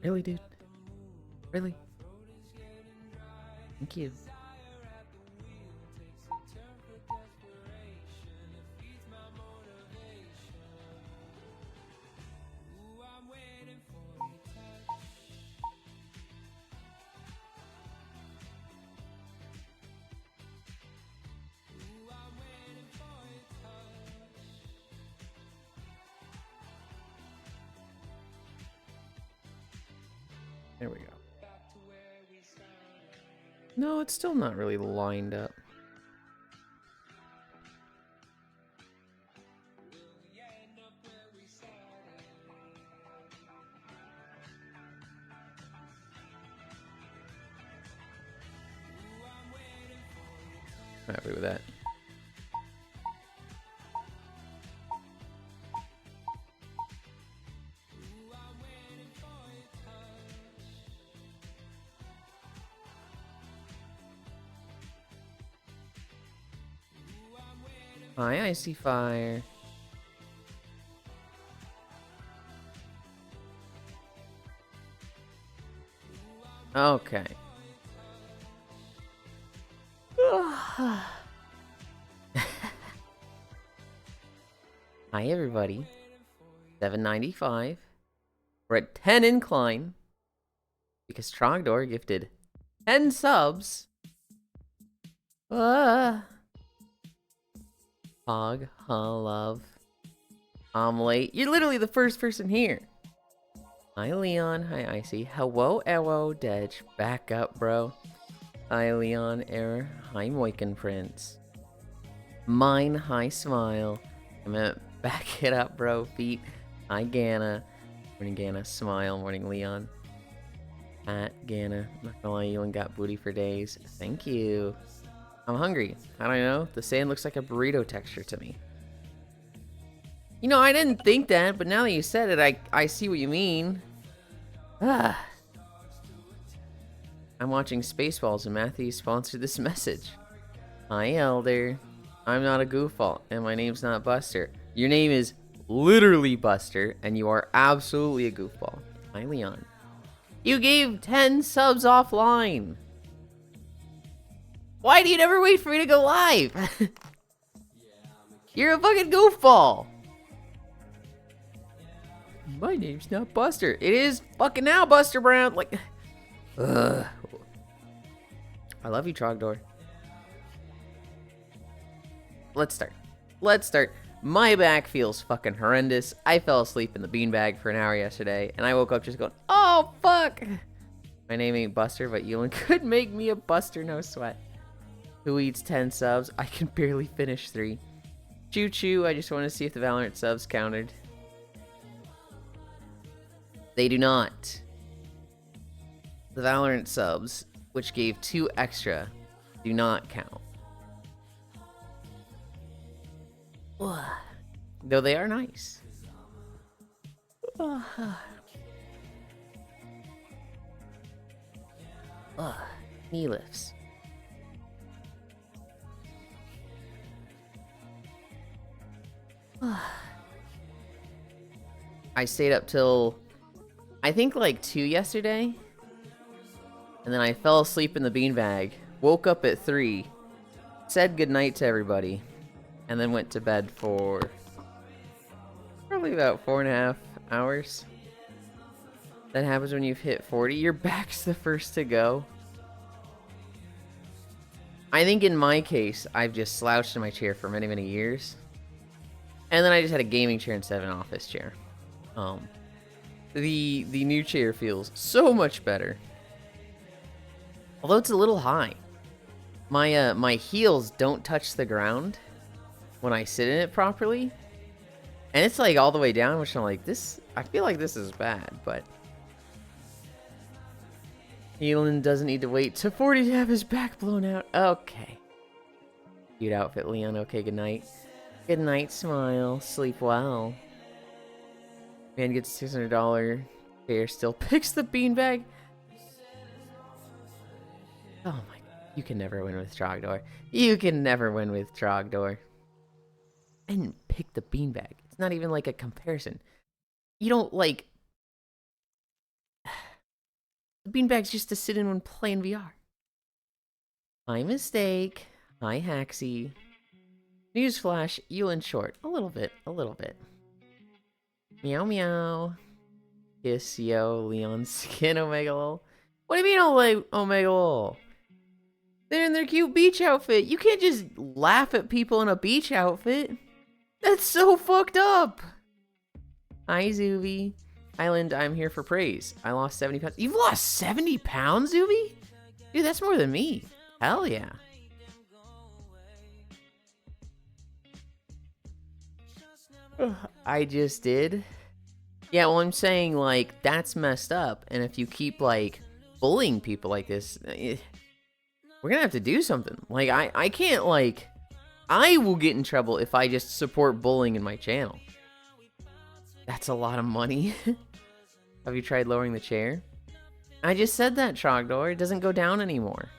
Really, dude? Really? Thank you. There we go. No, it's still not really lined up. I'm happy with that. Hi, Icy Fire. Okay. Hi, everybody. 795. We're at 10 incline. Because Trogdor gifted 10 subs. Hog, love. Omelette. You're literally the first person here. Hi, Leon. Hi, Icy. Hello, Arrow, Dedge. Back up, bro. Hi, Leon, Error. Hi, Moiken Prince. Mine, hi, Smile. I'm gonna back it up, bro. Feet. Hi, Gana. Morning, Gana. Smile. Morning, Leon. At Gana. I'm not gonna lie, Yulind got booty for days. Thank you. I'm hungry. I don't know. The sand looks like a burrito texture to me. You know, I didn't think that, but now that you said it, I see what you mean. Ah. I'm watching Spaceballs and Matthew sponsored this message. Hi, Elder. I'm not a goofball, and my name's not Buster. Your name is literally Buster, and you are absolutely a goofball. Hi, Leon. You gave 10 subs offline. Why do you never wait for me to go live? You're a fucking goofball. My name's not Buster. It is fucking now, Buster Brown. Like, ugh. I love you, Trogdor. Let's start. My back feels fucking horrendous. I fell asleep in the beanbag for an hour yesterday, and I woke up just going, oh, fuck. My name ain't Buster, but Yulind could make me a Buster, no sweat. Who eats 10 subs? I can barely finish 3. Choo choo, I just want to see if the Valorant subs counted. They do not. The Valorant subs, which gave 2 extra, do not count. Though they are nice. Knee lifts. I stayed up till, I think like 2 yesterday. And then I fell asleep in the beanbag. Woke up at 3. Said goodnight to everybody. And then went to bed for probably about 4.5 hours. That happens when you've hit 40. Your back's the first to go. I think in my case, I've just slouched in my chair for many, many years. And then I just had a gaming chair instead of an office chair. The new chair feels so much better. Although it's a little high. My heels don't touch the ground when I sit in it properly. And it's like all the way down, which I'm like, this, I feel like this is bad, but Yulind doesn't need to wait to 40 to have his back blown out. Okay. Cute outfit, Leon. Okay, good night. Good night, Smile. Sleep well. Man gets a $600 chair, still picks the beanbag. Oh my, you can never win with Trogdor. You can never win with Trogdor. I didn't pick the beanbag. It's not even like a comparison. You don't like... The beanbag's just to sit in when playing VR. My mistake. Hi, Haxie. Newsflash, Yulind short. A little bit, a little bit. Meow meow. Kiss yo, Leon skin Omega lol. What do you mean Omega lol? They're in their cute beach outfit. You can't just laugh at people in a beach outfit. That's so fucked up. Hi, Zuby. Island, I'm here for praise. I lost 70 pounds. You've lost 70 pounds, Zuby? Dude, that's more than me. Hell yeah. I just did. Yeah, well, I'm saying, like, that's messed up. And if you keep, like, bullying people like this, we're gonna have to do something. Like, I can't, like, I will get in trouble if I just support bullying in my channel. That's a lot of money. Have you tried lowering the chair? I just said that, Trogdor. It doesn't go down anymore.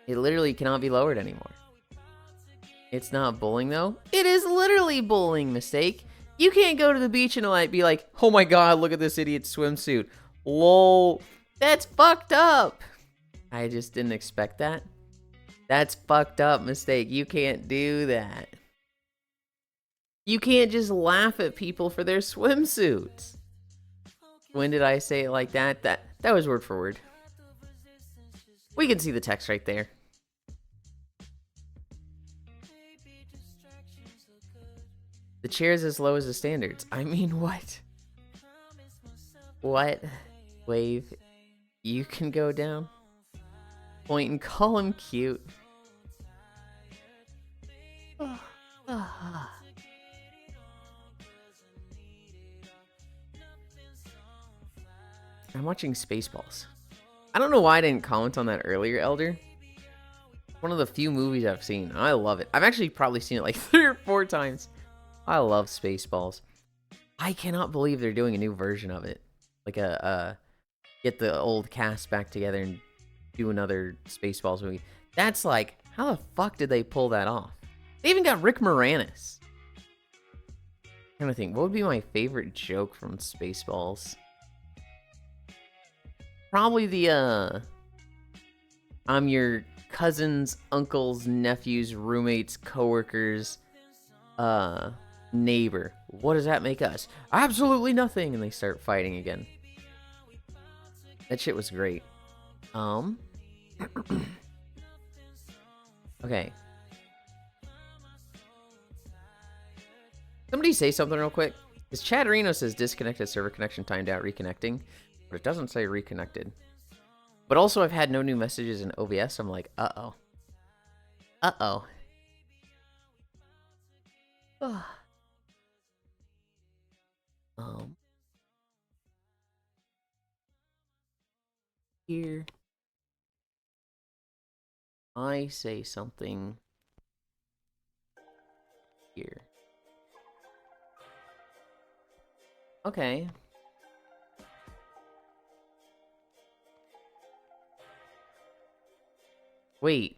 It literally cannot be lowered anymore. It's not bullying, though. It is literally bullying, Mistake. You can't go to the beach and like be like, oh my god, look at this idiot's swimsuit. Lol. That's fucked up. I just didn't expect that. That's fucked up, Mistake. You can't do that. You can't just laugh at people for their swimsuits. When did I say it like that? That was word for word. We can see the text right there. The chair's as low as the standards. I mean, what? What? Wave. You can go down. Point and call him cute. I'm watching Spaceballs. I don't know why I didn't comment on that earlier, Elder. One of the few movies I've seen. I love it. I've actually probably seen it like 3 or 4 times. I love Spaceballs. I cannot believe they're doing a new version of it. Like get the old cast back together and do another Spaceballs movie. That's like, how the fuck did they pull that off? They even got Rick Moranis. I'm trying to think, what would be my favorite joke from Spaceballs? Probably the, I'm your cousin's, uncle's, nephew's, roommate's, coworker's, neighbor. What does that make us? Absolutely nothing. And they start fighting again. That shit was great. Okay. Somebody say something real quick. Because Chatterino says disconnected server connection timed out reconnecting. But it doesn't say reconnected. But also I've had no new messages in OBS. I'm like, uh-oh. Uh-oh. Here. I say something. Here. Okay. Wait.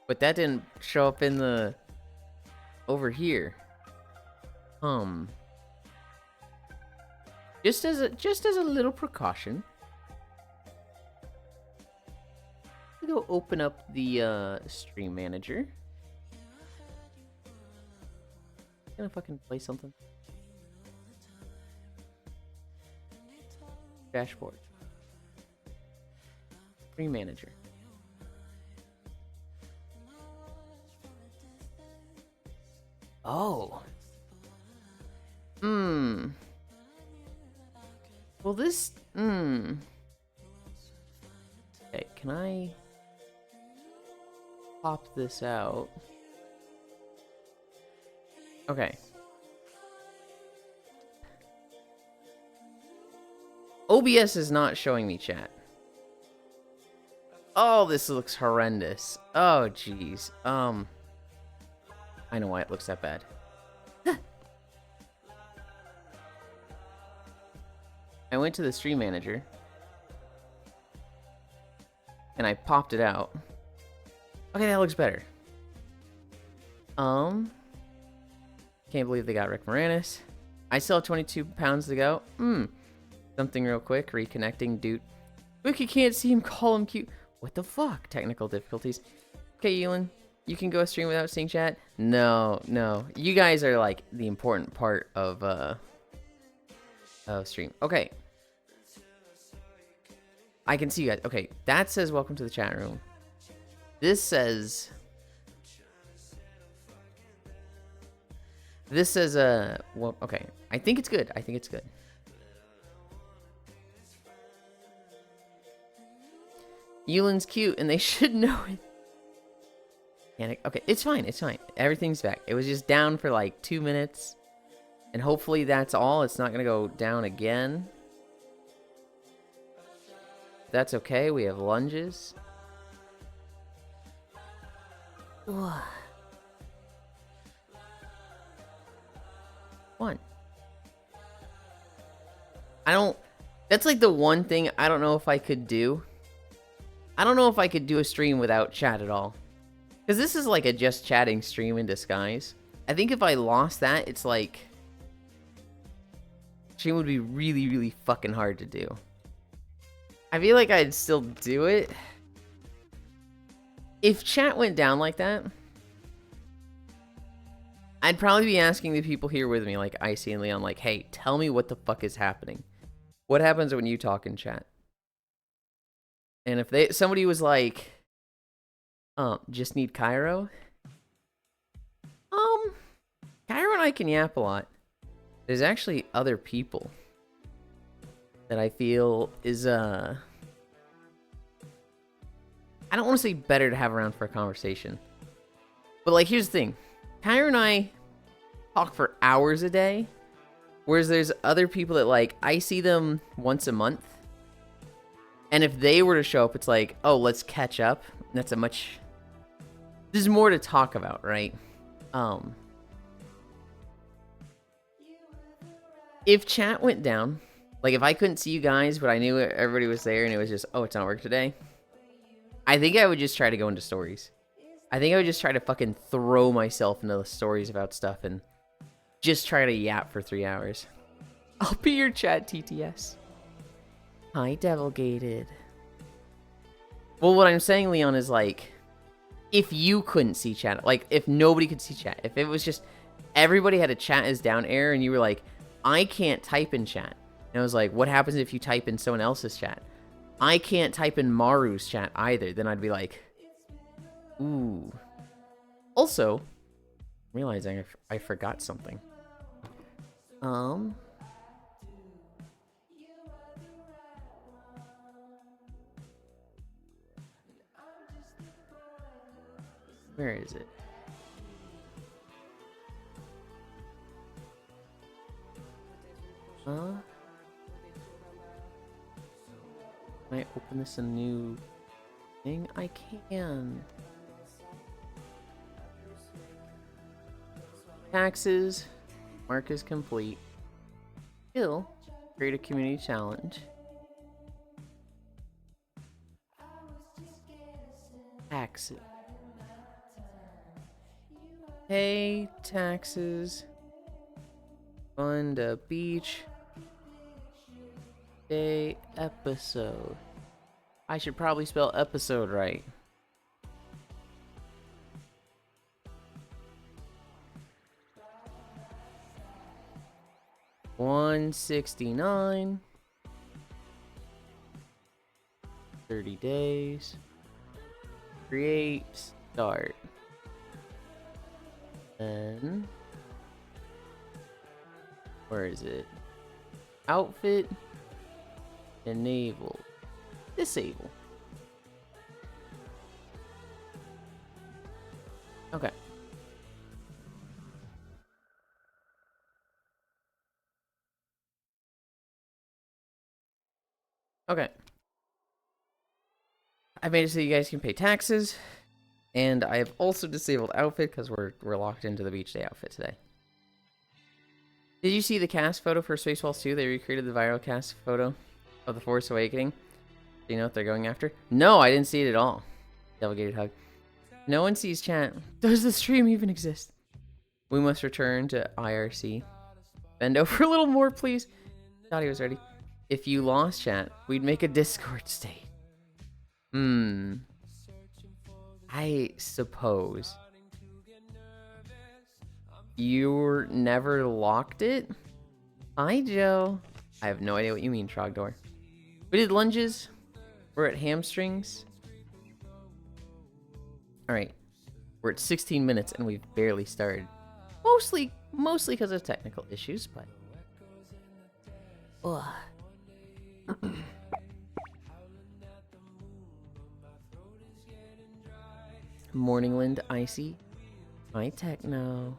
But that didn't show up in the... over here. Just as a little precaution. Go open up the stream manager. Gonna fucking play something. Dashboard. Stream manager. Oh. Well, this... Okay, can I... pop this out? Okay. OBS is not showing me chat. Oh, this looks horrendous. Oh, jeez. I know why it looks that bad. I went to the stream manager. And I popped it out. Okay, that looks better. Can't believe they got Rick Moranis. I still have 22 pounds to go. something real quick. Reconnecting, dude. Look, you can't see him. Call him cute. What the fuck? Technical difficulties. Okay, Yulind, you can go stream without seeing chat. No, no. You guys are like the important part of stream. Okay. I can see you guys. Okay, that says welcome to the chat room. This says well, okay. I think it's good. I think it's good. Yulind's cute and they should know it. Panic. Okay, it's fine. It's fine. Everything's back. It was just down for like 2 minutes. And hopefully that's all. It's not going to go down again. That's okay. We have lunges. One. I don't... That's like the one thing I don't know if I could do. I don't know if I could do a stream without chat at all. Because this is like a just chatting stream in disguise. I think if I lost that, it's like... Stream would be really, really fucking hard to do. I feel like I'd still do it. If chat went down like that, I'd probably be asking the people here with me, like Icy and Leon, like, hey, tell me what the fuck is happening. What happens when you talk in chat? And if somebody was like, just need Cairo? Cairo and I can yap a lot. There's actually other people that I feel is, I don't want to say better to have around for a conversation. But, like, here's the thing. Cairo and I talk for hours a day. Whereas there's other people that, like, I see them once a month. And if they were to show up, it's like, oh, let's catch up. And that's a much... There's more to talk about, right? If chat went down, like if I couldn't see you guys, but I knew everybody was there and it was just, oh, it's not work today, I think I would just try to go into stories. I think I would just try to fucking throw myself into the stories about stuff and just try to yap for 3 hours. I'll be your chat TTS. Hi, Devil Gated. Well, what I'm saying, Leon, is like, if you couldn't see chat, like if nobody could see chat, if it was just everybody had a chat as down error and you were like, I can't type in chat. And I was like, what happens if you type in someone else's chat? I can't type in Maru's chat either. Then I'd be like, ooh. Also, realizing I forgot something. Where is it? Can I open this a new thing? I can. Taxes. Mark is complete. Still, create a community challenge. Taxes. Pay taxes. Fund a beach day episode. I should probably spell episode right. $169. 30 days. Create. Start. Then, where is it? Outfit. Enable. Disable. Okay. Okay. I made it so you guys can pay taxes. And I have also disabled outfit because we're locked into the beach day outfit today. Did you see the cast photo for Spaceballs 2? They recreated the viral cast photo of The Force Awakening. Do you know what they're going after? No, I didn't see it at all. Delegated hug. No one sees chat. Does the stream even exist? We must return to IRC. Bend over a little more, please. Thought he was ready. If you lost chat, we'd make a Discord state. I suppose. You never locked it? Hi, Joe. I have no idea what you mean, Trogdor. We did lunges. We're at hamstrings. Alright. We're at 16 minutes and we've barely started. Mostly because of technical issues, but... Ugh. Morningland, Icy. Hi, Techno.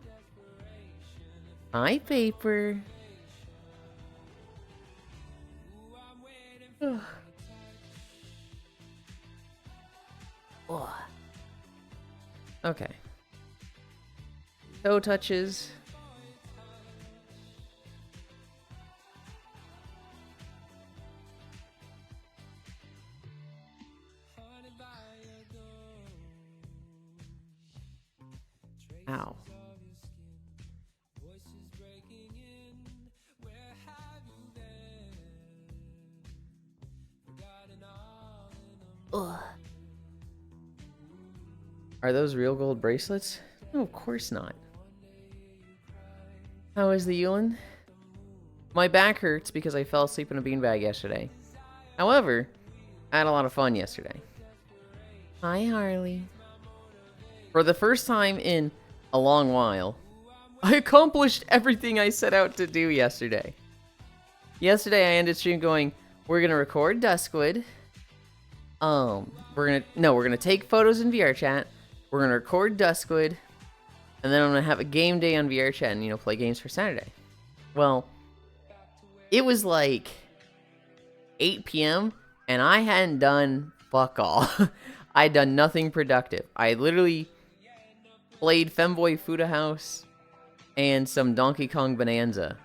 Hi, Paper. Ugh. Ugh. Okay. Toe touches. Ow. Ugh. Are those real gold bracelets? No, of course not. How is the Yulind? My back hurts because I fell asleep in a beanbag yesterday. However, I had a lot of fun yesterday. Hi, Harley. For the first time in a long while, I accomplished everything I set out to do yesterday. Yesterday, I ended stream going, we're gonna record Duskwood. We're gonna take photos in VR chat. We're gonna record Duskwood. And then I'm gonna have a game day on VR chat and, you know, play games for Saturday. Well, it was like 8 p.m. and I hadn't done fuck all. I'd done nothing productive. I literally played Femboy Fuda House and some Donkey Kong Bonanza.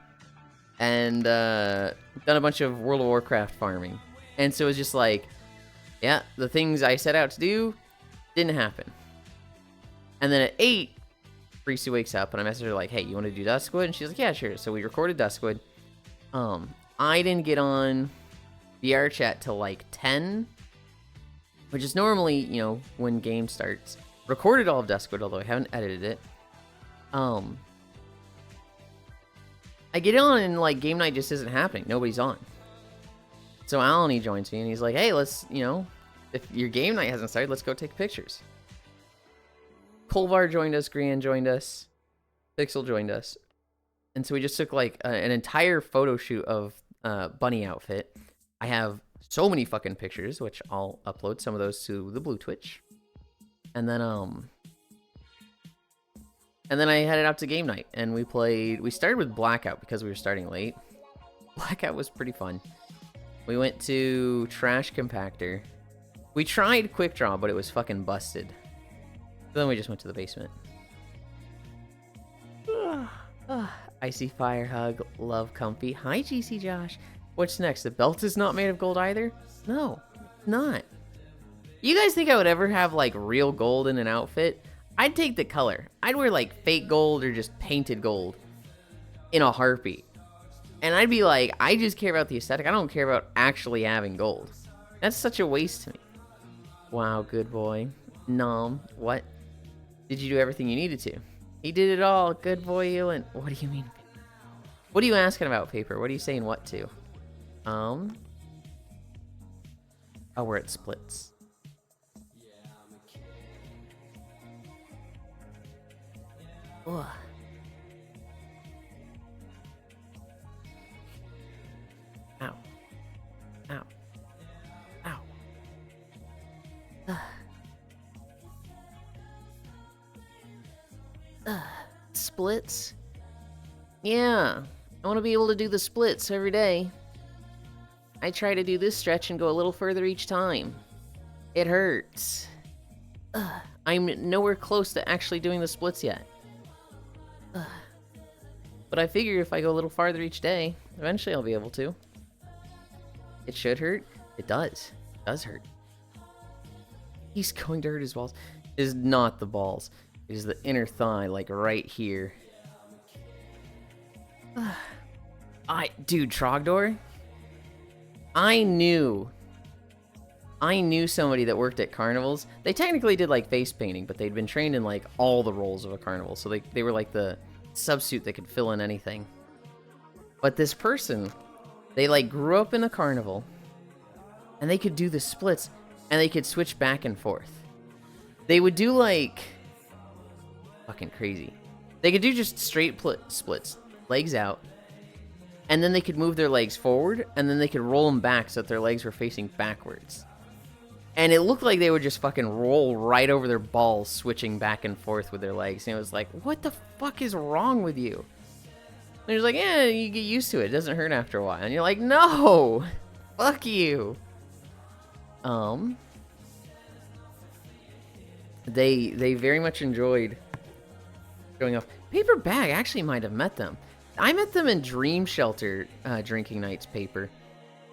And done a bunch of World of Warcraft farming. And so it was just like, yeah, the things I set out to do didn't happen. And then at 8, Freezy wakes up and I message her like, hey, you want to do Duskwood? And she's like, yeah, sure. So we recorded Duskwood. I didn't get on VR chat till like 10, which is normally, you know, when game starts. Recorded all of Duskwood, although I haven't edited it. I get on and like game night just isn't happening. Nobody's on. So Alan, joins me and he's like, hey, let's, you know, if your game night hasn't started, let's go take pictures. Kolvar joined us, Grian joined us, Pixel joined us. And so we just took like an entire photo shoot of Bunny outfit. I have so many fucking pictures, which I'll upload some of those to the Blue Twitch. And then I headed out to game night and we started with Blackout because we were starting late. Blackout was pretty fun. We went to Trash Compactor. We tried Quick Draw, but it was fucking busted. So then we just went to the basement. Icy Fire Hug, love comfy. Hi, GC Josh. What's next? The belt is not made of gold either? No, it's not. You guys think I would ever have like real gold in an outfit? I'd take the color. I'd wear like fake gold or just painted gold in a heartbeat. And I'd be like, I just care about the aesthetic. I don't care about actually having gold. That's such a waste to me. Wow, good boy. Nom, what? Did you do everything you needed to? He did it all. Good boy, Yulind. What do you mean? What are you asking about, Paper? What are you saying what to? Oh, we're at splits. Ugh. Ow. Ow. Ow. Splits? Yeah. I want to be able to do the splits every day. I try to do this stretch and go a little further each time. It hurts. I'm nowhere close to actually doing the splits yet. But I figure if I go a little farther each day, eventually I'll be able to. It should hurt. It does. It does hurt. He's going to hurt his balls. It is not the balls. It is the inner thigh, like right here. Dude, Trogdor? I knew somebody that worked at carnivals. They technically did like face painting, but they'd been trained in like all the roles of a carnival. So they were like the substitute that could fill in anything. But this person, they like grew up in a carnival and they could do the splits and they could switch back and forth. They would do like fucking crazy. They could do just straight splits, legs out, and then they could move their legs forward, and then they could roll them back so that their legs were facing backwards. And it looked like they would just fucking roll right over their balls, switching back and forth with their legs. And it was like, what the fuck is wrong with you? And they're just like, yeah, you get used to it. It doesn't hurt after a while. And you're like, no, fuck you. They very much enjoyed going off. Paper Bag actually might have met them. I met them in Dream Shelter drinking nights, Paper.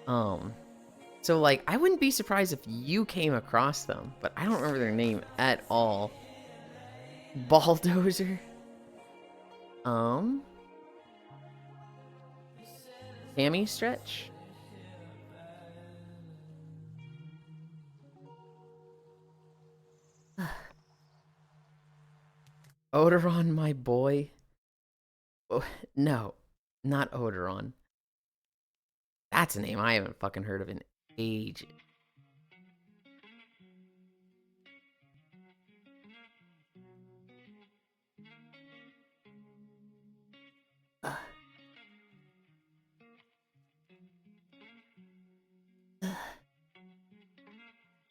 So like I wouldn't be surprised if you came across them, but I don't remember their name at all. Balldozer. Tammy Stretch. Odoron, my boy. Oh, no, not Odoron. That's a name I haven't fucking heard of in ages.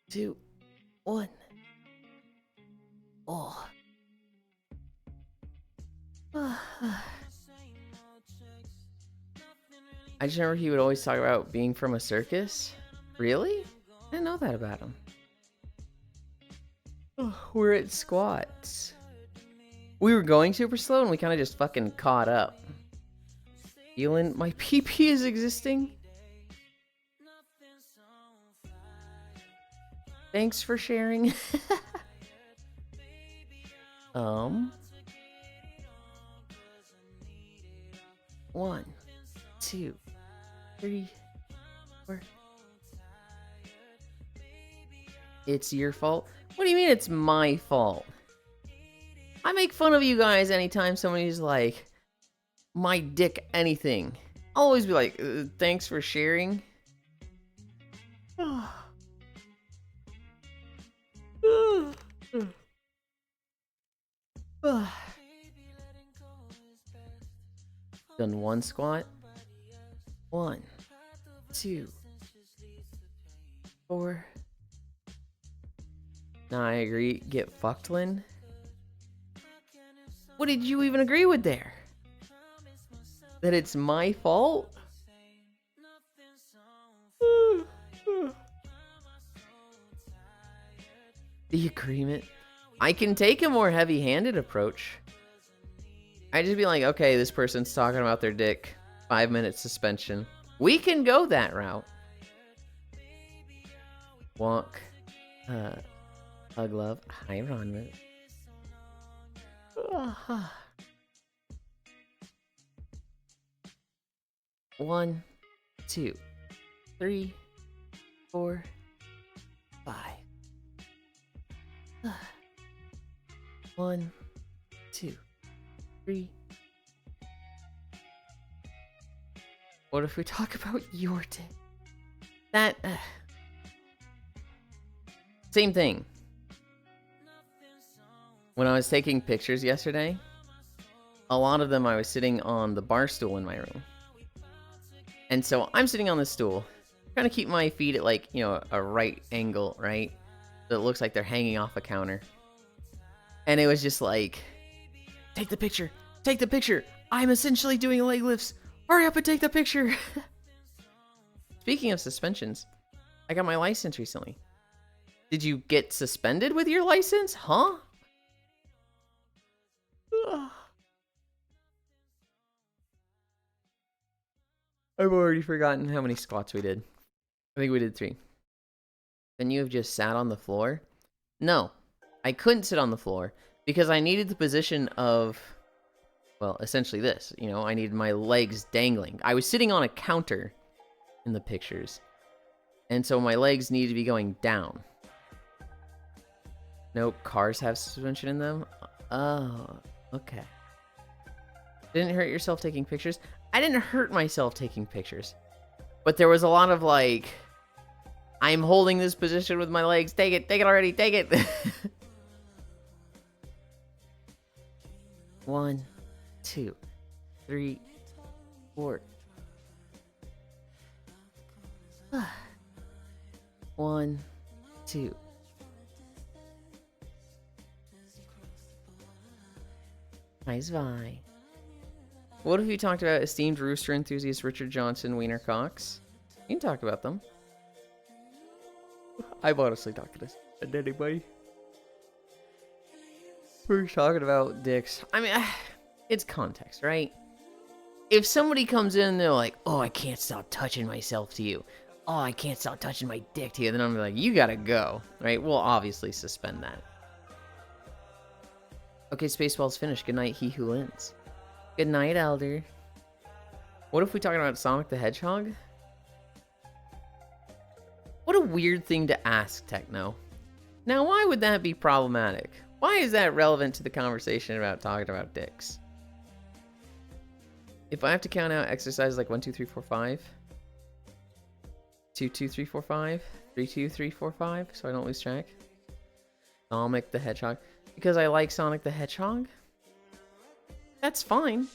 Two, one. Oh. I just remember he would always talk about being from a circus. Really? I didn't know that about him. Oh, we're at squats. We were going super slow and we kind of just fucking caught up. Yulind, my PP is existing. Thanks for sharing. 1, 2, 3, 4. It's your fault? What do you mean it's my fault? I make fun of you guys anytime somebody's like, my dick anything. I'll always be like, thanks for sharing. Done one squat. 1, 2, 4. Nah, I agree. Get fucked, Lynn. What did you even agree with there? That it's my fault? The agreement. I can take a more heavy-handed approach. I just be like, okay, this person's talking about their dick. 5-minute suspension. We can go that route. Walk. Hug love. Hi, Ron. 1, 2, 3, 4, 5. 1, 2, 3. What if we talk about your dick? That same thing. When I was taking pictures yesterday, a lot of them I was sitting on the bar stool in my room. And so I'm sitting on the stool, trying to keep my feet at like, you know, a right angle, right? So it looks like they're hanging off a counter. And it was just like, take the picture, take the picture. I'm essentially doing leg lifts. Hurry up and take the picture. Speaking of suspensions, I got my license recently. Did you get suspended with your license? Huh? I've already forgotten how many squats we did. I think we did 3. Can you have just sat on the floor? No, I couldn't sit on the floor because I needed the position of, well, essentially this. You know, I needed my legs dangling. I was sitting on a counter in the pictures, And so my legs need to be going down. Nope, cars have suspension in them. Oh, okay. Didn't hurt yourself taking pictures? I didn't hurt myself taking pictures. But there was a lot of like, I'm holding this position with my legs. Take it already, take it. 1, 2, 3, 4. 1, 2. Nice Vi. What if you talked about esteemed rooster enthusiast Richard Johnson, Wiener Cox? You can talk about them. I've honestly talked to this and anybody. We're talking about dicks. I mean, it's context, right? If somebody comes in and they're like, oh, I can't stop touching myself to you. Oh, I can't stop touching my dick to you. Then I'm like, you gotta go, right? We'll obviously suspend that. Okay, Spaceball's finished. Good night, he who wins. Good night, Elder. What if we talking about Sonic the Hedgehog? What a weird thing to ask, Techno. Now, why would that be problematic? Why is that relevant to the conversation about talking about dicks? If I have to count out exercises like 1, 2, 3, 4, 5, 2, 2, 3, 4, 5, 3, 2, 3, 4, 5, so I don't lose track. Sonic the Hedgehog. Because I like Sonic the Hedgehog? That's fine.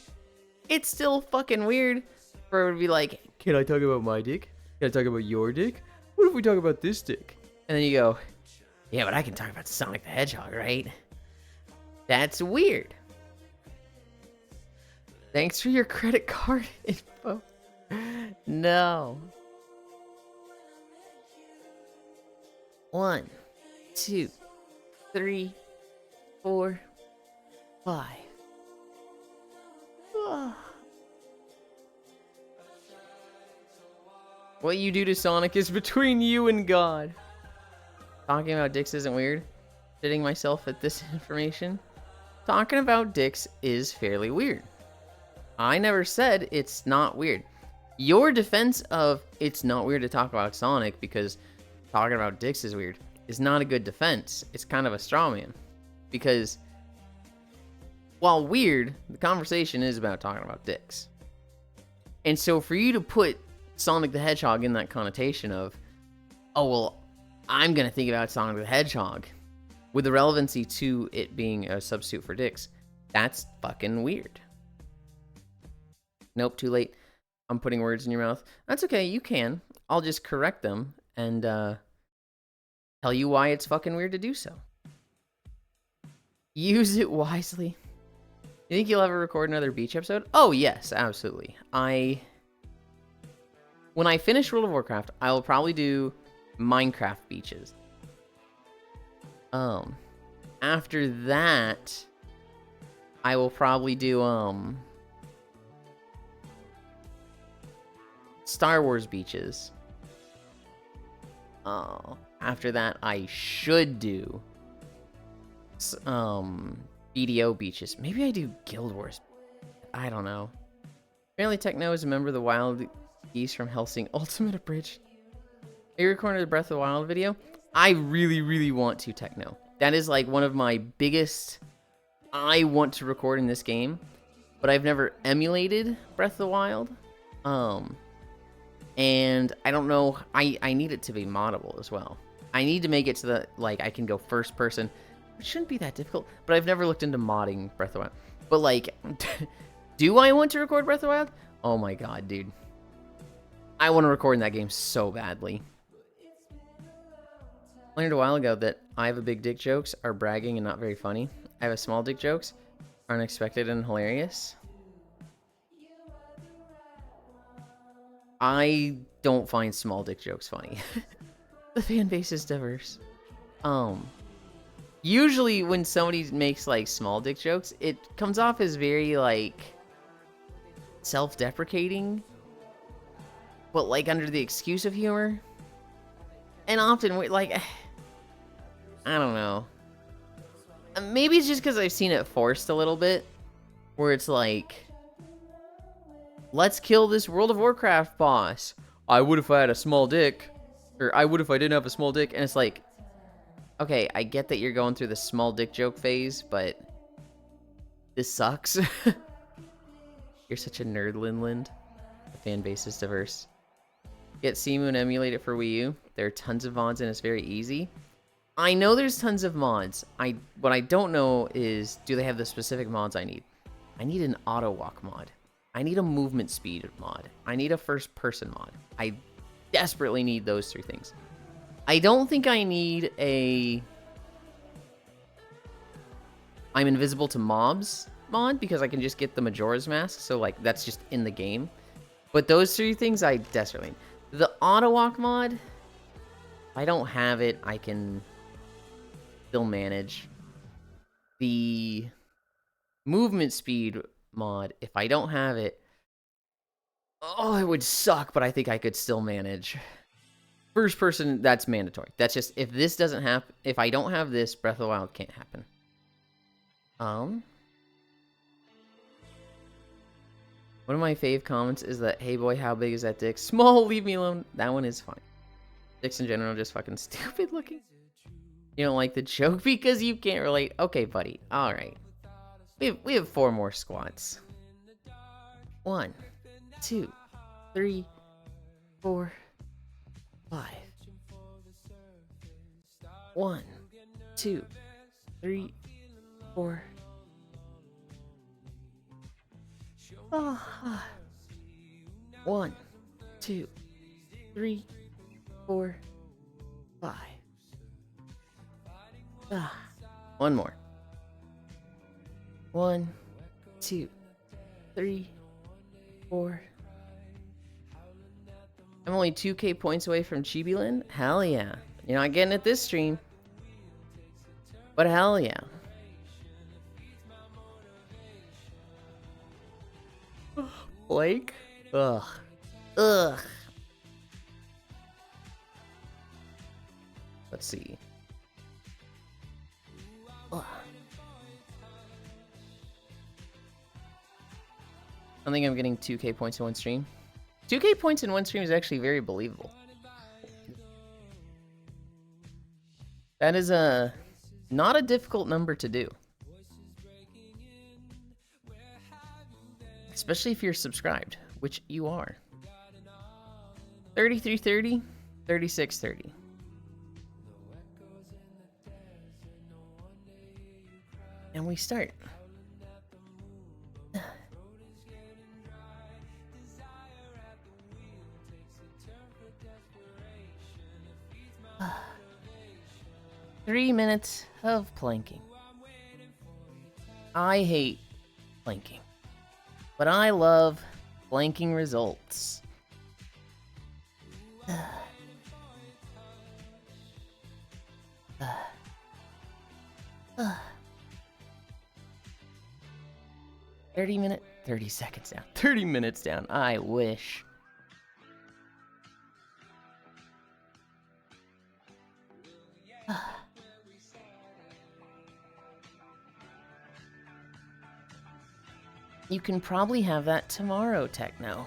It's still fucking weird for it to be like, can I talk about my dick? Can I talk about your dick? What if we talk about this dick? And then you go, yeah, but I can talk about Sonic the Hedgehog, right? That's weird. Thanks for your credit card info. No. 1, 2, 3, 4, 5. What you do to Sonic is between you and God. Talking about dicks isn't weird. Shitting myself at this information. Talking about dicks is fairly weird. I never said it's not weird. Your defense of it's not weird to talk about Sonic because talking about dicks is weird is not a good defense. It's kind of a straw man. Because while weird, the conversation is about talking about dicks. And so for you to put Sonic the Hedgehog in that connotation of, oh, well, I'm going to think about Sonic the Hedgehog with the relevancy to it being a substitute for dicks, that's fucking weird. Nope, too late. I'm putting words in your mouth. That's okay, you can. I'll just correct them and tell you why it's fucking weird to do so. Use it wisely. You think you'll ever record another beach episode? Oh, yes, absolutely. When I finish World of Warcraft, I will probably do Minecraft beaches. After that, I will probably do, Star Wars beaches. After that, I should do, BDO beaches. Maybe I do Guild Wars. I don't know. Apparently Techno is a member of the Wild Geese from Helsing Ultimate Abridged. Are you recording the Breath of the Wild video? I really, really want to, Techno. That is like one of my biggest I want to record in this game. But I've never emulated Breath of the Wild. And I don't know, I need it to be moddable as well. I need to make it so that like I can go first person. It shouldn't be that difficult, but I've never looked into modding Breath of the Wild. But like, do I want to record Breath of the Wild? Oh my god, dude. I want to record in that game so badly. I learned a while ago that I have a big dick jokes are bragging and not very funny. I have a small dick jokes are unexpected and hilarious. I don't find small dick jokes funny. The fan base is diverse. Usually when somebody makes like small dick jokes, it comes off as very like self-deprecating, but like under the excuse of humor. And often we like, I don't know. Maybe it's just because I've seen it forced a little bit, where it's like, let's kill this World of Warcraft boss. I would if I had a small dick. Or I would if I didn't have a small dick. And it's like, okay, I get that you're going through the small dick joke phase, but this sucks. You're such a nerd, Linland. The fan base is diverse. Get Simu and emulate it for Wii U. There are tons of mods and it's very easy. I know there's tons of mods. What I don't know is, do they have the specific mods I need? I need an auto walk mod. I need a movement speed mod. I need a first person mod. I desperately need those 3 things. I don't think I need a I'm invisible to mobs mod because I can just get the Majora's Mask. So like that's just in the game. But those 3 things I desperately need. The auto walk mod, if I don't have it, I can still manage. The movement speed mod, if I don't have it, oh, it would suck, but I think I could still manage. First person, that's mandatory. That's just, if this doesn't happen, if I don't have this, Breath of the Wild can't happen. One of my fave comments is that, hey boy, how big is that dick? Small, leave me alone. That one is fine. Dicks in general are just fucking stupid looking. You don't like the joke because you can't relate. Okay, buddy. Alright. We have 4 more squats. 1, 2, 3, 4, 5. 1, 2, 3, 4. Oh. 1, 2, 3, 4, 5. One more. 1, 2, 3, 4. I'm only 2k points away from Yulind. Hell yeah. You're not getting it this stream. But hell yeah. Blake? Ugh. Ugh. Let's see. Ugh. I think I'm getting 2k points in one stream. 2k points in one stream is actually very believable. That is not a difficult number to do. Especially if you're subscribed, which you are. 3330, 3630. And we start. Three minutes of planking. I hate planking, but I love planking results. 30 seconds down. 30 minutes down. I wish. You can probably have that tomorrow, Techno.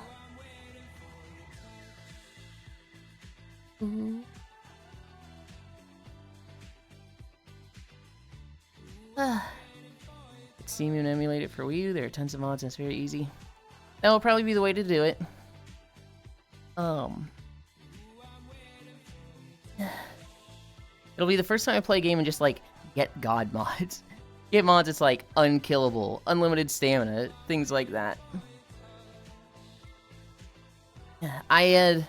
Steam and emulate it for Wii U. There are tons of mods and it's very easy. That will probably be the way to do it. It'll be the first time I play a game and just like get god mods. Get mods it's like unkillable, unlimited stamina, things like that. I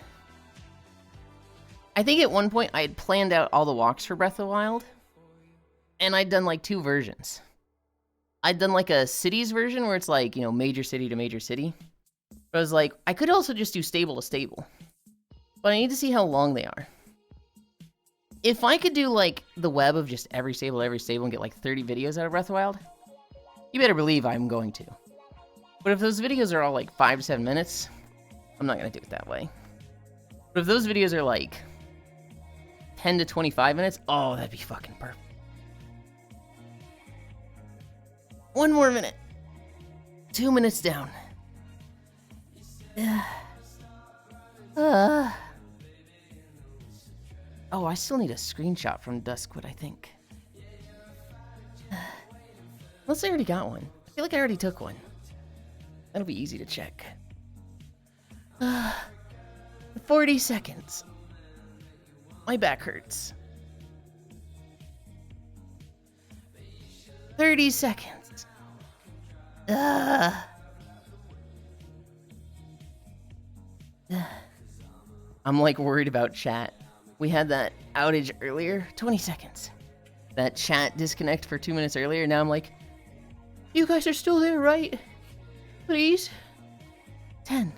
think at one point I had planned out all the walks for Breath of the Wild, and I'd done like 2 versions. I'd done like a cities version where it's like, you know, major city to major city. But I was like, I could also just do stable to stable. But I need to see how long they are. If I could do like the web of just every stable and get like 30 videos out of Breath of the Wild, you better believe I'm going to. But if those videos are all like 5 to 7 minutes, I'm not going to do it that way. But if those videos are like 10 to 25 minutes, oh, that'd be fucking perfect. 1 more minute. 2 minutes down. Oh, I still need a screenshot from Duskwood, I think. Unless I already got one. I feel like I already took one. That'll be easy to check. 40 seconds. My back hurts. 30 seconds. I'm like worried about chat. We had that outage earlier. 20 seconds. That chat disconnect for 2 minutes earlier. Now I'm like, you guys are still there, right? Please? 10,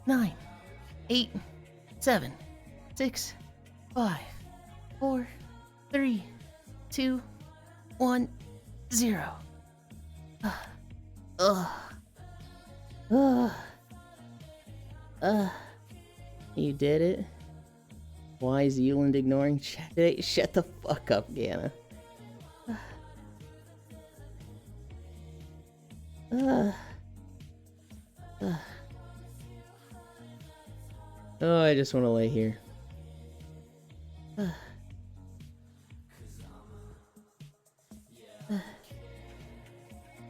9, 8, 7, 6, 5, 4, 3, 2, 1, 0. You did it? Why is Yulind ignoring chat today? Shut the fuck up, Gana. Oh, I just want to lay here.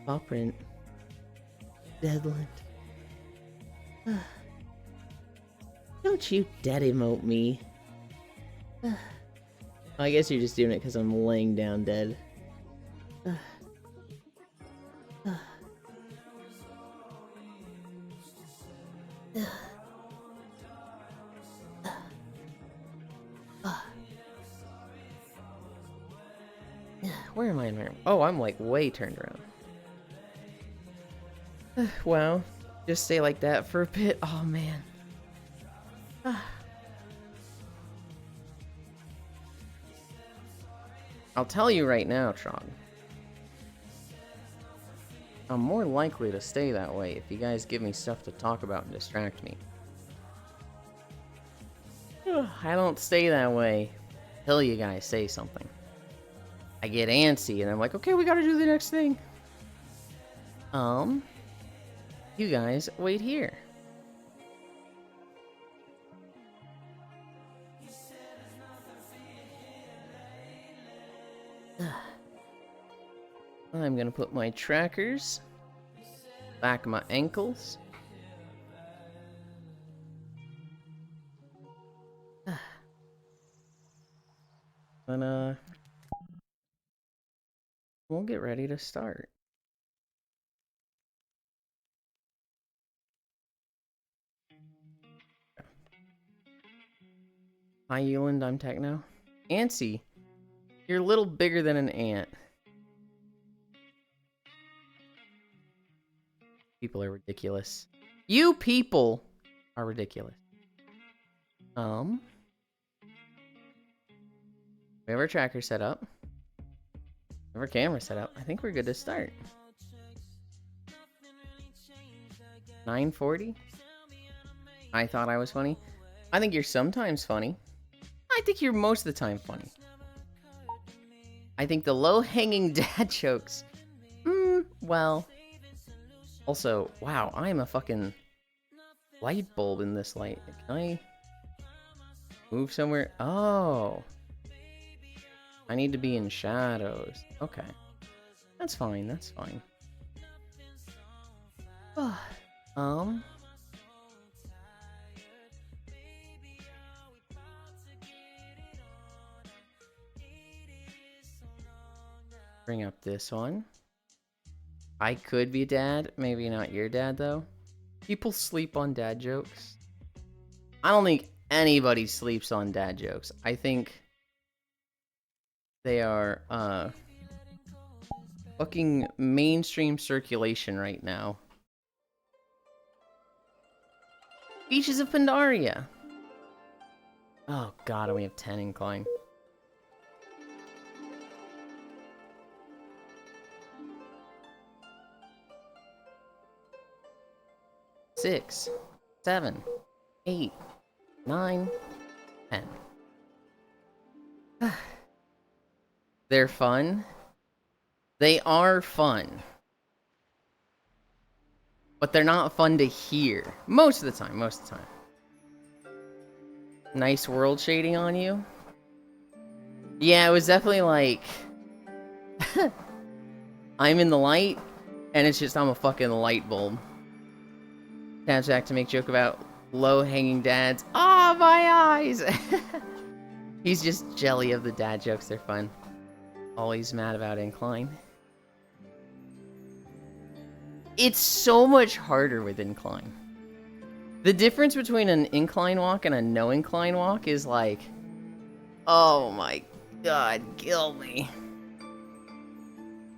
Paw print. Deadland. Don't you dead emote me. I guess you're just doing it because I'm laying down dead. Where am I in my room? Oh, I'm like way turned around. Wow. Just stay like that for a bit. Oh, man. I'll tell you right now, Tron. I'm more likely to stay that way if you guys give me stuff to talk about and distract me. I don't stay that way until you guys say something. I get antsy and I'm like, okay, we gotta do the next thing. You guys wait here. I'm gonna put my trackers back of my ankles. And we'll get ready to start. Hi, Yulind, I'm Techno. Antsy, you're a little bigger than an ant. People are ridiculous. You people are ridiculous. We have our tracker set up. We have our camera set up. I think we're good to start. 9:40? I thought I was funny. I think you're sometimes funny. I think you're most of the time funny. I think the low-hanging dad jokes. Well. Also, wow, I'm a fucking light bulb in this light. Can I move somewhere? Oh. I need to be in shadows. Okay. That's fine, that's fine. Bring up this one. I could be dad. Maybe not your dad, though. People sleep on dad jokes. I don't think anybody sleeps on dad jokes. I think they are, fucking mainstream circulation right now. Beaches of Pandaria. Oh god, we have 10 incline. Six, 7, 8, 9, 10. They're fun. They are fun. But they're not fun to hear. Most of the time, most of the time. Nice world shading on you. Yeah, it was definitely like... I'm in the light, and it's just I'm a fucking light bulb. Dad's back to make joke about low-hanging dads. Ah, oh, my eyes! He's just jelly of the dad jokes, they're fun. Always mad about incline. It's so much harder with incline. The difference between an incline walk and a no incline walk is like, oh my god, kill me.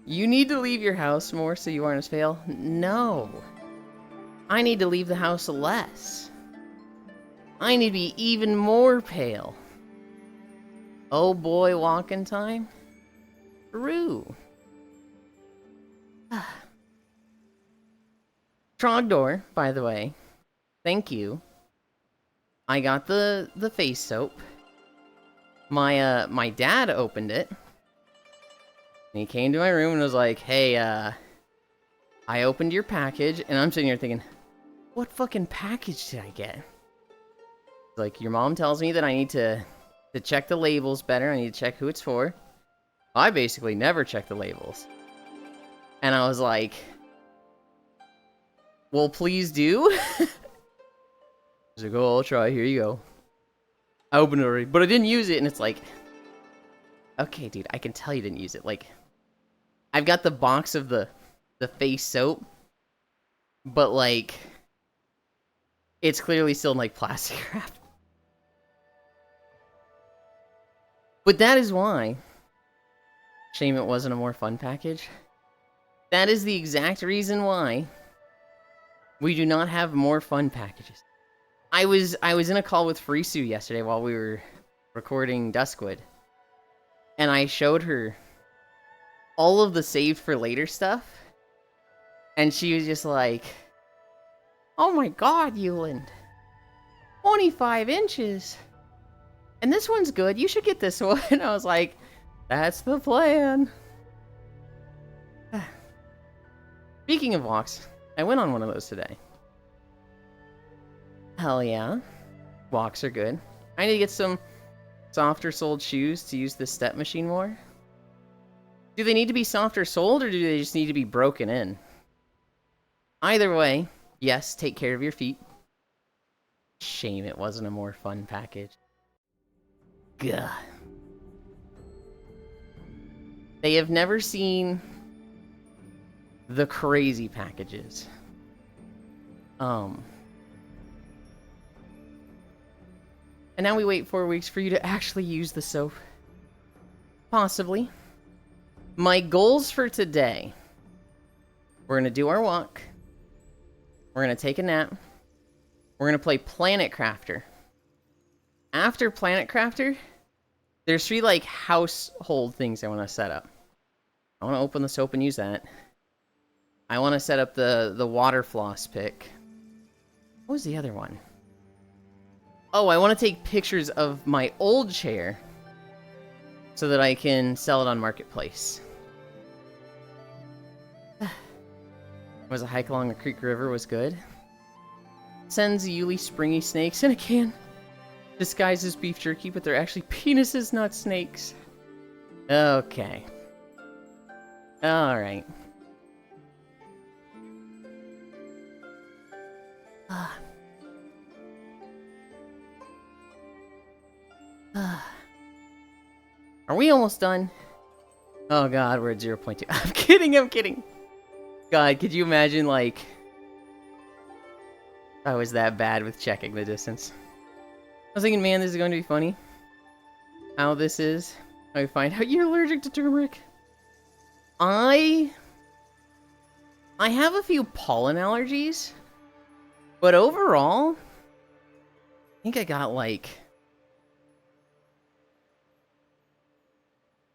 You need to leave your house more so you aren't as pale? No. I need to leave the house less. I need to be even more pale. Oh boy, walking time? True. Trogdor, by the way. Thank you. I got the face soap. My dad opened it. And he came to my room and was like, hey, I opened your package, and I'm sitting here thinking, what fucking package did I get? Like, your mom tells me that I need to check the labels better, I need to check who it's for. I basically never check the labels. And I was like, well, please do. He's like, oh, I'll try, here you go. I opened it already, but I didn't use it, and it's like, okay, dude, I can tell you didn't use it. Like, I've got the box of the face soap, but, like, it's clearly still in, like, plastic wrap. But that is why. Shame it wasn't a more fun package. That is the exact reason why we do not have more fun packages. I was in a call with Frisu yesterday while we were recording Duskwood, and I showed her all of the saved for later stuff, and she was just like, oh my god, Yulind, 25 inches, and this one's good, you should get this one. I was like, that's the plan. Speaking of walks, I went on one of those today. Hell yeah. Walks are good. I need to get some softer soled shoes to use the step machine more. Do they need to be softer soled, or do they just need to be broken in? Either way, yes, take care of your feet. Shame it wasn't a more fun package. Gah. They have never seen the crazy packages. And now we wait 4 weeks for you to actually use the soap. Possibly. My goals for today. We're going to do our walk. We're going to take a nap. We're going to play Planet Crafter. After Planet Crafter, there's 3, like, household things I want to set up. I want to open the soap and use that. I want to set up the water floss pick. What was the other one? Oh, I want to take pictures of my old chair so that I can sell it on Marketplace. Was a hike along the Creek River was good. Sends Yuli springy snakes in a can. Disguises beef jerky, but they're actually penises, not snakes. Okay. Alright. Are we almost done? Oh god, we're at 0.2. I'm kidding, I'm kidding. God, could you imagine, like, I was that bad with checking the distance. I was thinking, man, this is going to be funny. How this is. How we find out you're allergic to turmeric. I have a few pollen allergies. But overall, I think I got, like...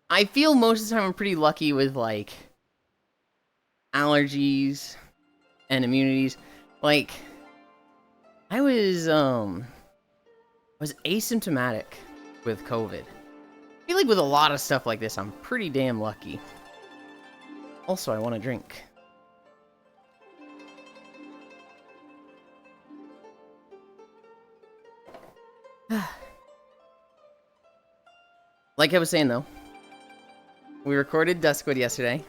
I feel most of the time I'm pretty lucky with, like, allergies and immunities. Like, I was asymptomatic with COVID. I feel like with a lot of stuff like this, I'm pretty damn lucky. Also, I want a drink. Like I was saying, though, we recorded Duskwood yesterday.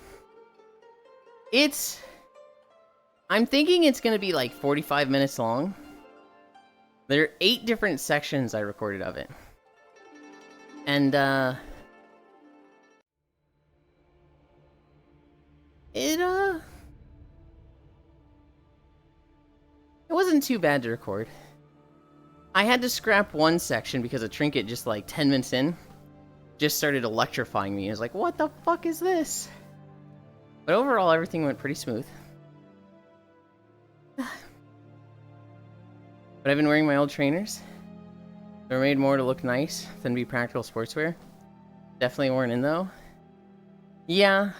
I'm thinking it's going to be like 45 minutes long. There are 8 different sections I recorded of it. And, it wasn't too bad to record. I had to scrap one section because a trinket just like 10 minutes in just started electrifying me. I was like, what the fuck is this? But overall, everything went pretty smooth. But I've been wearing my old trainers. They're made more to look nice than be practical sportswear. Definitely worn in though. Yeah.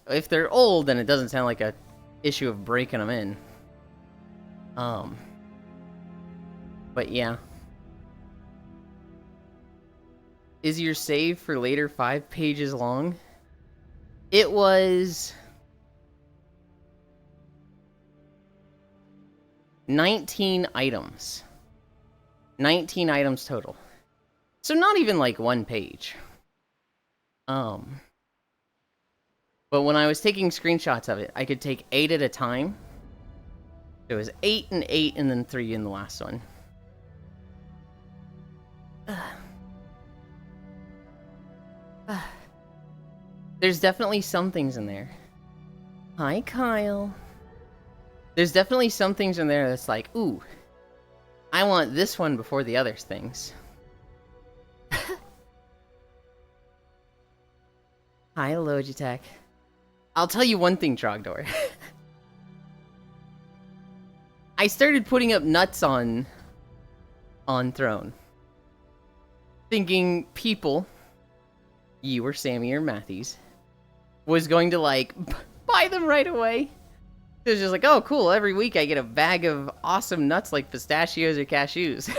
If they're old, then it doesn't sound like a issue of breaking them in. But yeah. Is your save for later 5 pages long? It was 19 items. 19 items total. So not even like 1 page. But when I was taking screenshots of it, I could take 8 at a time. It was 8 and 8 and then 3 in the last one. There's definitely some things in there. Hi, Kyle. There's definitely some things in there that's like, ooh, I want this one before the other things. Hi, Logitech. I'll tell you one thing, Trogdor. I started putting up nuts on Throne. Thinking people, you or Sammy or Matthews, was going to, like, buy them right away. It was just like, oh, cool, every week I get a bag of awesome nuts like pistachios or cashews.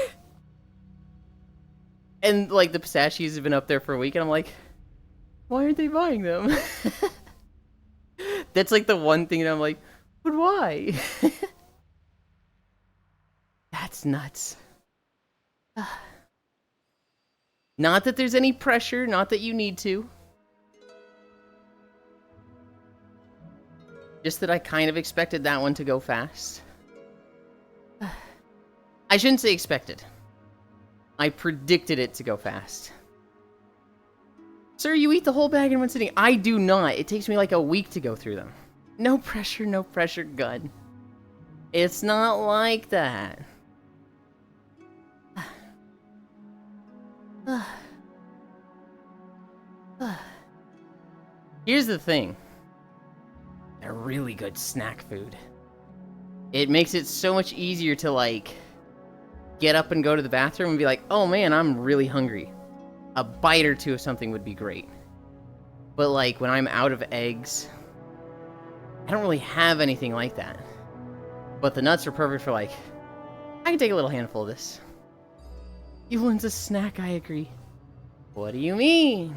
And, like, the pistachios have been up there for a week, and I'm like, why aren't they buying them? That's, like, the one thing that I'm like, but why? That's nuts. Not that there's any pressure, not that you need to. Just that I kind of expected that one to go fast. I shouldn't say expected. I predicted it to go fast. Sir, you eat the whole bag in one sitting. I do not. It takes me like a week to go through them. No pressure, gun. It's not like that. Here's the thing. They're really good snack food. It makes it so much easier to, like, get up and go to the bathroom and be like, oh man, I'm really hungry. A bite or two of something would be great. But, like, when I'm out of eggs, I don't really have anything like that. But the nuts are perfect for, like, I can take a little handful of this. Yulind's a snack, I agree. What do you mean?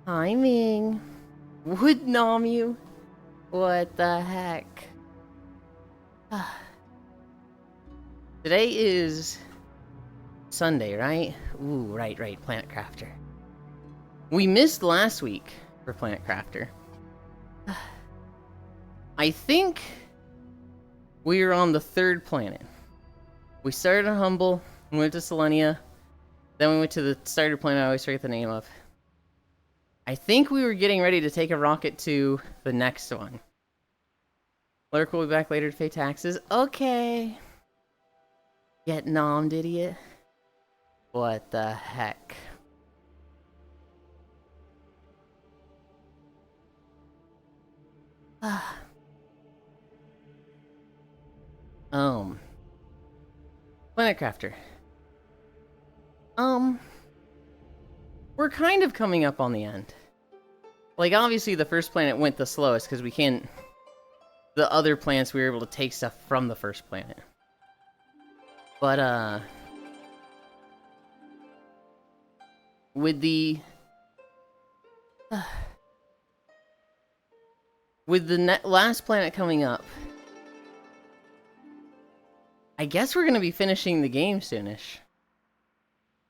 Hi, Ming. Would nom you? What the heck? Today is Sunday, right? Ooh, right, Planet Crafter. We missed last week for Planet Crafter. I think we were on the 3rd planet. We started on Humble, we went to Selenia, then we went to the starter planet I always forget the name of. I think we were getting ready to take a rocket to the next one. Lurk will be back later to pay taxes. Okay. Get nommed, idiot. What the heck? Planet Crafter. We're kind of coming up on the end. Like, obviously the first planet went the slowest because we can't... The other planets, we were able to take stuff from the first planet. But, with the With the last planet coming up, I guess we're going to be finishing the game soonish.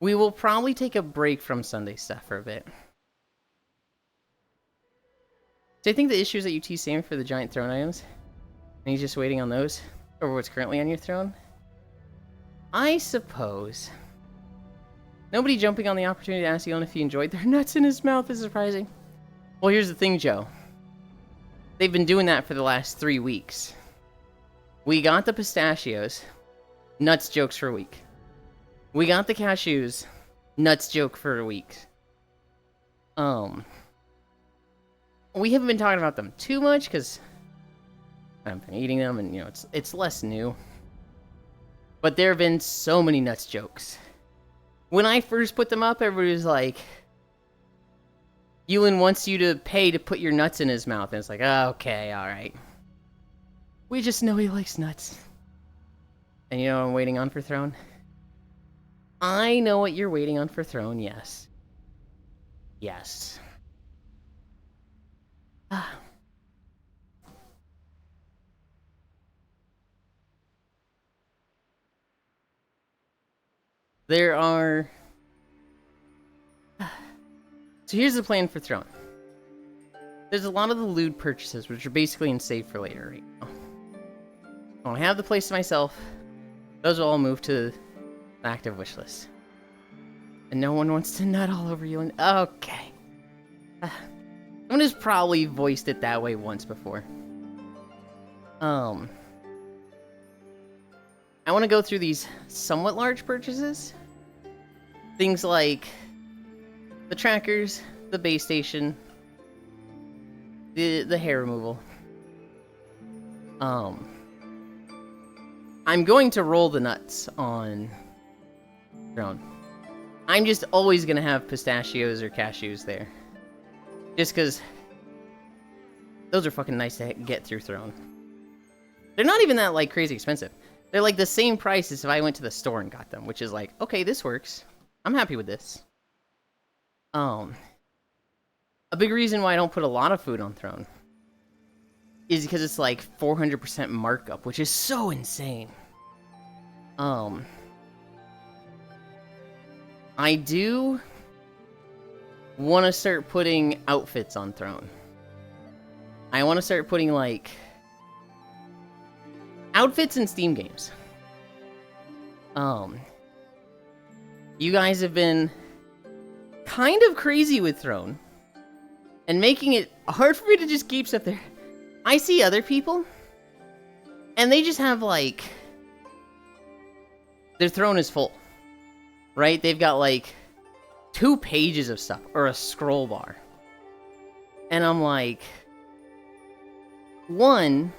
We will probably take a break from Sunday stuff for a bit. So I think the issue is that you tease Sam for the giant throne items, and he's just waiting on those, or what's currently on your throne. I suppose. Nobody jumping on the opportunity to ask Yulind if he enjoyed their nuts in his mouth is surprising. Well, here's the thing, Joe. They've been doing that for the last 3 weeks. We got the pistachios. Nuts jokes for a week. We got the cashews. Nuts joke for a week. We haven't been talking about them too much because I've been eating them, and it's less new. But there have been so many nuts jokes. When I first put them up, everybody was like, Yulind wants you to pay to put your nuts in his mouth. And it's like, oh, okay, alright. We just know he likes nuts. And you know what I'm waiting on for Throne? I know what you're waiting on for Throne, yes. Yes. There are... So here's the plan for Throne. There's a lot of the lewd purchases, which are basically in save for later right now. I don't have the place to myself. Those will all move to the active wish list. And no one wants to nut all over you. And okay. Someone has probably voiced it that way once before. I want to go through these somewhat large purchases. Things like the trackers, the base station, the hair removal. I'm going to roll the nuts on Throne. I'm just always going to have pistachios or cashews there. Just because those are fucking nice to get through Throne. They're not even that, like, crazy expensive. They're, like, the same price as if I went to the store and got them, which is like, okay, this works. I'm happy with this. A big reason why I don't put a lot of food on Throne is because it's like 400% markup, which is so insane. I do want to start putting outfits on Throne. I want to start putting, like, outfits in Steam games. You guys have been kind of crazy with Throne and making it hard for me to just keep stuff there. I see other people and they just have, like, their Throne is full, right? They've got like 2 pages of stuff or a scroll bar. And I'm like, one,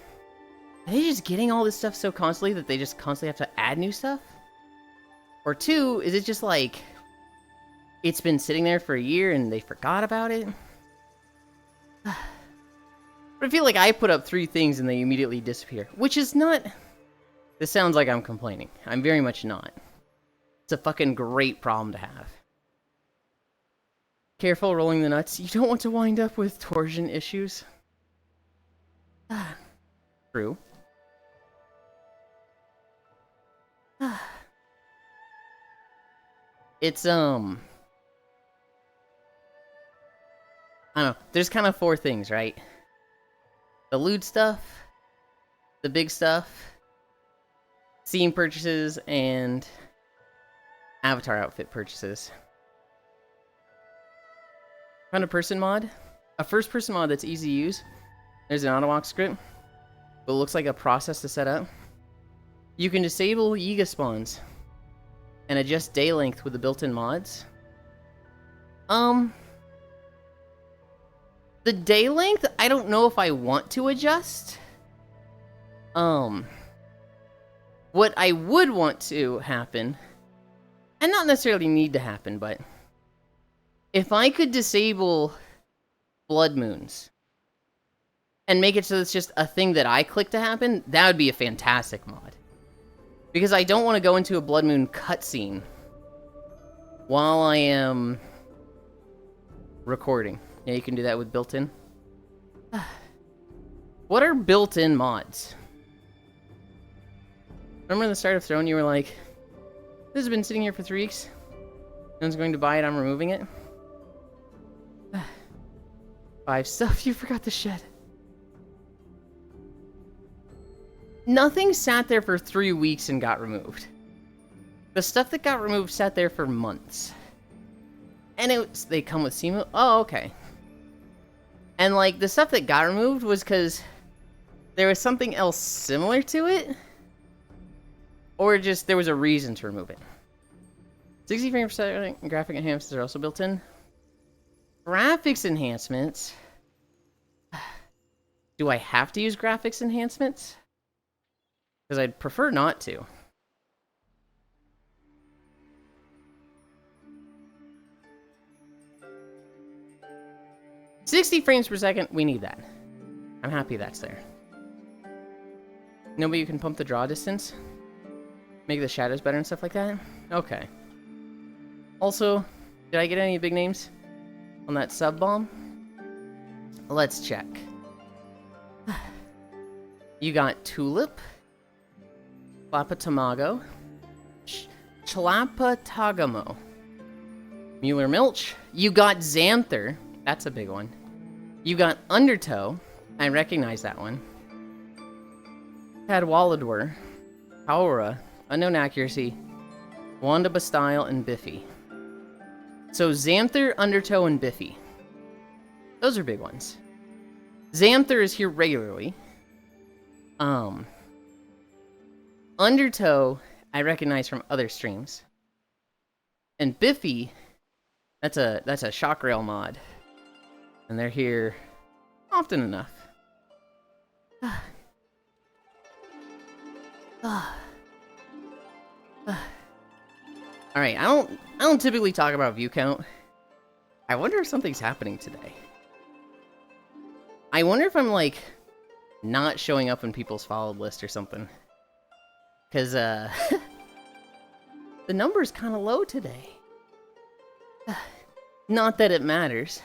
are they just getting all this stuff so constantly that they just constantly have to add new stuff? Or 2, is it just like, it's been sitting there for a year and they forgot about it? But I feel like I put up 3 things and they immediately disappear. Which is not... This sounds like I'm complaining. I'm very much not. It's a fucking great problem to have. Careful rolling the nuts. You don't want to wind up with torsion issues. True. It's, I don't know. There's kind of 4 things, right? The lewd stuff, the big stuff, scene purchases, and avatar outfit purchases. Found a person mod. A first-person mod that's easy to use. There's an auto-walk script, but it looks like a process to set up. You can disable Yiga spawns and adjust day length with the built-in mods. The day length, I don't know if I want to adjust. What I would want to happen, and not necessarily need to happen, but if I could disable blood moons and make it so it's just a thing that I click to happen, that would be a fantastic mod. Because I don't want to go into a blood moon cutscene while I am recording. Yeah, you can do that with built-in. What are built-in mods? Remember in the start of Throne, you were like, this has been sitting here for 3 weeks. No one's going to buy it, I'm removing it. 5 stuff you forgot to shed. Nothing sat there for 3 weeks and got removed. The stuff that got removed sat there for months. And they come with Simu. Oh, okay. And like the stuff that got removed was because there was something else similar to it, or just there was a reason to remove it. 60 frames per second graphic enhancements are also built in. Graphics enhancements. Do I have to use graphics enhancements? Because I'd prefer not to. $60 frames per second, we need that. I'm happy that's there. No, but you can pump the draw distance? Make the shadows better and stuff like that? Okay. Also, did I get any big names on that sub bomb? Let's check. You got Tulip, Tlapatamago, Chlapatagamo, Mueller Milch. You got Xanther. That's a big one. You got Undertow. I recognize that one. Cadwalador, Aura, Unknown Accuracy, Wanda Bastile, and Biffy. So Xanther, Undertow, and Biffy. Those are big ones. Xanther is here regularly. Undertow, I recognize from other streams. And Biffy, that's a Shock Rail mod. And they're here often enough. Alright, I don't typically talk about view count. I wonder if something's happening today. I wonder if I'm like not showing up in people's followed list or something. Cause the number's kinda low today. Not that it matters.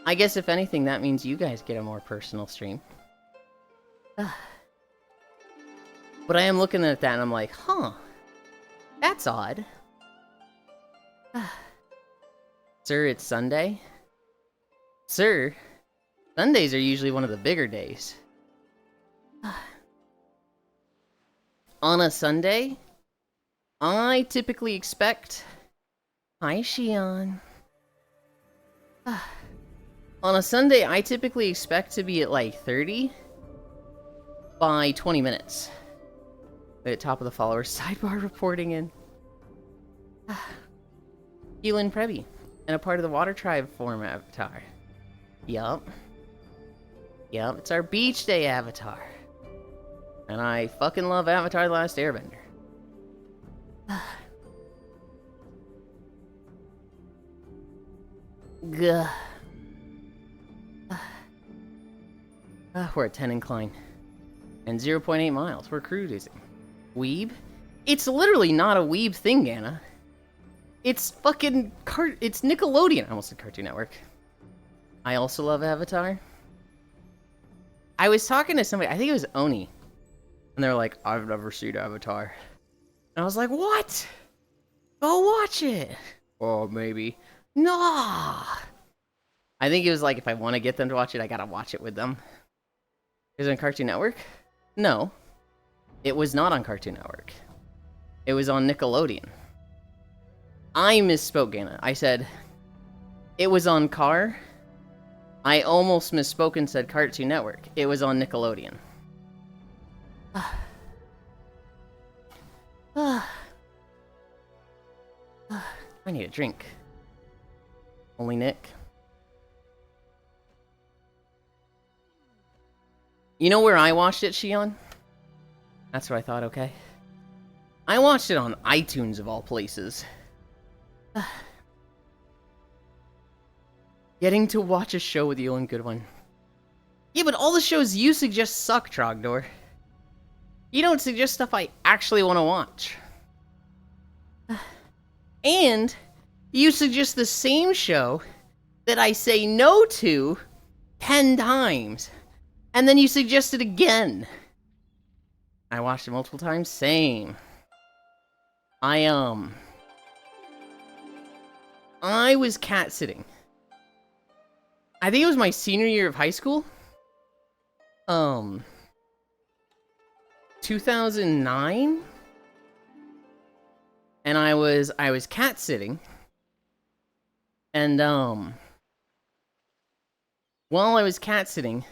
I guess if anything, that means you guys get a more personal stream. But I am looking at that and I'm like, huh, that's odd. Sir, it's Sunday? Sir, Sundays are usually one of the bigger days. On a Sunday, I typically expect... Hi, Shion. On a Sunday, I typically expect to be at like 30 by 20 minutes. At top of the followers sidebar reporting in. Yulind Prebi, and a part of the Water Tribe form avatar. Yup. Yup, it's our beach day avatar. And I fucking love Avatar: The Last Airbender. Gah. We're at 10 incline. And 0.8 miles. We're cruising. Weeb? It's literally not a weeb thing, Anna. It's fucking it's Nickelodeon. I almost said Cartoon Network. I also love Avatar. I was talking to somebody, I think it was Oni. And they were like, I've never seen Avatar. And I was like, what? Go watch it. Oh, maybe. Nah. I think it was like, if I want to get them to watch it, I gotta watch it with them. Is it on Cartoon Network? No. It was not on Cartoon Network. It was on Nickelodeon. I misspoke, Anna. I said, it was on Car. I almost misspoke and said Cartoon Network. It was on Nickelodeon. I need a drink. Only Nick. You know where I watched it, Shion? That's what I thought, okay. I watched it on iTunes, of all places. Getting to watch a show with Yulind, good one. Yeah, but all the shows you suggest suck, Trogdor. You don't suggest stuff I actually want to watch. And you suggest the same show that I say no to 10 times. And then you suggest it again. I watched it multiple times. Same. I was cat sitting. I think it was my senior year of high school. 2009. And I was cat sitting. And while I was cat sitting,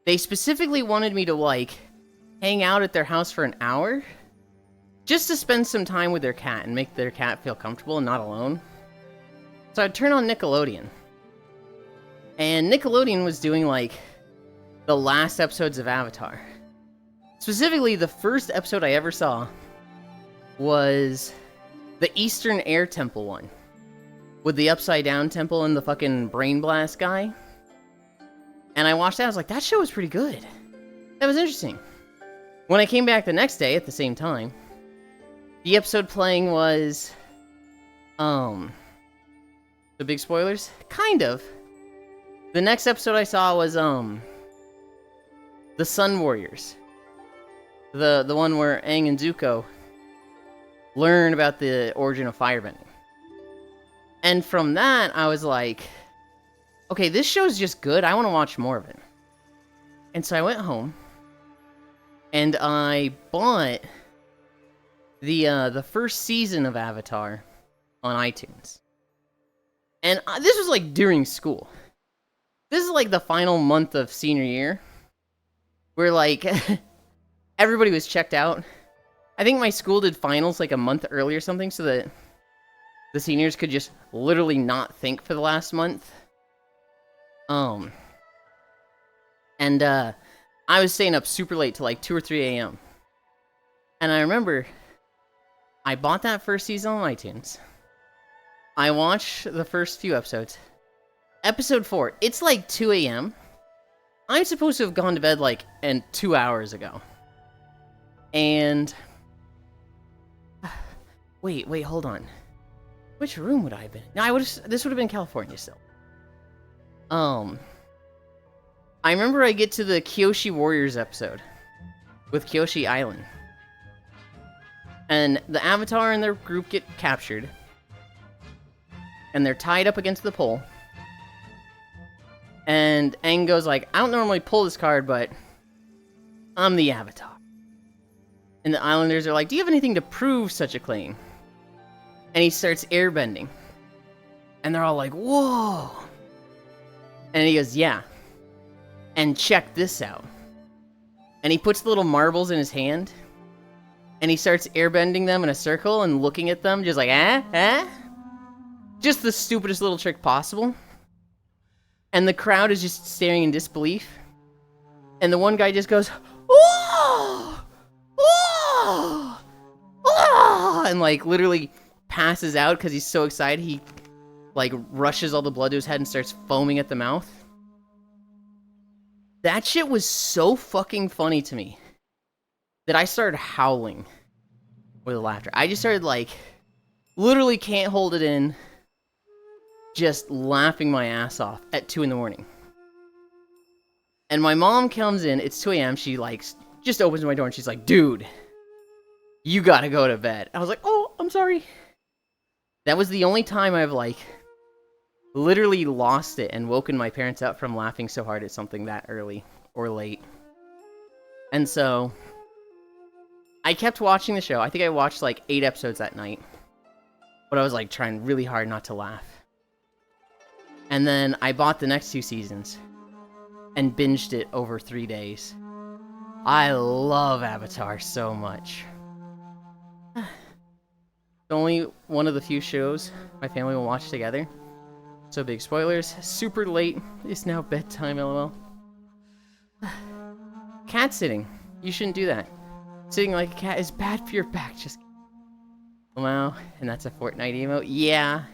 they specifically wanted me to like hang out at their house for an hour just to spend some time with their cat and make their cat feel comfortable and not alone. So I'd turn on Nickelodeon. And Nickelodeon was doing like the last episodes of Avatar. Specifically, the first episode I ever saw was the Eastern Air Temple one. With the Upside Down Temple and the fucking Brain Blast guy. And I watched that, I was like, that show was pretty good. That was interesting. When I came back the next day at the same time, the episode playing was... The big spoilers? Kind of. The next episode I saw was, the Sun Warriors. The one where Aang and Zuko learn about the origin of firebending. And from that, I was like, okay, this show's just good. I want to watch more of it. And so I went home, and I bought the first season of Avatar on iTunes. And this was like during school. This is like the final month of senior year, where like everybody was checked out. I think my school did finals like a month early or something, so that the seniors could just literally not think for the last month. I was staying up super late till like 2 or 3 a.m. And I remember I bought that first season on iTunes. I watched the first few episodes. Episode 4, it's like 2 a.m. I'm supposed to have gone to bed like 2 hours ago. And... Wait, hold on. Which room would I have been? No, this would have been California still. I remember I get to the Kyoshi Warriors episode with Kyoshi Island. And the Avatar and their group get captured. And they're tied up against the pole. And Aang goes like, I don't normally pull this card, but I'm the Avatar. And the Islanders are like, do you have anything to prove such a claim? And he starts airbending. And they're all like, whoa. And he goes, yeah. And check this out. And he puts the little marbles in his hand. And he starts airbending them in a circle and looking at them just like, Just the stupidest little trick possible. And the crowd is just staring in disbelief. And the one guy just goes, oh! Oh! Oh! And like literally passes out because he's so excited. He like rushes all the blood to his head and starts foaming at the mouth. That shit was so fucking funny to me that I started howling with laughter. I just started like, literally can't hold it in, just laughing my ass off at 2 in the morning. And my mom comes in, it's 2 a.m., she like, just opens my door and she's like, dude, you gotta go to bed. I was like, oh, I'm sorry. That was the only time I've like, literally lost it and woken my parents up from laughing so hard at something that early or late. And so I kept watching the show. I think I watched like 8 episodes that night, but I was like trying really hard not to laugh. And then I bought the next 2 seasons and binged it over 3 days. I love Avatar so much. It's only one of the few shows my family will watch together. So big spoilers. Super late. It's now bedtime, lol. Cat sitting. You shouldn't do that. Sitting like a cat is bad for your back. Just... Wow. And that's a Fortnite emote? Yeah.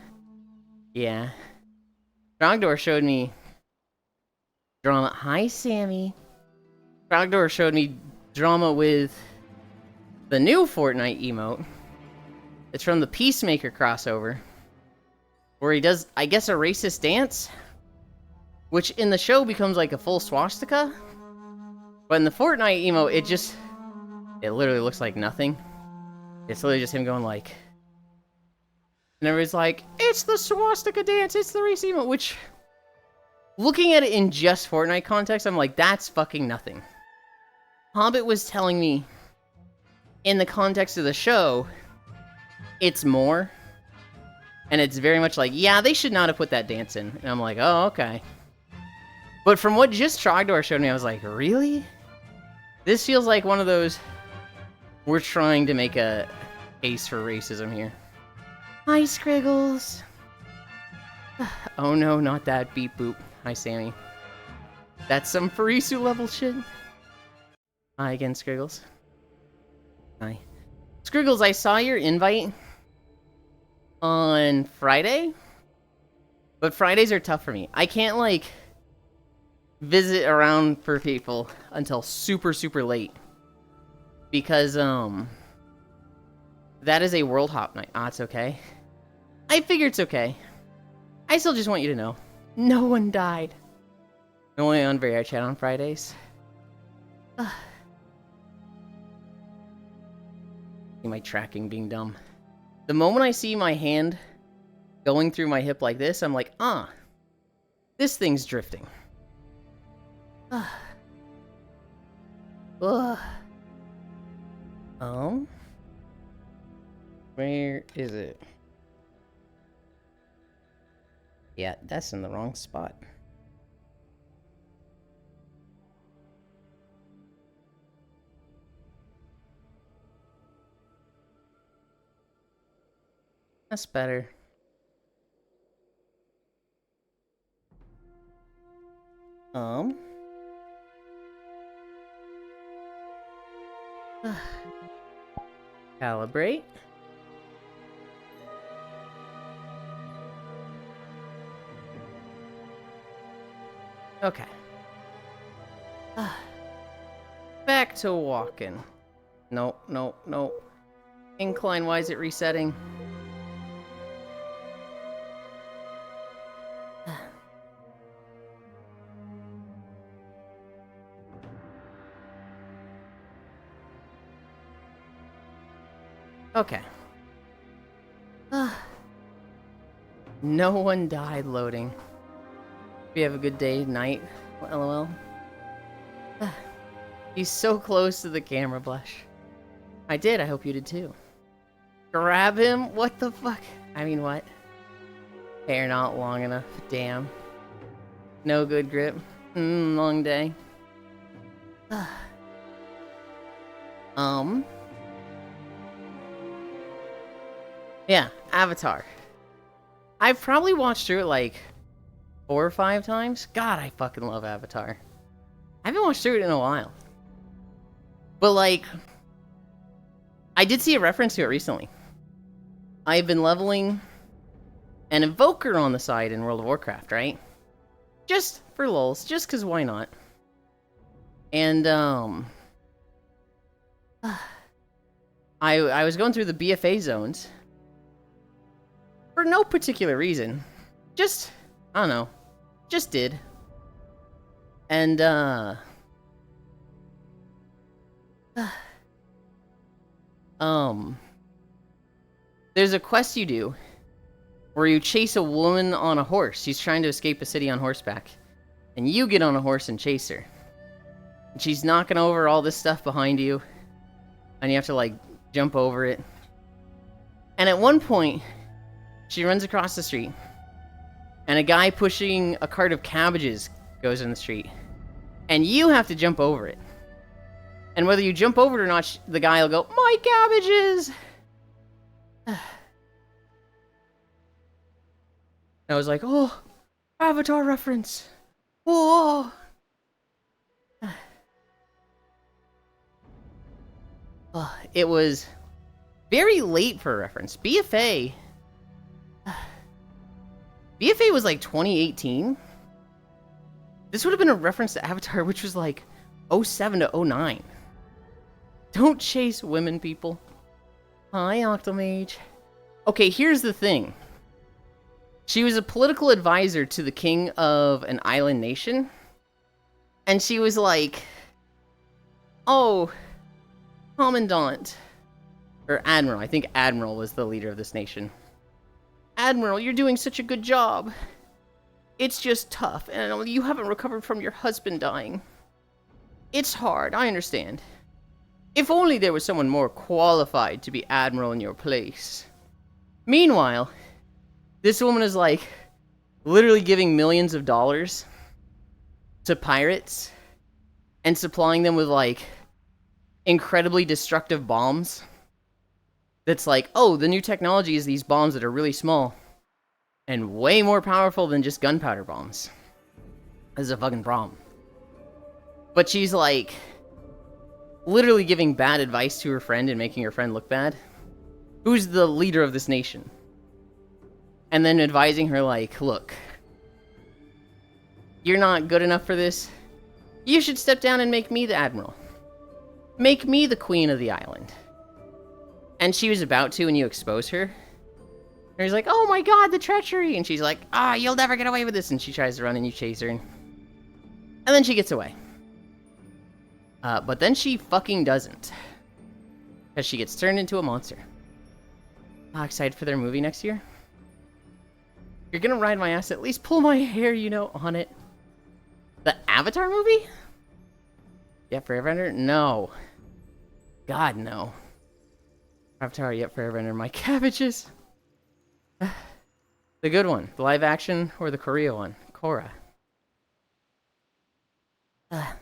Yeah. Frogdor showed me drama. Hi, Sammy. Frogdor showed me drama with the new Fortnite emote. It's from the Peacemaker crossover. where he does, I guess, a racist dance, which in the show becomes like a full swastika. But in the Fortnite emo, it literally looks like nothing. It's literally just him going like, and everybody's like, it's the swastika dance, it's the race emo, which, looking at it in just Fortnite context, I'm like, that's fucking nothing. Hobbit was telling me, in the context of the show, it's more. And it's very much like, yeah, they should not have put that dance in. And I'm like, oh, okay. But from what just Trogdor showed me, I was like, really? This feels like one of those, we're trying to make a case for racism here. Hi, Scriggles. Oh no, not that beep boop. Hi, Sammy. That's some Farisu level shit. Hi again, Scriggles. Hi. Scriggles, I saw your invite on Friday, but Fridays are tough for me. I can't, like, visit around for people until super, super late. Because, that is a World Hop night. Ah, it's okay. I figure it's okay. I still just want you to know. No one died. Only on VR chat on Fridays. My tracking being dumb. The moment I see my hand going through my hip like this, I'm like, this thing's drifting. Where is it? Yeah, that's in the wrong spot. That's better. Calibrate. Okay. Back to walking. Nope, nope, nope. Incline, why is it resetting? Okay. No one died loading. Hope you have a good day, night. LOL. He's so close to the camera, Blush. I did, I hope you did too. Grab him? What the fuck? I mean, what? Hair not long enough. Damn. No good grip. Long day. Yeah, Avatar. I've probably watched through it like 4 or 5 times. God, I fucking love Avatar. I haven't watched through it in a while. But like, I did see a reference to it recently. I've been leveling an Invoker on the side in World of Warcraft, right? Just for lulz, just cause why not? And I was going through the BFA zones for no particular reason. Just, I don't know, just did. And there's a quest you do where you chase a woman on a horse. She's trying to escape a city on horseback. And you get on a horse and chase her. And she's knocking over all this stuff behind you. And you have to, like, jump over it. And at one point, she runs across the street. And a guy pushing a cart of cabbages goes in the street. And you have to jump over it. And whether you jump over it or not, the guy will go, "My cabbages!" I was like, oh, Avatar reference. Whoa. It was very late for a reference. BFA was like 2018. This would have been a reference to Avatar, which was like 07 to 09. Don't chase women, people. Hi, Octomage. Okay, here's the thing. She was a political advisor to the king of an island nation. And she was like, oh, Commandant. Or Admiral. I think Admiral was the leader of this nation. Admiral, you're doing such a good job. It's just tough, and you haven't recovered from your husband dying. It's hard, I understand. If only there was someone more qualified to be Admiral in your place. Meanwhile, this woman is like, literally giving millions of dollars to pirates and supplying them with like incredibly destructive bombs. That's like, oh, the new technology is these bombs that are really small and way more powerful than just gunpowder bombs. This is a fucking problem. But she's like literally giving bad advice to her friend and making her friend look bad. Who's the leader of this nation? And then advising her like, look, you're not good enough for this. You should step down and make me the admiral. Make me the queen of the island. And she was about to, and you expose her. And he's like, oh my god, the treachery! And she's like, you'll never get away with this. And she tries to run, and you chase her. And then she gets away. But then she fucking doesn't. Because she gets turned into a monster. Excited for their movie next year? You're gonna ride my ass, at least pull my hair, you know, on it. The Avatar movie? Yet Forever Ender? No. God, no. Avatar, Yet Forever Ender, my cabbages. The good one. The live action or the Korea one? Korra. When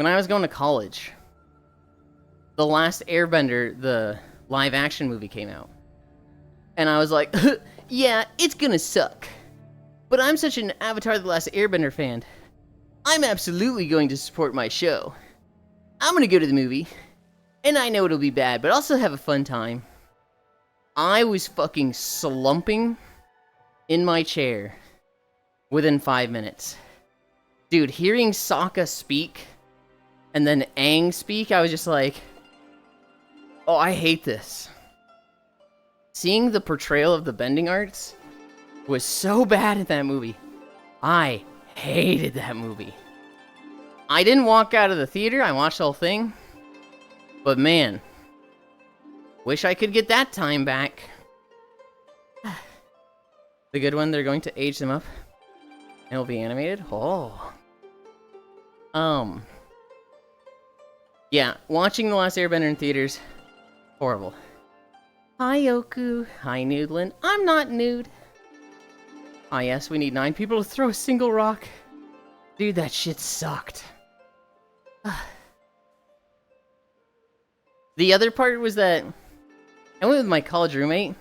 I was going to college, The Last Airbender, the live action movie came out. And I was like, yeah, it's gonna suck. But I'm such an Avatar The Last Airbender fan. I'm absolutely going to support my show. I'm gonna go to the movie. And I know it'll be bad, but I'll still have a fun time. I was fucking slumping in my chair within 5 minutes. Dude, hearing Sokka speak and then Aang speak, I was just like, oh, I hate this. Seeing the portrayal of the bending arts was so bad in that movie. I hated that movie. I didn't walk out of the theater, I watched the whole thing. But man, wish I could get that time back. The good one, they're going to age them up. And it'll be animated? Oh. Yeah, watching The Last Airbender in theaters, horrible. Hi, Yoku. Hi, Nudeland. I'm not nude. Ah, yes, we need 9 people to throw a single rock. Dude, that shit sucked. The other part was that I went with my college roommate,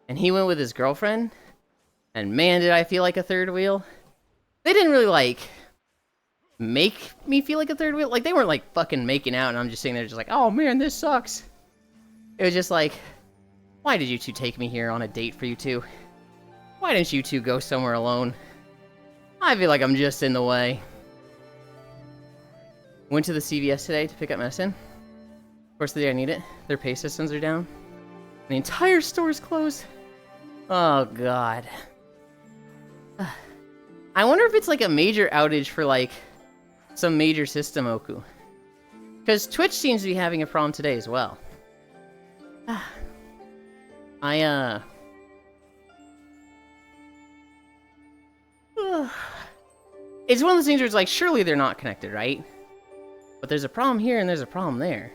and he went with his girlfriend, and man, did I feel like a third wheel. They didn't really, like, make me feel like a third wheel. Like, they weren't, like, fucking making out, and I'm just sitting there just like, oh man, this sucks. It was just like, why did you two take me here on a date for you two? Why didn't you two go somewhere alone? I feel like I'm just in the way. Went to the CVS today to pick up medicine. Of course, the day I need it, their pay systems are down. The entire store's closed. Oh, God. I wonder if it's like a major outage for like some major system, Oku. Because Twitch seems to be having a problem today as well. It's one of those things where it's like, surely they're not connected, right? But there's a problem here and there's a problem there.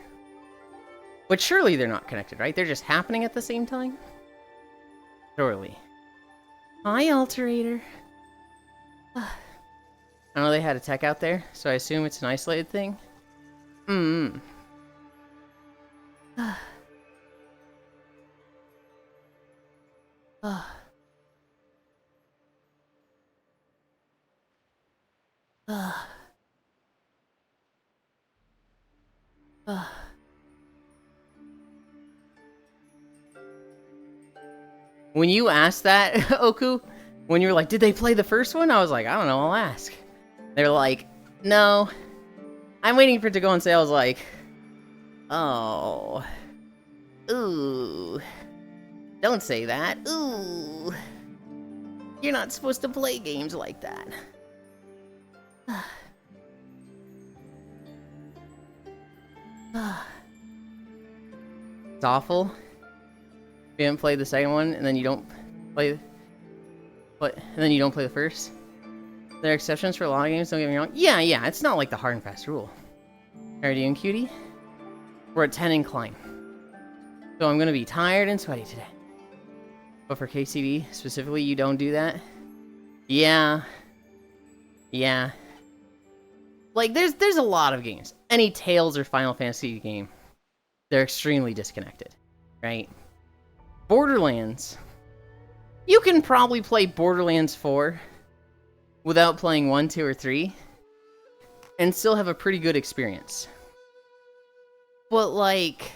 But surely they're not connected, right? They're just happening at the same time? Surely. Hi, Alterator. I know they had a tech out there, so I assume it's an isolated thing. When you asked that, Oku, when you were like, did they play the first one? I was like, I don't know, I'll ask. They're like, no. I'm waiting for it to go on sale. I was like, oh. Ooh. Don't say that. Ooh. You're not supposed to play games like that. It's awful. You haven't played the second one, and then you don't play... and then you don't play the first? There are exceptions for a lot of games, don't get me wrong. Yeah, it's not like the hard and fast rule. Are you doing, cutie? We're at 10 incline. So I'm gonna be tired and sweaty today. But for KCD, specifically, you don't do that? Yeah. Like, there's a lot of games. Any Tales or Final Fantasy game, they're extremely disconnected, right? Borderlands. You can probably play Borderlands 4 without playing 1, 2, or 3, and still have a pretty good experience. But, like...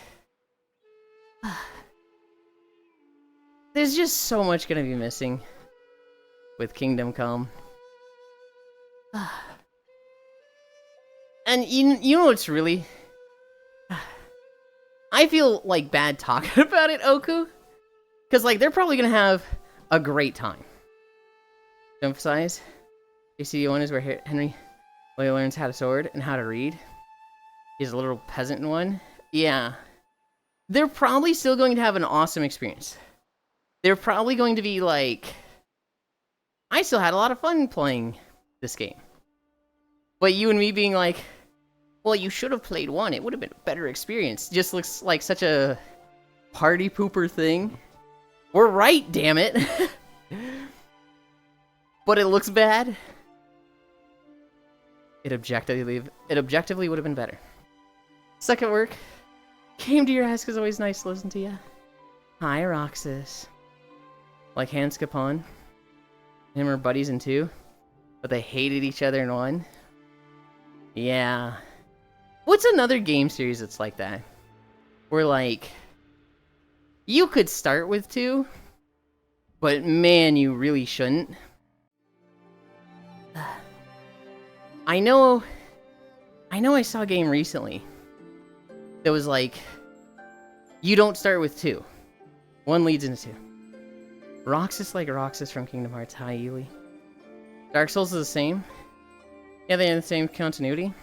there's just so much gonna be missing with Kingdom Come. And you know what's really... I feel, like, bad talking about it, Oku. Because, like, they're probably gonna have a great time. To emphasize, ACD1 is where Henry learns how to sword and how to read. He's a little peasant in one. Yeah. They're probably still going to have an awesome experience. They're probably going to be like... I still had a lot of fun playing this game. But you and me being like, well, you should have played 1. It would have been a better experience. Just looks like such a party pooper thing. We're right, damn it. But it looks bad. It objectively would have been better. Suck at work. Came to your ask is always nice to listen to you. Hi, Roxas. Like Hans Capon. Him are buddies in 2, but they hated each other in 1. Yeah. What's another game series that's like that? Where, like, you could start with 2, but man, you really shouldn't. I know I saw a game recently that was like, you don't start with 2. 1 leads into 2. Roxas like Roxas from Kingdom Hearts. Hi, Yuli. Dark Souls is the same. Yeah, they have the same continuity.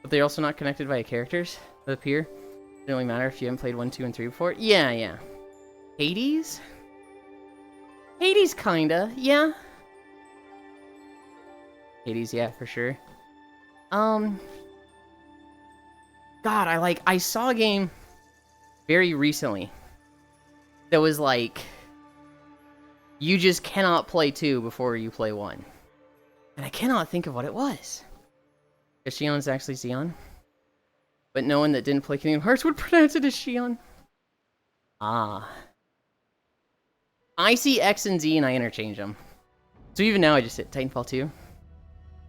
But they're also not connected by characters that appear. It doesn't really matter if you haven't played 1, 2, and 3 before. Yeah. Hades? Hades, kinda. Yeah. Hades, yeah, for sure. God, I saw a game very recently that was like, you just cannot play 2 before you play 1. And I cannot think of what it was. Because Shion's actually Xion. But no one that didn't play Kingdom Hearts would pronounce it as Shion. Ah. I see X and Z and I interchange them. So even now I just hit Titanfall 2.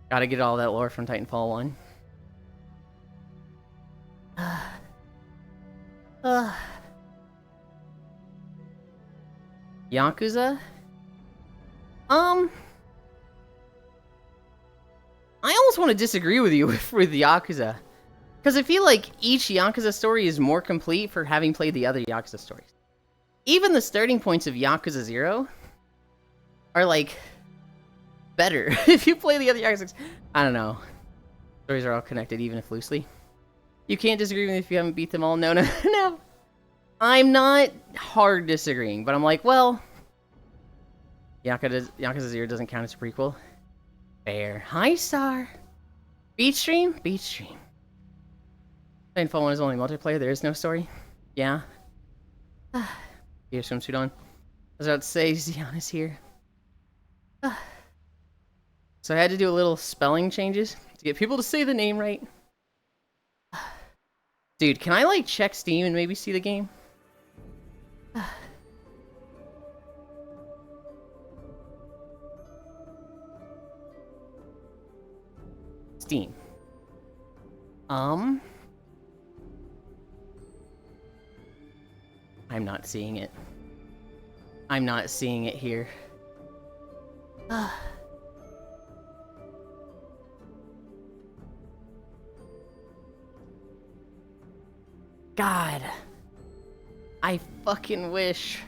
Gotta get all that lore from Titanfall 1. Yakuza? I almost want to disagree with you with Yakuza. Because I feel like each Yakuza story is more complete for having played the other Yakuza stories. Even the starting points of Yakuza 0 are, like, better if you play the other Yakuza. I don't know. Stories are all connected, even if loosely. You can't disagree with me if you haven't beat them all. No. I'm not hard disagreeing, but I'm like, well, Yakuza 0 doesn't count as a prequel. Fair. Hi, Star. Beach Stream? Beach Stream. Titanfall 1 is only multiplayer, there is no story. Yeah. Your swimsuit on. I was about to say, Xion is here. So I had to do a little spelling changes to get people to say the name right. Dude, can I, like, check Steam and maybe see the game? Steam. I'm not seeing it. I'm not seeing it here. God. I fucking wish.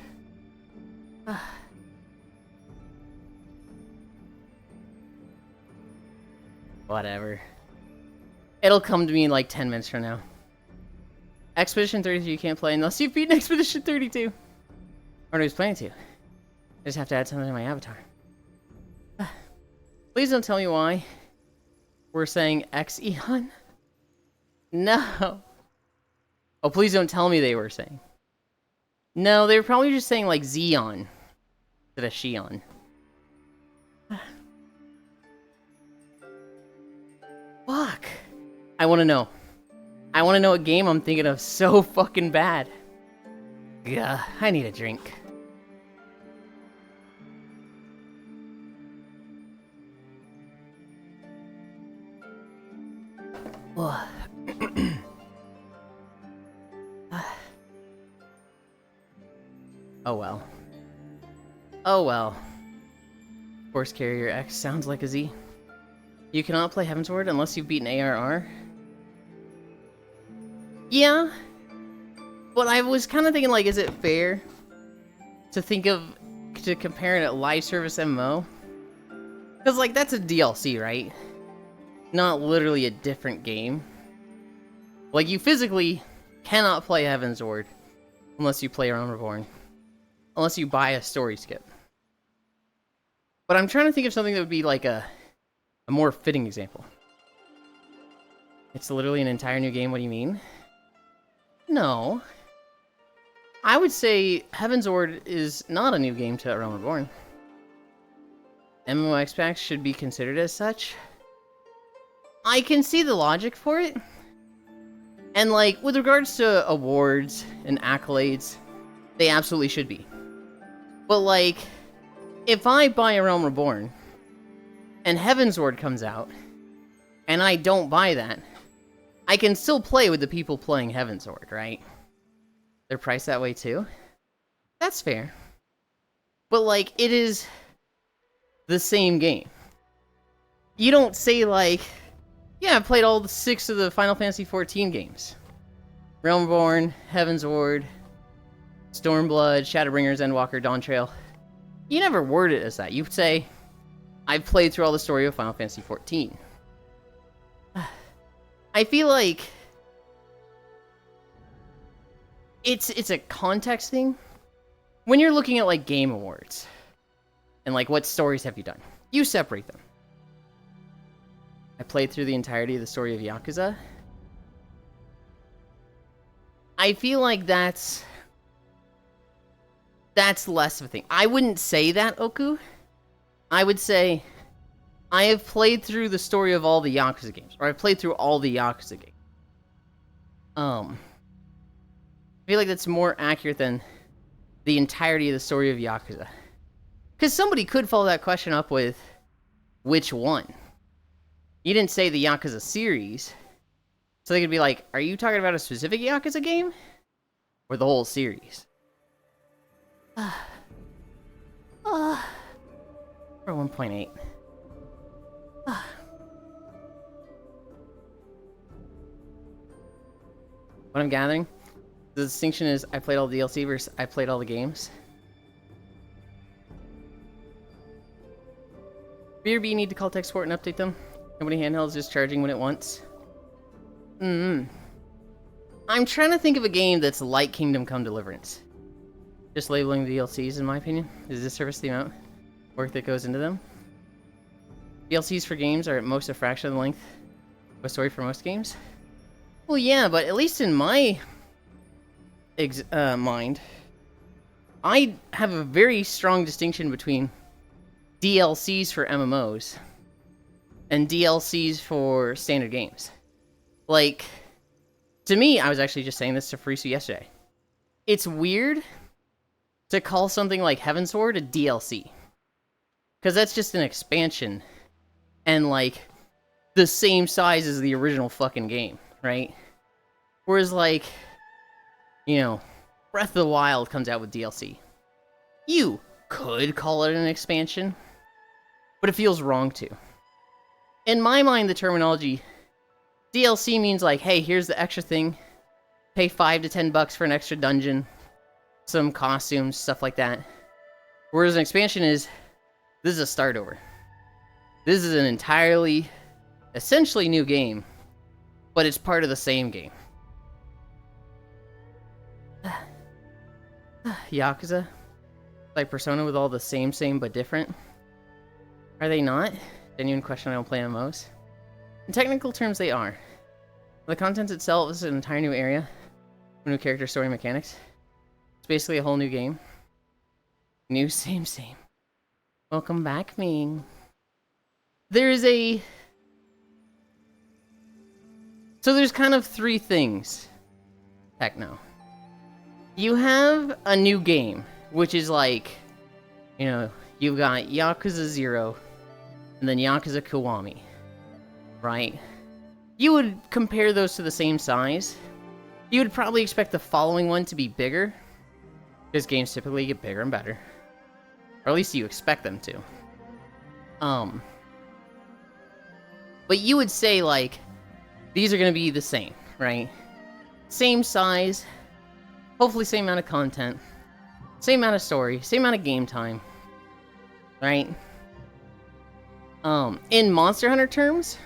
Whatever. It'll come to me in like 10 minutes from now. Expedition 32 you can't play unless you've beaten Expedition 32. Or I was planning to. I just have to add something to my avatar. Please don't tell me why we're saying X-Eon. No. Oh, please don't tell me they were saying. No, they were probably just saying like Xeon instead of Shion. Fuck. I want to know. I want to know what game I'm thinking of so fucking bad. Gah, I need a drink. Oh well. Oh well. Force Carrier X sounds like a Z. You cannot play Heavensward unless you've beaten ARR. Yeah. But I was kind of thinking, like, is it fair to compare it at live service MMO? Because, like, that's a DLC, right? Not literally a different game. Like, you physically cannot play Heavensward unless you play Realm Reborn. Unless you buy a story skip. But I'm trying to think of something that would be like a more fitting example. It's literally an entire new game, what do you mean? No. I would say Heavensward is not a new game to Realm Reborn. MMO X-Packs should be considered as such. I can see the logic for it. And like, with regards to awards and accolades, they absolutely should be. But like, if I buy a Realm Reborn, and Heavensward comes out, and I don't buy that, I can still play with the people playing Heavensward, right? They're priced that way too? That's fair. But like, it is the same game. You don't say like, yeah, I've played all 6 of the Final Fantasy XIV games. Realm Reborn, Heavensward, Stormblood, Shadowbringers, Endwalker, Dawntrail. You never word it as that. You say, I've played through all the story of Final Fantasy XIV. I feel like it's a context thing. When you're looking at like game awards and like what stories have you done, you separate them. I played through the entirety of the story of Yakuza. I feel like that's less of a thing. I wouldn't say that, Oku. I would say I have played through the story of all the Yakuza games, or I've played through all the Yakuza games. I feel like that's more accurate than the entirety of the story of Yakuza. Because somebody could follow that question up with, which one? You didn't say the Yakuza series, so they could be like, are you talking about a specific Yakuza game? Or the whole series? Or 1.8. What I'm gathering, the distinction is I played all the DLC versus I played all the games. BRB need to call tech support and update them. Nobody handhelds just charging when it wants. I'm trying to think of a game that's like Kingdom Come Deliverance. Just labeling the DLCs, in my opinion, is disservice the amount of work that goes into them. DLCs for games are at most a fraction of the length of a story for most games. Well, yeah, but at least in my mind, I have a very strong distinction between DLCs for MMOs and DLCs for standard games. Like, to me, I was actually just saying this to Farisu yesterday. It's weird to call something like Heavensward a DLC. Because that's just an expansion. And, like, the same size as the original fucking game, right? Whereas, like, you know, Breath of the Wild comes out with DLC. You could call it an expansion, but it feels wrong to. In my mind, the terminology DLC means like, hey, here's the extra thing. Pay $5 to $10 for an extra dungeon, some costumes, stuff like that. Whereas an expansion is, this is a start over. This is an entirely, essentially new game, but it's part of the same game. Yakuza? Like Persona with all the same but different? Are they not? Genuine question, I don't play MMOs. In technical terms, they are. The content itself is an entire new area. New character, story, mechanics. It's basically a whole new game. New, same. Welcome back, Ming. There's kind of three things. Techno. You have a new game, which is like, you know, you've got Yakuza 0, and then Yakuza Kiwami, right? You would compare those to the same size. You would probably expect the following one to be bigger, because games typically get bigger and better. Or at least you expect them to. But you would say, like, these are going to be the same, right? Same size, hopefully same amount of content, same amount of story, same amount of game time, right? In Monster Hunter terms,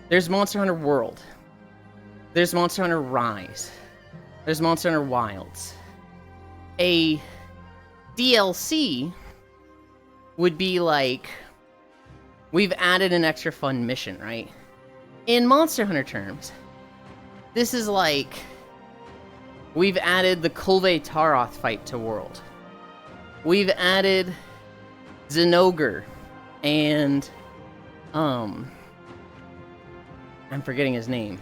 there's Monster Hunter World. There's Monster Hunter Rise. There's Monster Hunter Wilds. A DLC would be like, we've added an extra fun mission, right? In Monster Hunter terms, this is like, we've added the Kulve Taroth fight to World. We've added Zinogre and, I'm forgetting his name.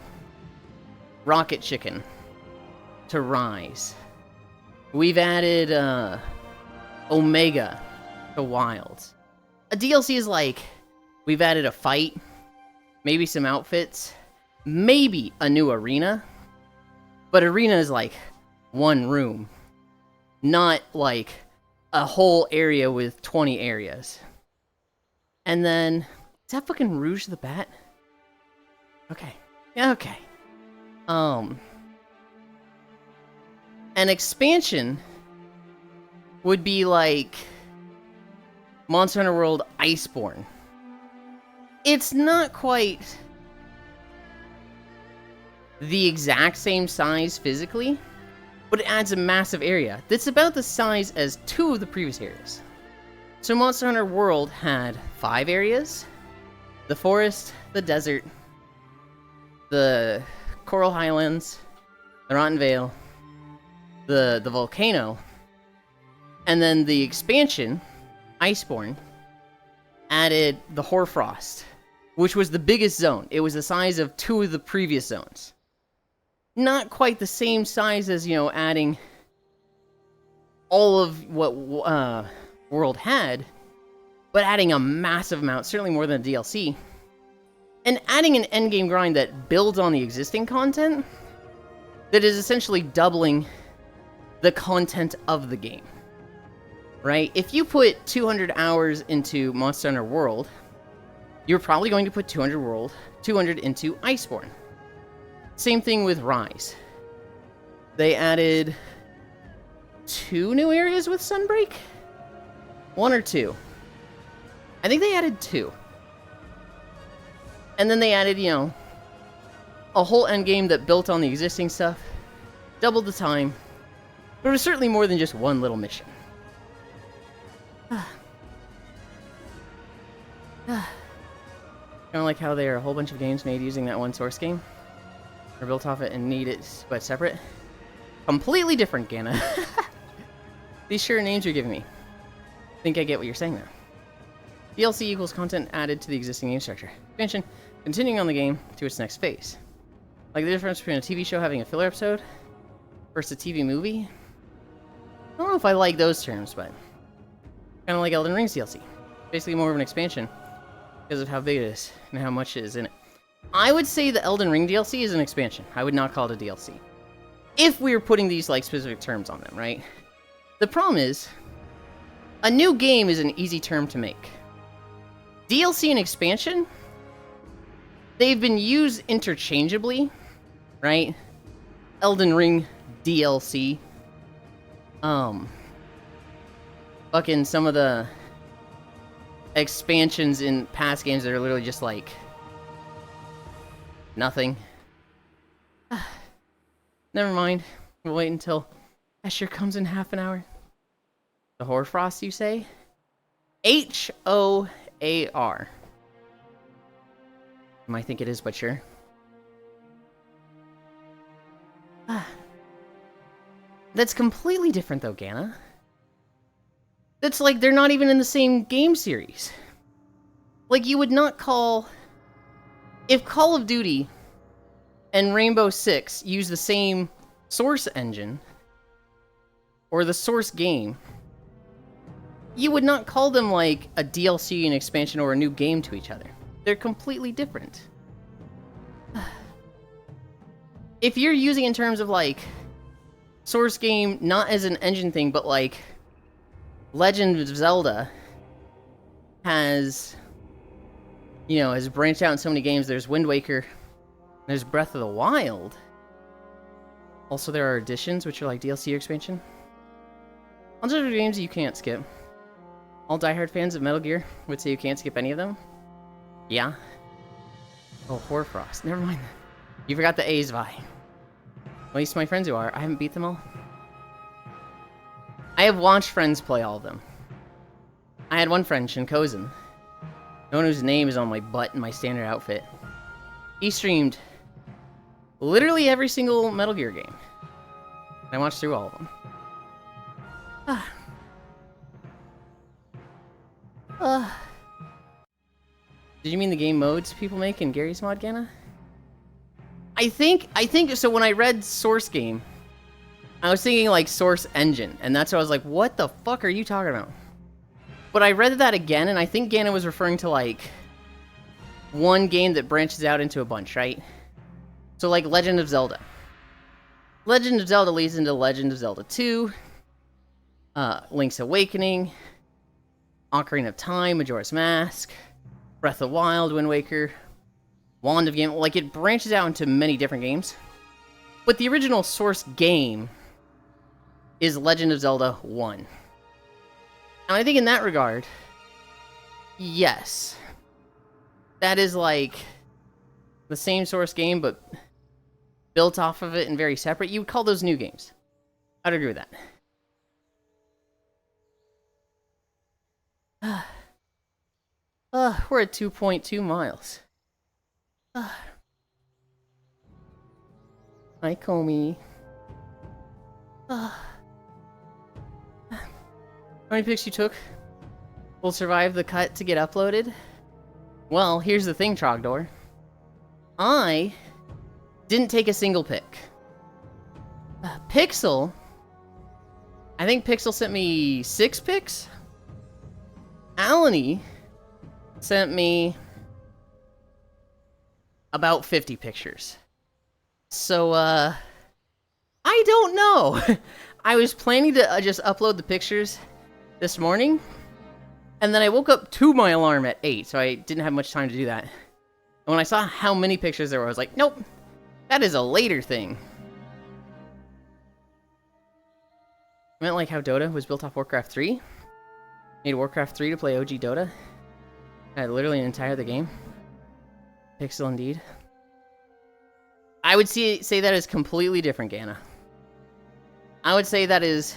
Rocket Chicken to Rise. We've added, Omega to Wilds. A DLC is like, we've added a fight, maybe some outfits, maybe a new arena, but arena is like one room, not like a whole area with 20 areas. And then, is that fucking Rouge the Bat? Okay. Okay. An expansion would be like Monster Hunter World Iceborne. It's not quite the exact same size physically, but it adds a massive area that's about the size as 2 of the previous areas. So Monster Hunter World had 5 areas: the forest, the desert, the Coral Highlands, the Rotten Vale, the volcano, and then the expansion, Iceborne, added the Hoarfrost, which was the biggest zone. It was the size of 2 of the previous zones. Not quite the same size as, you know, adding all of what World had, but adding a massive amount, certainly more than a DLC, and adding an endgame grind that builds on the existing content that is essentially doubling the content of the game, right? If you put 200 hours into Monster Hunter World, you're probably going to put 200 into Iceborne. Same thing with Rise. They added 2 new areas with Sunbreak? 1 or 2? I think they added 2. And then they added, you know, a whole endgame that built on the existing stuff, doubled the time, but it was certainly more than just one little mission. Kind of like how there are a whole bunch of games made using that one source game, or built off it and need it, but separate. Completely different, Gana. These sure names you're giving me. Think I get what you're saying now. DLC equals content added to the existing game structure. Expansion, continuing on the game to its next phase. Like the difference between a TV show having a filler episode versus a TV movie? I don't know if I like those terms, but kind of like Elden Ring's DLC. Basically more of an expansion because of how big it is and how much is in it. I would say the Elden Ring DLC is an expansion. I would not call it a DLC. If we were putting these like specific terms on them, right? The problem is, a new game is an easy term to make. DLC and expansion, they've been used interchangeably, right? Elden Ring DLC. But fucking some of the expansions in past games that are literally just like nothing. Never mind. We'll wait until Escher comes in half an hour. The Hoarfrost, you say? H-O-A-R. I might think it is, but sure. That's completely different, though, Ganna. That's like they're not even in the same game series. Like, you would not call... If Call of Duty and Rainbow Six use the same source engine, or the source game, you would not call them like a DLC, an expansion, or a new game to each other. They're completely different. If you're using in terms of like source game, not as an engine thing, but like Legend of Zelda has, you know, has branched out in so many games. There's Wind Waker, there's Breath of the Wild. Also, there are additions, which are like DLC or expansion. On other games you can't skip. All diehard fans of Metal Gear would say you can't skip any of them. Yeah. Oh, Hoarfrost. Never mind. You forgot the A's, Vi. At least my friends who are. I haven't beat them all. I have watched friends play all of them. I had one friend, Shinkozen. No one whose name is on my butt in my standard outfit. He streamed literally every single Metal Gear game. I watched through all of them. Did you mean the game modes people make in Gary's mod, Ganna? I think so. When I read source game, I was thinking like source engine, and that's why I was like, what the fuck are you talking about? But I read that again, and I think Ganna was referring to like one game that branches out into a bunch, right? So like Legend of Zelda. Legend of Zelda leads into Legend of Zelda 2, Link's Awakening, Ocarina of Time, Majora's Mask, Breath of the Wild, Wind Waker, Wand of Game. Like, it branches out into many different games. But the original source game is Legend of Zelda 1. And I think in that regard, yes. That is like the same source game, but built off of it and very separate. You would call those new games. I'd agree with that. We're at 2.2 miles. Hi, Comey. How many pics you took will survive the cut to get uploaded? Well, here's the thing, Trogdor. I didn't take a single pic. Pixel... I think Pixel sent me 6 pics? Alany sent me about 50 pictures. So, I don't know. I was planning to just upload the pictures this morning, and then I woke up to my alarm at 8, so I didn't have much time to do that. And when I saw how many pictures there were, I was like, nope, that is a later thing. I meant like how Dota was built off Warcraft 3. Made Warcraft 3 to play OG Dota. Had literally an entire game. Pixel indeed. I would say that is completely different, Ganna. I would say that is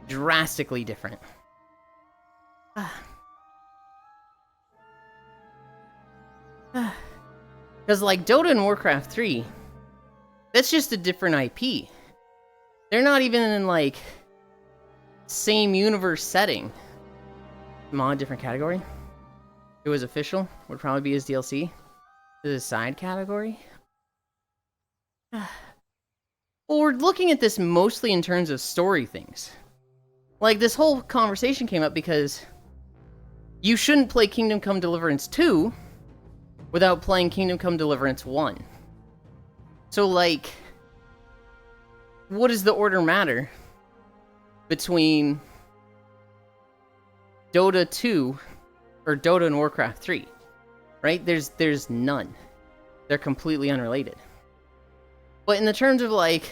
drastically different. Because like Dota and Warcraft 3, that's just a different IP. They're not even in like same universe setting. Mod, different category. It was official. Would probably be his DLC. This is a side category. Well, we're looking at this mostly in terms of story things. Like, this whole conversation came up because you shouldn't play Kingdom Come Deliverance 2 without playing Kingdom Come Deliverance 1. So, like, what does the order matter between Dota 2 or Dota and Warcraft 3? Right? There's none. They're completely unrelated. But in the terms of, like,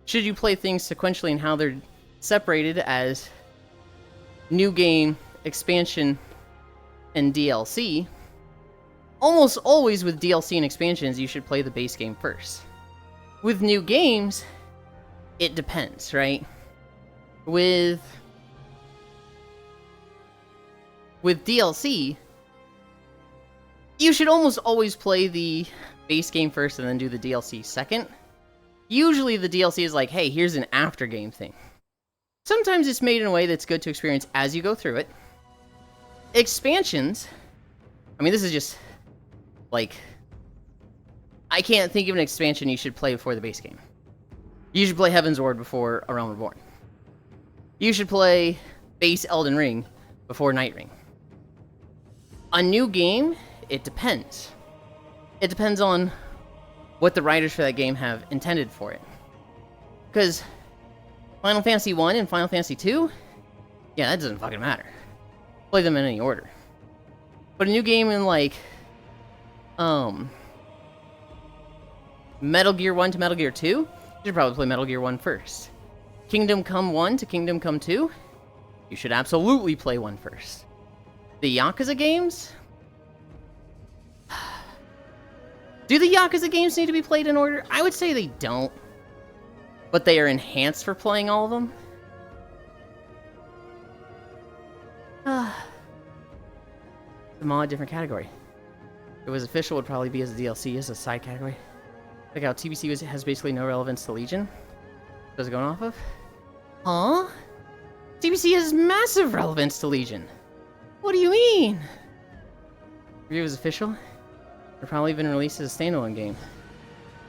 should you play things sequentially and how they're separated as new game, expansion, and DLC, almost always with DLC and expansions, you should play the base game first. With new games, it depends, right? With DLC, you should almost always play the base game first and then do the DLC second. Usually the DLC is like, hey, here's an after game thing. Sometimes it's made in a way that's good to experience as you go through it. Expansions, I mean, this is just, like, I can't think of an expansion you should play before the base game. You should play Heaven's Ward before A Realm Reborn. You should play base Elden Ring before Night Ring. A new game, it depends. It depends on what the writers for that game have intended for it. Because Final Fantasy 1 and Final Fantasy 2, yeah, that doesn't fucking matter. Play them in any order. But a new game in, like, Metal Gear 1 to Metal Gear 2, you should probably play Metal Gear 1 first. Kingdom Come 1 to Kingdom Come 2, you should absolutely play 1 first. The Yakuza games? Do the Yakuza games need to be played in order? I would say they don't. But they are enhanced for playing all of them. The mod, different category. If it was official, it would probably be as a DLC, as a side category. Like how TBC has basically no relevance to Legion. What's it going off of? Huh? TBC has massive relevance to Legion. What do you mean? If it was official, it would probably been released as a standalone game.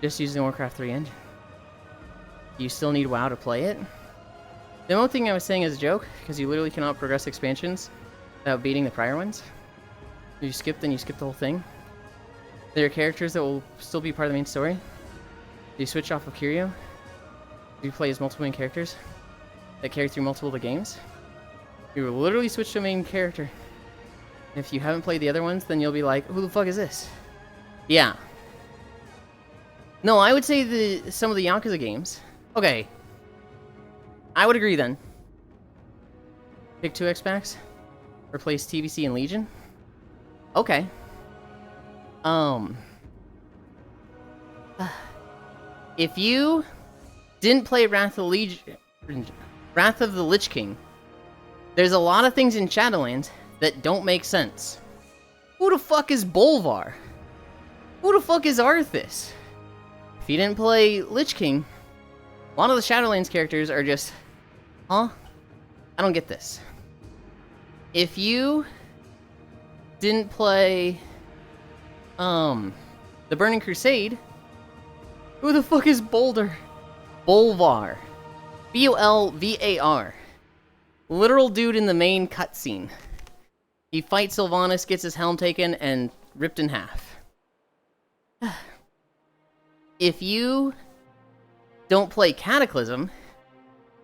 Just using Warcraft 3 engine. You still need WoW to play it? The only thing I was saying as a joke, because you literally cannot progress expansions without beating the prior ones. If you skip, then you skip the whole thing. There are characters that will still be part of the main story. Do you switch off of Kiryu? Do you play as multiple main characters that carry through multiple of the games? You will literally switch to a main character. If you haven't played the other ones, then you'll be like, who the fuck is this? Yeah. No, I would say some of the Yakuza games. Okay. I would agree then. Pick 2 X-Packs. Replace TBC and Legion. Okay. If you didn't play Wrath of the Lich King, there's a lot of things in Shadowlands that don't make sense. Who the fuck is Bolvar? Who the fuck is Arthas? If you didn't play Lich King, a lot of the Shadowlands characters are just, huh? I don't get this. If you didn't play, the Burning Crusade, who the fuck is Boulder? Bolvar. B-O-L-V-A-R. Literal dude in the main cutscene. He fights Sylvanas, gets his helm taken, and ripped in half. If you don't play Cataclysm,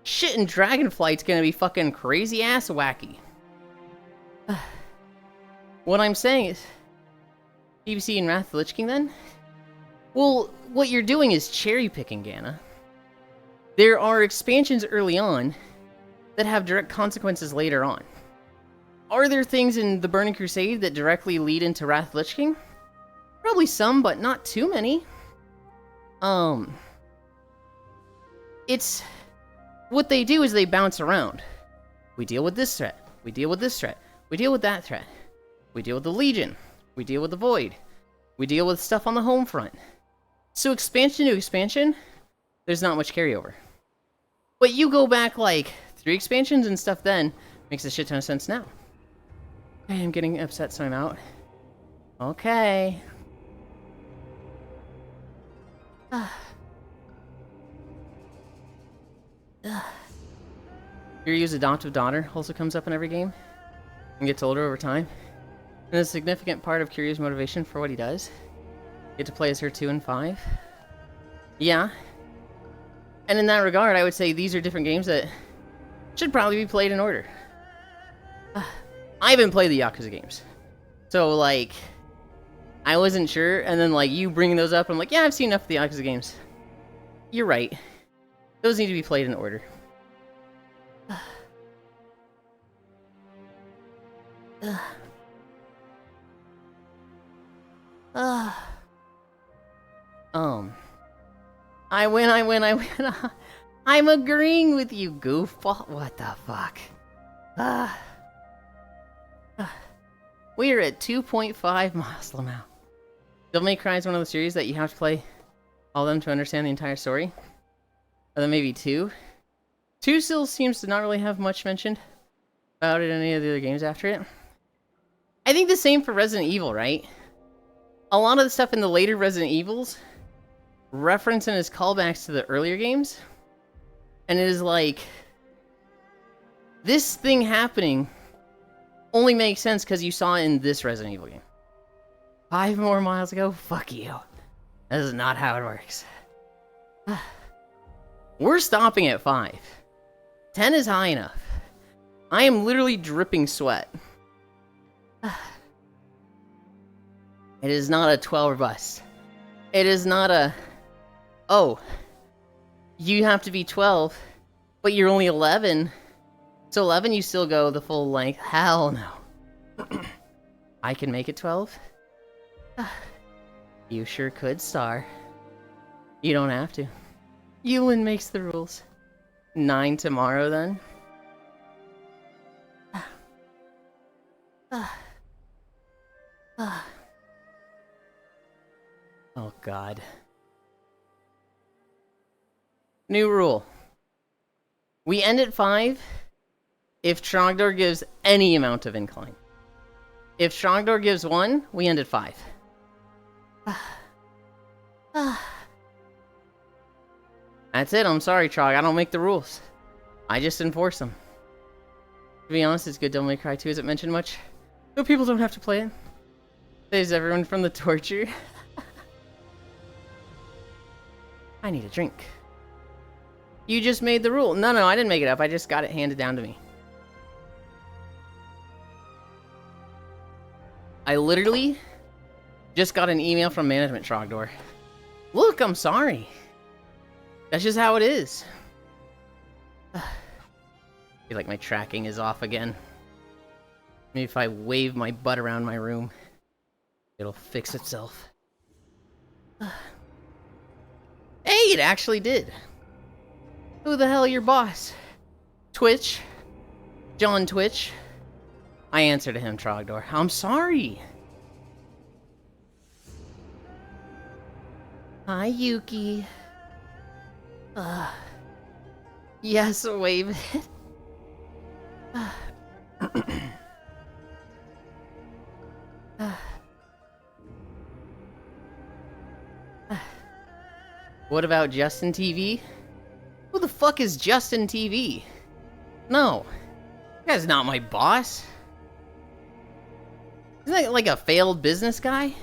shit in Dragonflight's gonna be fucking crazy-ass wacky. What I'm saying is, TBC and Wrath of the Lich King then? Well, what you're doing is cherry-picking, Gana. There are expansions early on that have direct consequences later on. Are there things in the Burning Crusade that directly lead into Wrath of the Lich King? Probably some, but not too many. It's... What they do is they bounce around. We deal with this threat. We deal with this threat. We deal with that threat. We deal with the Legion. We deal with the Void. We deal with stuff on the home front. So expansion to expansion, there's not much carryover. But you go back like 3 expansions and stuff then, makes a shit ton of sense now. Okay, I'm getting upset, so I'm out. Okay. Kiryu's adoptive daughter also comes up in every game and gets older over time. And a significant part of Kiryu's motivation for what he does. Get to play as her 2 and 5. Yeah. And in that regard, I would say these are different games that should probably be played in order. I haven't played the Yakuza games. So, like, I wasn't sure, and then, like, you bringing those up, I'm like, yeah, I've seen enough of the Yakuza games. You're right. Those need to be played in order. Ugh. Ugh. I win. I'm agreeing with you, goofball. What the fuck? We are at 2.5 miles Lamau. Devil May Cry is one of the series that you have to play all of them to understand the entire story. Or then maybe 2. 2 still seems to not really have much mentioned about it in any of the other games after it. I think the same for Resident Evil, right? A lot of the stuff in the later Resident Evils reference and is callbacks to the earlier games. And it is like, this thing happening only makes sense because you saw it in this Resident Evil game. 5 more miles ago? Fuck you. That is not how it works. We're stopping at 5. 10 is high enough. I am literally dripping sweat. It is not a 12 or bust. It is not a... Oh, you have to be 12, but you're only 11. So 11, you still go the full length. Hell no. I can make it 12? You sure could, Star. You don't have to. Yulind makes the rules. 9 tomorrow, then? Oh, God. New rule. We end at 5 if Trogdor gives any amount of incline. If Trogdor gives 1, we end at 5. That's it, I'm sorry, Trog. I don't make the rules. I just enforce them. To be honest, it's good Devil May Cry 2 isn't mentioned much. So people don't have to play it. Saves everyone from the torture. I need a drink. You just made the rule. No, I didn't make it up. I just got it handed down to me. I literally just got an email from management, Trogdor. Look, I'm sorry. That's just how it is. I feel like my tracking is off again. Maybe if I wave my butt around my room, it'll fix itself. Hey, it actually did. Who the hell your boss? Twitch? John Twitch? I answer to him, Trogdor. I'm sorry. Hi, Yuki. Yes, wave it. What about Justin TV? Who the fuck is Justin TV? No. That guy's not my boss. Isn't that like a failed business guy?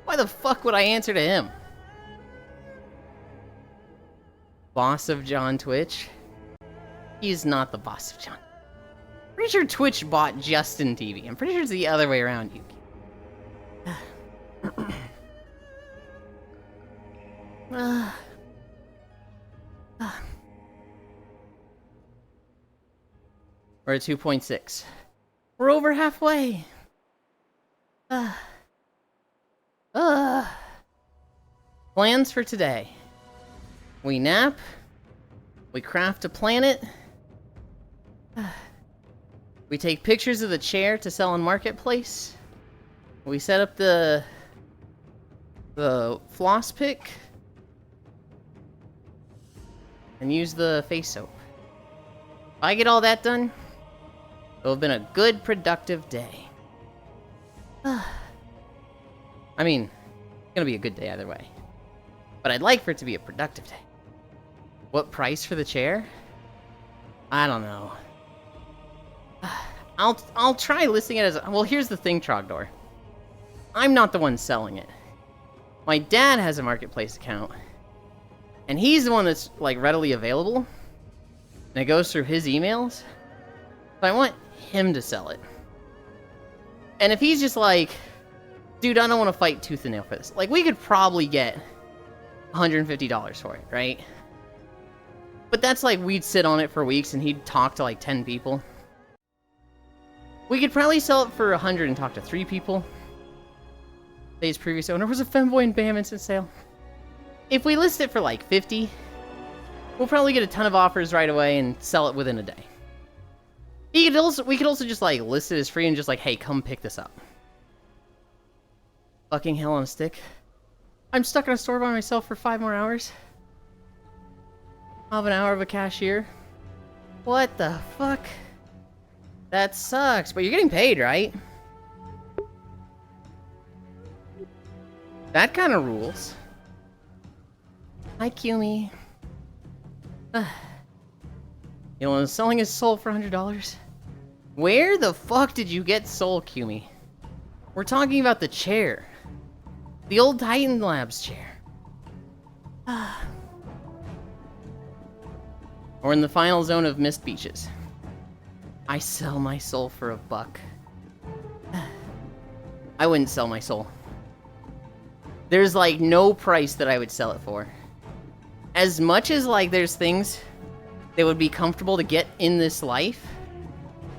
Why the fuck would I answer to him? Boss of John Twitch? He's not the boss of John. Pretty sure Twitch bought Justin TV. I'm pretty sure it's the other way around, Yuki. We're at 2.6. We're over halfway. Plans for today. We nap. We craft a planet. We take pictures of the chair to sell on Marketplace. We set up the floss pick. And use the face soap. If I get all that done, it'll have been a good, productive day. I mean, it's gonna be a good day either way. But I'd like for it to be a productive day. What price for the chair? I don't know. I'll try listing it as... Well, here's the thing, Trogdor. I'm not the one selling it. My dad has a Marketplace account. And he's the one that's, like, readily available. And it goes through his emails. So I want him to sell it. And if he's just like, dude, I don't want to fight tooth and nail for this. Like, we could probably get $150 for it, right? But that's like, we'd sit on it for weeks and he'd talk to like 10 people. We could probably sell it for 100 and talk to 3 people. Today's previous owner was a femboy and bam, instant sale. If we list it for like 50, we'll probably get a ton of offers right away and sell it within a day. We could also just like list it as free and just like, hey, come pick this up. Fucking hell on a stick. I'm stuck in a store by myself for 5 more hours. I'll have an hour of a cashier. What the fuck? That sucks, but you're getting paid, right? That kind of rules. Hi, Kumi. Yulind is selling his soul for $100. Where the fuck did you get soul, Kumi? We're talking about the chair. The old Titan Labs chair. We're in the final zone of Mist Beaches. I sell my soul for $1. I wouldn't sell my soul. There's like no price that I would sell it for. As much as like there's things that would be comfortable to get in this life,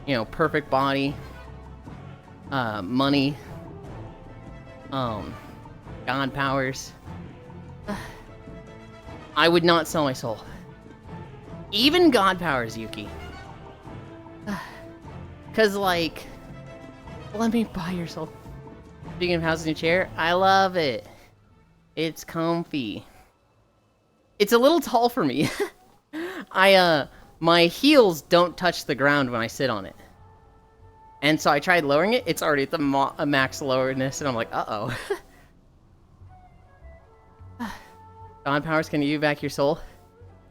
you know, perfect body, money, god powers, I would not sell my soul. Even god powers, Yuki. Cause like, let me buy your soul. Speaking of housing a chair, I love it. It's comfy. It's a little tall for me. My heels don't touch the ground when I sit on it. And so I tried lowering it. It's already at the max lowerness, and I'm like, uh-oh. God powers, can you give back your soul?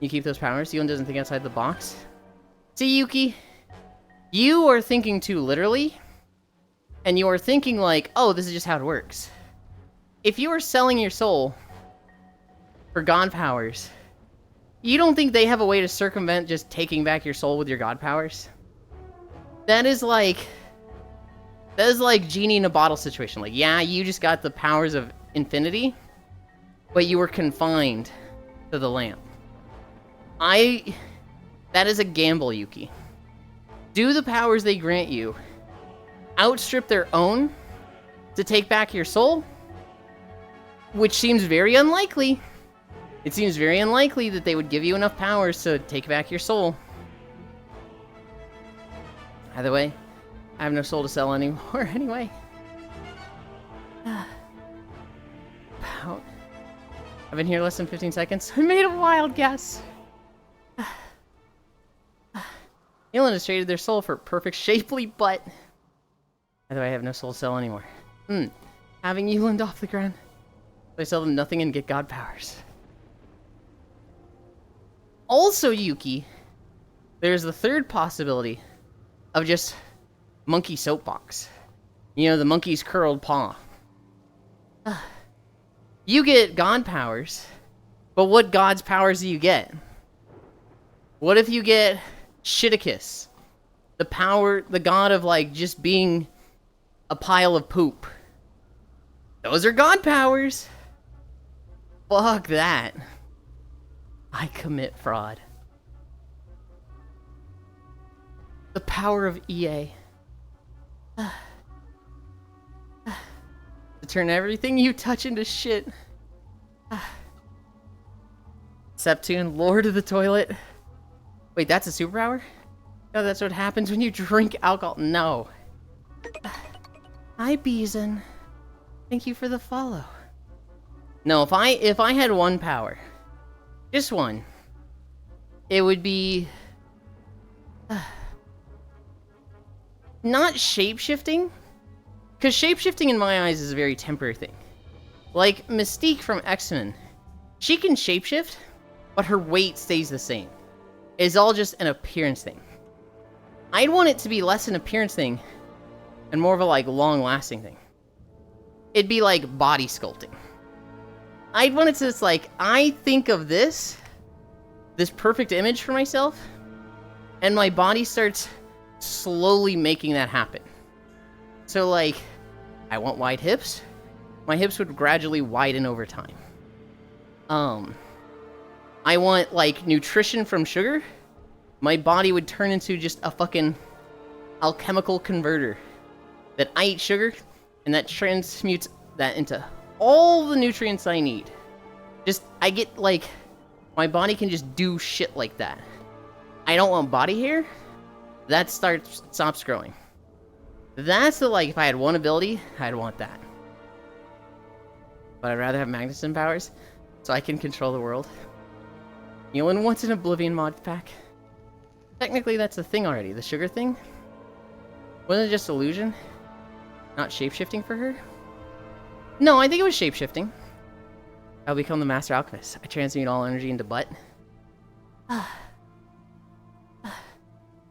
You keep those powers? Yulind doesn't think outside the box. See, Yuki? You are thinking too literally. And you are thinking like, oh, this is just how it works. If you are selling your soul for god powers, you don't think they have a way to circumvent just taking back your soul with your god powers? That is like genie in a bottle situation. Like, yeah, you just got the powers of infinity, but you were confined to the lamp. That is a gamble, Yuki. Do the powers they grant you outstrip their own to take back your soul? Which seems very unlikely. It seems very unlikely that they would give you enough powers to take back your soul. Either way, I have no soul to sell anymore anyway. I've been here less than 15 seconds. I made a wild guess. Yulind has traded their soul for perfect shapely butt. Either way, I have no soul to sell anymore. Having Yulind off the ground. I sell them nothing and get god powers. Also, Yuki, there's the third possibility of just monkey soapbox. You know, the monkey's curled paw. You get god powers, but what god's powers do you get? What if you get Shitakis? The god of like just being a pile of poop. Those are god powers. Fuck that. I commit fraud. The power of EA. To turn everything you touch into shit. Septune, Lord of the Toilet. Wait, that's a superpower? No, that's what happens when you drink alcohol. No. Hi, Beeson. Thank you for the follow. No, if I had one power, just one, it would be not shape-shifting, because shape-shifting in my eyes is a very temporary thing. Like Mystique from X-Men, she can shapeshift, but her weight stays the same. It's all just an appearance thing. I'd want it to be less an appearance thing and more of a like long-lasting thing. It'd be like body sculpting. I'd want it to just like, I think of this perfect image for myself, and my body starts slowly making that happen. So like, I want wide hips. My hips would gradually widen over time. I want like nutrition from sugar. My body would turn into just a fucking alchemical converter that I eat sugar, and that transmutes that into all the nutrients I need. I get, like, my body can just do shit like that. I don't want body hair. That stops growing. That's the, like, if I had one ability, I'd want that. But I'd rather have magnetism powers, so I can control the world. Yulind wants an Oblivion mod pack. Technically, that's the thing already. The sugar thing? Wasn't it just illusion? Not shapeshifting for her? No, I think it was shapeshifting. I'll become the Master Alchemist. I transmute all energy into butt.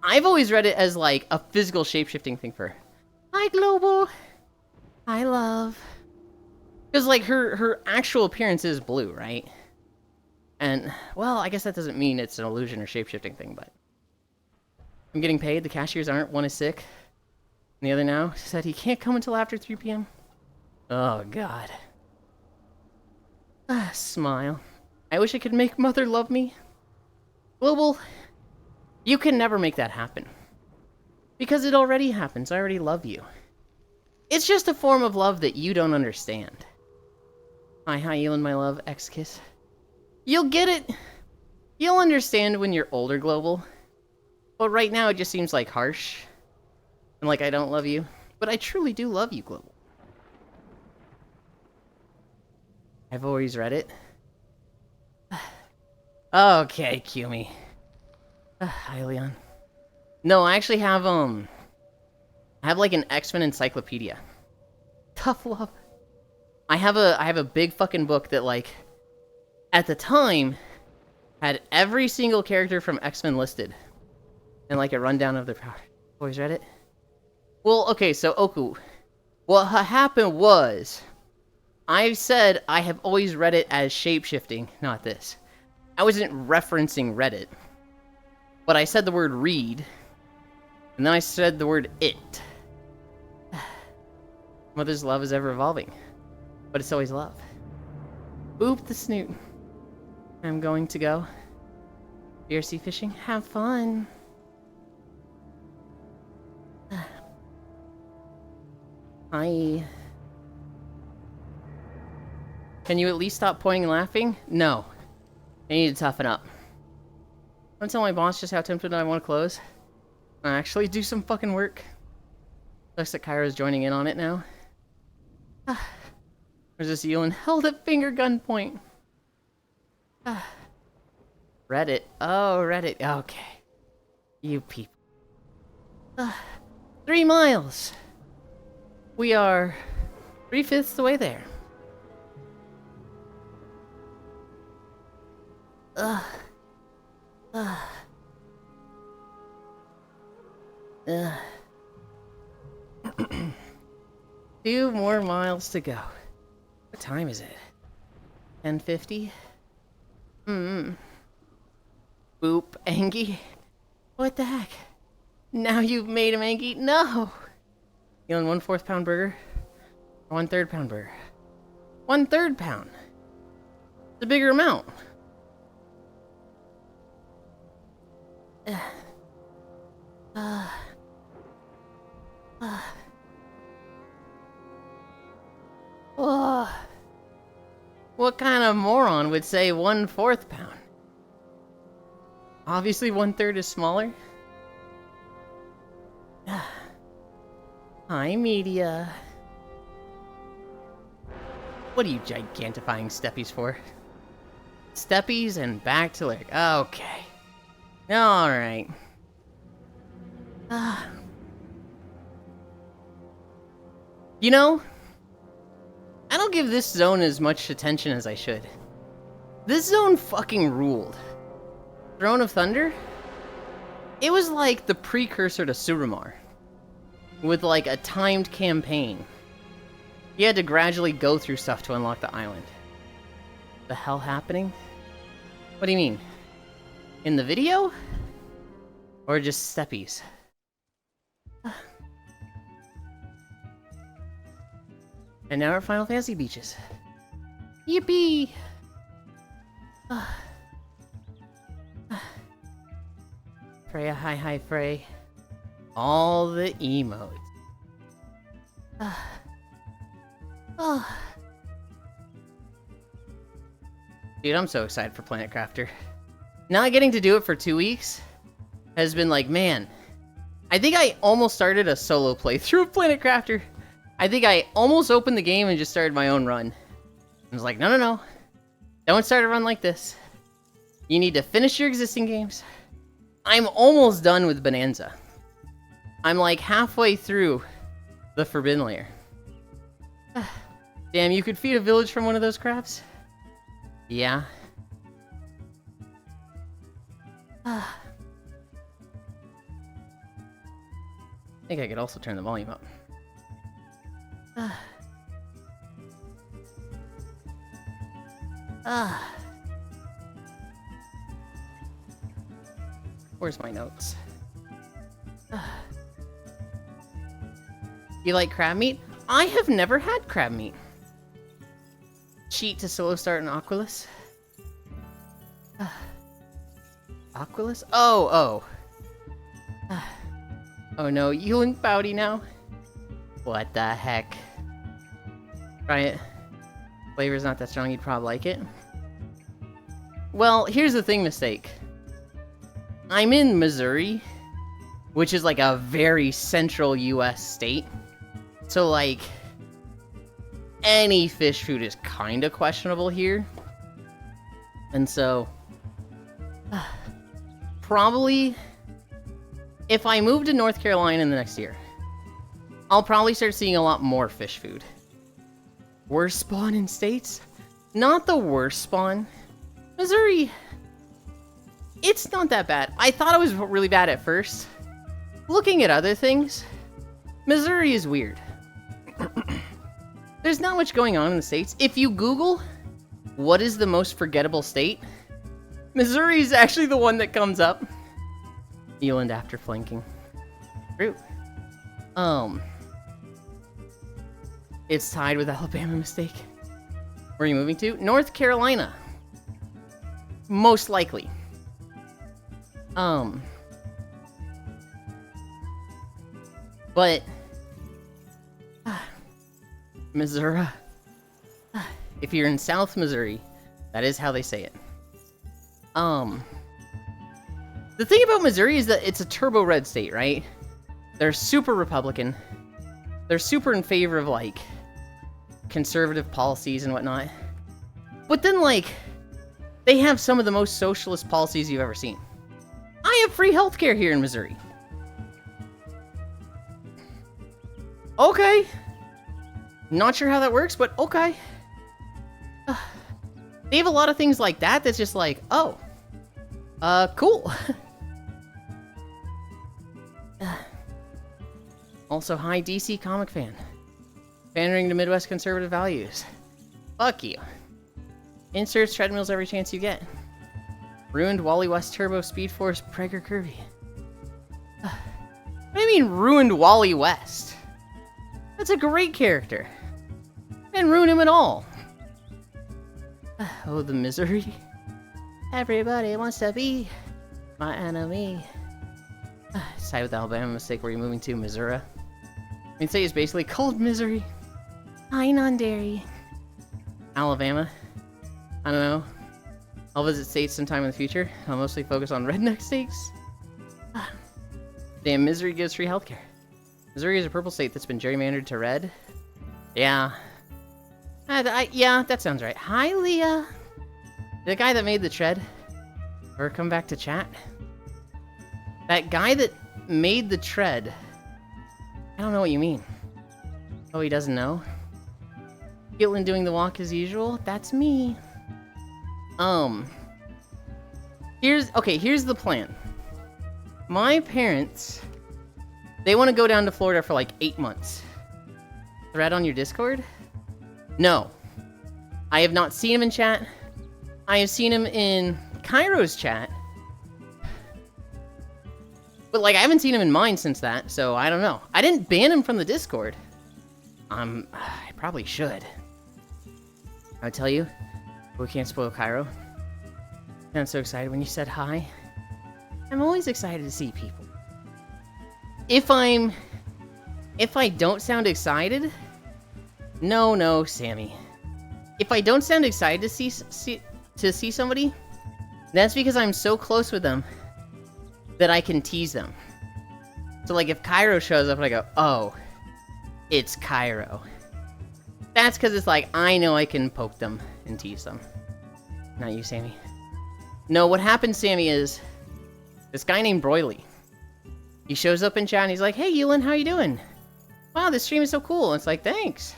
I've always read it as, like, a physical shapeshifting thing for her. Hi, Global! Hi, love. Because, like, her actual appearance is blue, right? And, well, I guess that doesn't mean it's an illusion or shapeshifting thing, but... I'm getting paid. The cashiers aren't. One is sick. And the other now said he can't come until after 3 p.m. Oh, God. Smile. I wish I could make Mother love me. Global, you can never make that happen. Because it already happens. I already love you. It's just a form of love that you don't understand. Hi, Yulind, my love. X-kiss. You'll get it. You'll understand when you're older, Global. But right now it just seems like harsh. And like I don't love you. But I truly do love you, Global. I've always read it. Okay, cue me. Hi, Leon. No, I actually have, I have like an X-Men encyclopedia. Tough love. I have a big fucking book that, like, at the time, had every single character from X-Men listed. And, like, a rundown of their power. Always read it? Well, okay, so, Oku. What happened was... I've said I have always read it as shape-shifting, not this. I wasn't referencing Reddit. But I said the word read. And then I said the word it. Mother's love is ever evolving. But it's always love. Boop the snoot. I'm going to go. Beer sea fishing. Have fun. Hi. Can you at least stop pointing and laughing? No. I need to toughen up. I'm tell my boss just how tempted I want to close. I actually do some fucking work. Looks like Kyra's joining in on it now. There's this Yulind held at finger gunpoint. Reddit. Oh, Reddit. Okay. You people. 3 miles. We are 3/5 the way there. Two more miles to go. What time is it? 10:50? Boop, Angie. What the heck? Now you've made him Angie? No! You want 1/4 pound burger? Or 1/3 pound burger? 1/3 pound. It's a bigger amount. What kind of moron would say 1/4 pound? Obviously 1/3 is smaller. Hi, media. What are you gigantifying steppies for? Steppies and back to lyric. Okay. Alright. You know, I don't give this zone as much attention as I should. This zone fucking ruled. Throne of Thunder? It was like the precursor to Suramar. With like a timed campaign. You had to gradually go through stuff to unlock the island. The hell happening? What do you mean? In the video? Or just steppies? And now we're at Final Fantasy beaches. Yippee! Freya, hi Frey. All the emotes. Oh. Dude, I'm so excited for Planet Crafter. Not getting to do it for 2 weeks has been like, man. I think I almost started a solo playthrough of Planet Crafter. I think I almost opened the game and just started my own run. I was like, no, no, no. Don't start a run like this. You need to finish your existing games. I'm almost done with Bonanza. I'm like halfway through the Forbidden Lair. Damn, you could feed a village from one of those crabs? Yeah. I think I could also turn the volume up. Where's my notes? You like crab meat? I have never had crab meat. Cheat to solo start an Aquilus. Aquilus? Oh. Oh no, Yulind Bowdy now? What the heck? Try it. Flavor's not that strong, you'd probably like it. Well, here's the thing, Mistake. I'm in Missouri, which is like a very central US state. So like, any fish food is kind of questionable here. And so, probably, if I move to North Carolina in the next year, I'll probably start seeing a lot more fish food. Worst spawn in states? Not the worst spawn. Missouri, it's not that bad. I thought it was really bad at first. Looking at other things, Missouri is weird. There's not much going on in the states. If you Google, what is the most forgettable state? Missouri is actually the one that comes up. Yulind after flanking. True. It's tied with Alabama, Mistake. Where are you moving to? North Carolina. Most likely. But Missouri. If you're in South Missouri, that is how they say it. The thing about Missouri is that it's a turbo red state, right? They're super Republican. They're super in favor of, like, conservative policies and whatnot. But then, like, they have some of the most socialist policies you've ever seen. I have free healthcare here in Missouri. Okay. Not sure how that works, but okay. They have a lot of things like that that's just like, oh. Cool. Also, hi, DC comic fan. Pandering to Midwest conservative values. Fuck you. Inserts treadmills every chance you get. Ruined Wally West Turbo Speed Force Prager Kirby. What do you mean, ruined Wally West? That's a great character. Didn't ruin him at all. Oh, the misery. Everybody wants to be my enemy. Side with Alabama, Mistake. Where are you moving to? Missouri. I mean, say it's basically called Misery. High on dairy. Alabama. I don't know. I'll visit states sometime in the future. I'll mostly focus on redneck states. Damn, Missouri gives free healthcare. Missouri is a purple state that's been gerrymandered to red. Yeah. Yeah, that sounds right. Hi, Leah. The guy that made the tread. Or come back to chat. That guy that made the tread. I don't know what you mean. Oh, he doesn't know? Yulind doing the walk as usual? That's me. Here's the plan. My parents, they want to go down to Florida for like 8 months. Thread on your Discord? No. I have not seen him in chat. I have seen him in Cairo's chat. But like, I haven't seen him in mine since that, so I don't know. I didn't ban him from the Discord. I probably should. I'll tell you, we can't spoil Cairo. I'm so excited when you said hi. I'm always excited to see people. if I don't sound excited, no, Sammy. If I don't sound excited to see somebody, that's because I'm so close with them that I can tease them. So like if Cairo shows up and I go, oh, it's Cairo. That's because it's like, I know I can poke them and tease them. Not you, Sammy. No, what happened, Sammy, is this guy named Broily. He shows up in chat and he's like, hey, Yulind, how you doing? Wow, this stream is so cool. And it's like, thanks.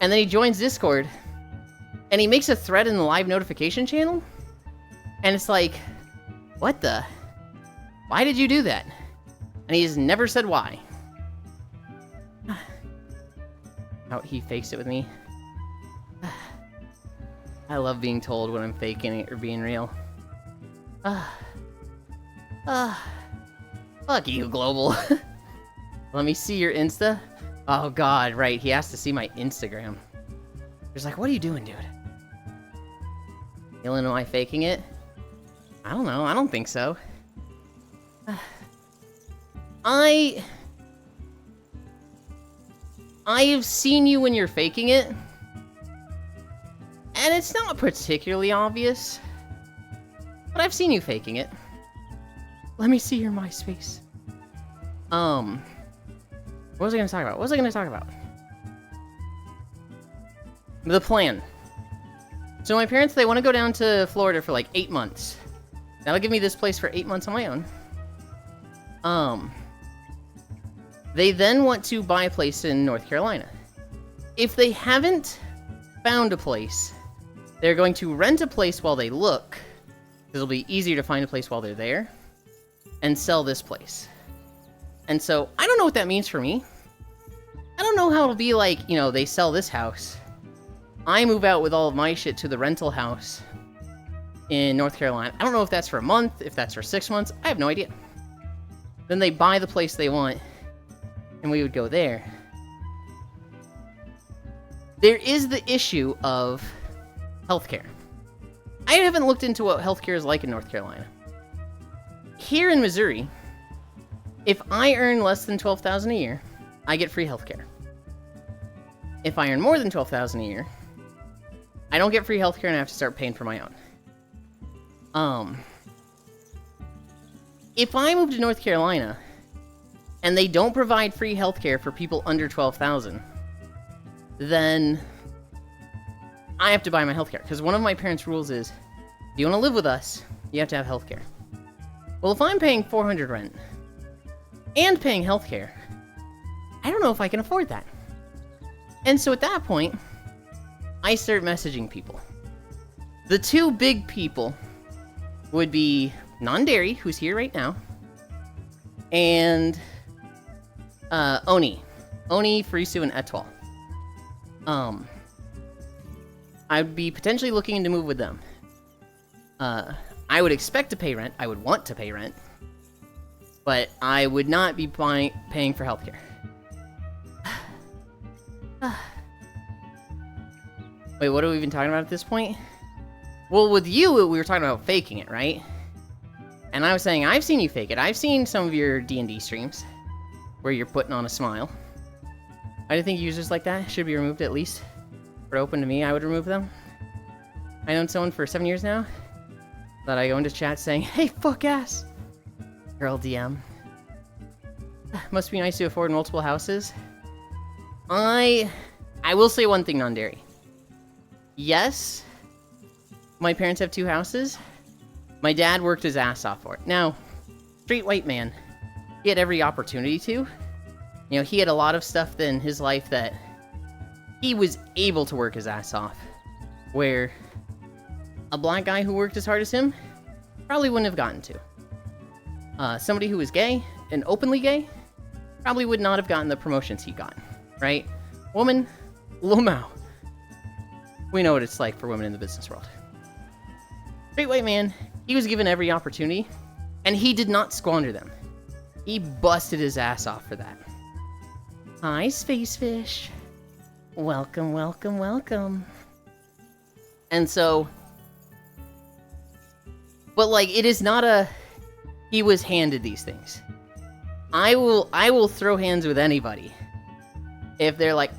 And then he joins Discord and he makes a thread in the live notification channel. And it's like, what the? Why did you do that? And he's never said why. Oh, he fakes it with me. I love being told when I'm faking it or being real. Fuck you, Global. Let me see your Insta. Oh god, right, he has to see my Instagram. He's like, what are you doing, dude? Yulind, am I faking it? I don't know, I don't think so. I have seen you when you're faking it. And it's not particularly obvious. But I've seen you faking it. Let me see your MySpace. What was I gonna talk about? The plan. So my parents, they want to go down to Florida for like 8 months. That'll give me this place for 8 months on my own. They then want to buy a place in North Carolina. If they haven't found a place, they're going to rent a place while they look, because it'll be easier to find a place while they're there, and sell this place. And so, I don't know what that means for me. I don't know how it'll be like, you know, they sell this house. I move out with all of my shit to the rental house in North Carolina. I don't know if that's for a month, if that's for 6 months. I have no idea. Then they buy the place they want, and we would go there. There is the issue of healthcare. I haven't looked into what healthcare is like in North Carolina. Here in Missouri, if I earn less than $12,000 a year, I get free healthcare. If I earn more than $12,000 a year, I don't get free healthcare and I have to start paying for my own. If I move to North Carolina and they don't provide free healthcare for people under 12,000, then I have to buy my healthcare. Because one of my parents' rules is, if you want to live with us, you have to have healthcare. Well, if I'm paying $400 rent and paying healthcare, I don't know if I can afford that. And so at that point, I start messaging people. The two big people would be Non-Dairy, who's here right now, and Oni, Furisu, and Etoile. I'd be potentially looking to move with them. I would expect to pay rent. I would want to pay rent. But I would not be paying for healthcare. Wait, what are we even talking about at this point? Well, with you, we were talking about faking it, right? And I was saying, I've seen you fake it. I've seen some of your D&D streams where you're putting on a smile. I think users like that should be removed at least. If it open to me, I would remove them. I known someone for 7 years now that I go into chat saying, hey, fuck ass, girl DM. Must be nice to afford multiple houses. I will say one thing, Non-Dairy. Yes, my parents have 2 houses. My dad worked his ass off for it. Now, straight white man, he had every opportunity to. You know, he had a lot of stuff in his life that he was able to work his ass off. Where a black guy who worked as hard as him probably wouldn't have gotten to. Somebody who was gay, and openly gay, probably would not have gotten the promotions he got, right? Woman, Lumao. We know what it's like for women in the business world. Straight white man, he was given every opportunity, and he did not squander them. He busted his ass off for that. Hi, Space Fish. Welcome, welcome, welcome. And so, but like, it is not a, he was handed these things. I will throw hands with anybody if they're like,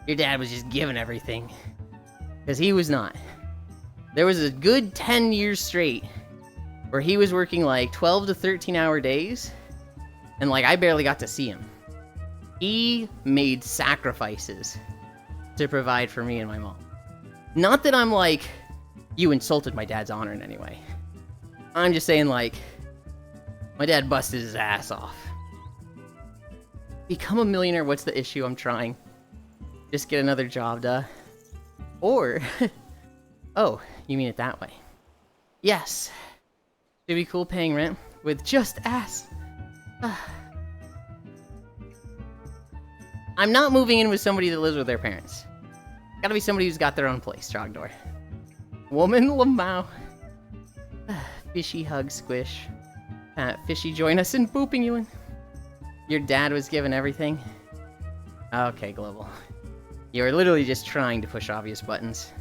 your dad was just giving everything. Because he was not. There was a good 10 years straight where he was working like 12 to 13 hour days, and like I barely got to see him. He made sacrifices to provide for me and my mom. Not that I'm like, you insulted my dad's honor in any way. I'm just saying, like, my dad busted his ass off. Become a millionaire, what's the issue? I'm trying. Just get another job, duh. Or, oh, you mean it that way. Yes. It'd be cool paying rent with just ass. I'm not moving in with somebody that lives with their parents. Gotta be somebody who's got their own place, Trogdor. Woman Lamau. Fishy hug squish. Fishy join us in booping you in. Your dad was given everything. Okay, Global. You're literally just trying to push obvious buttons.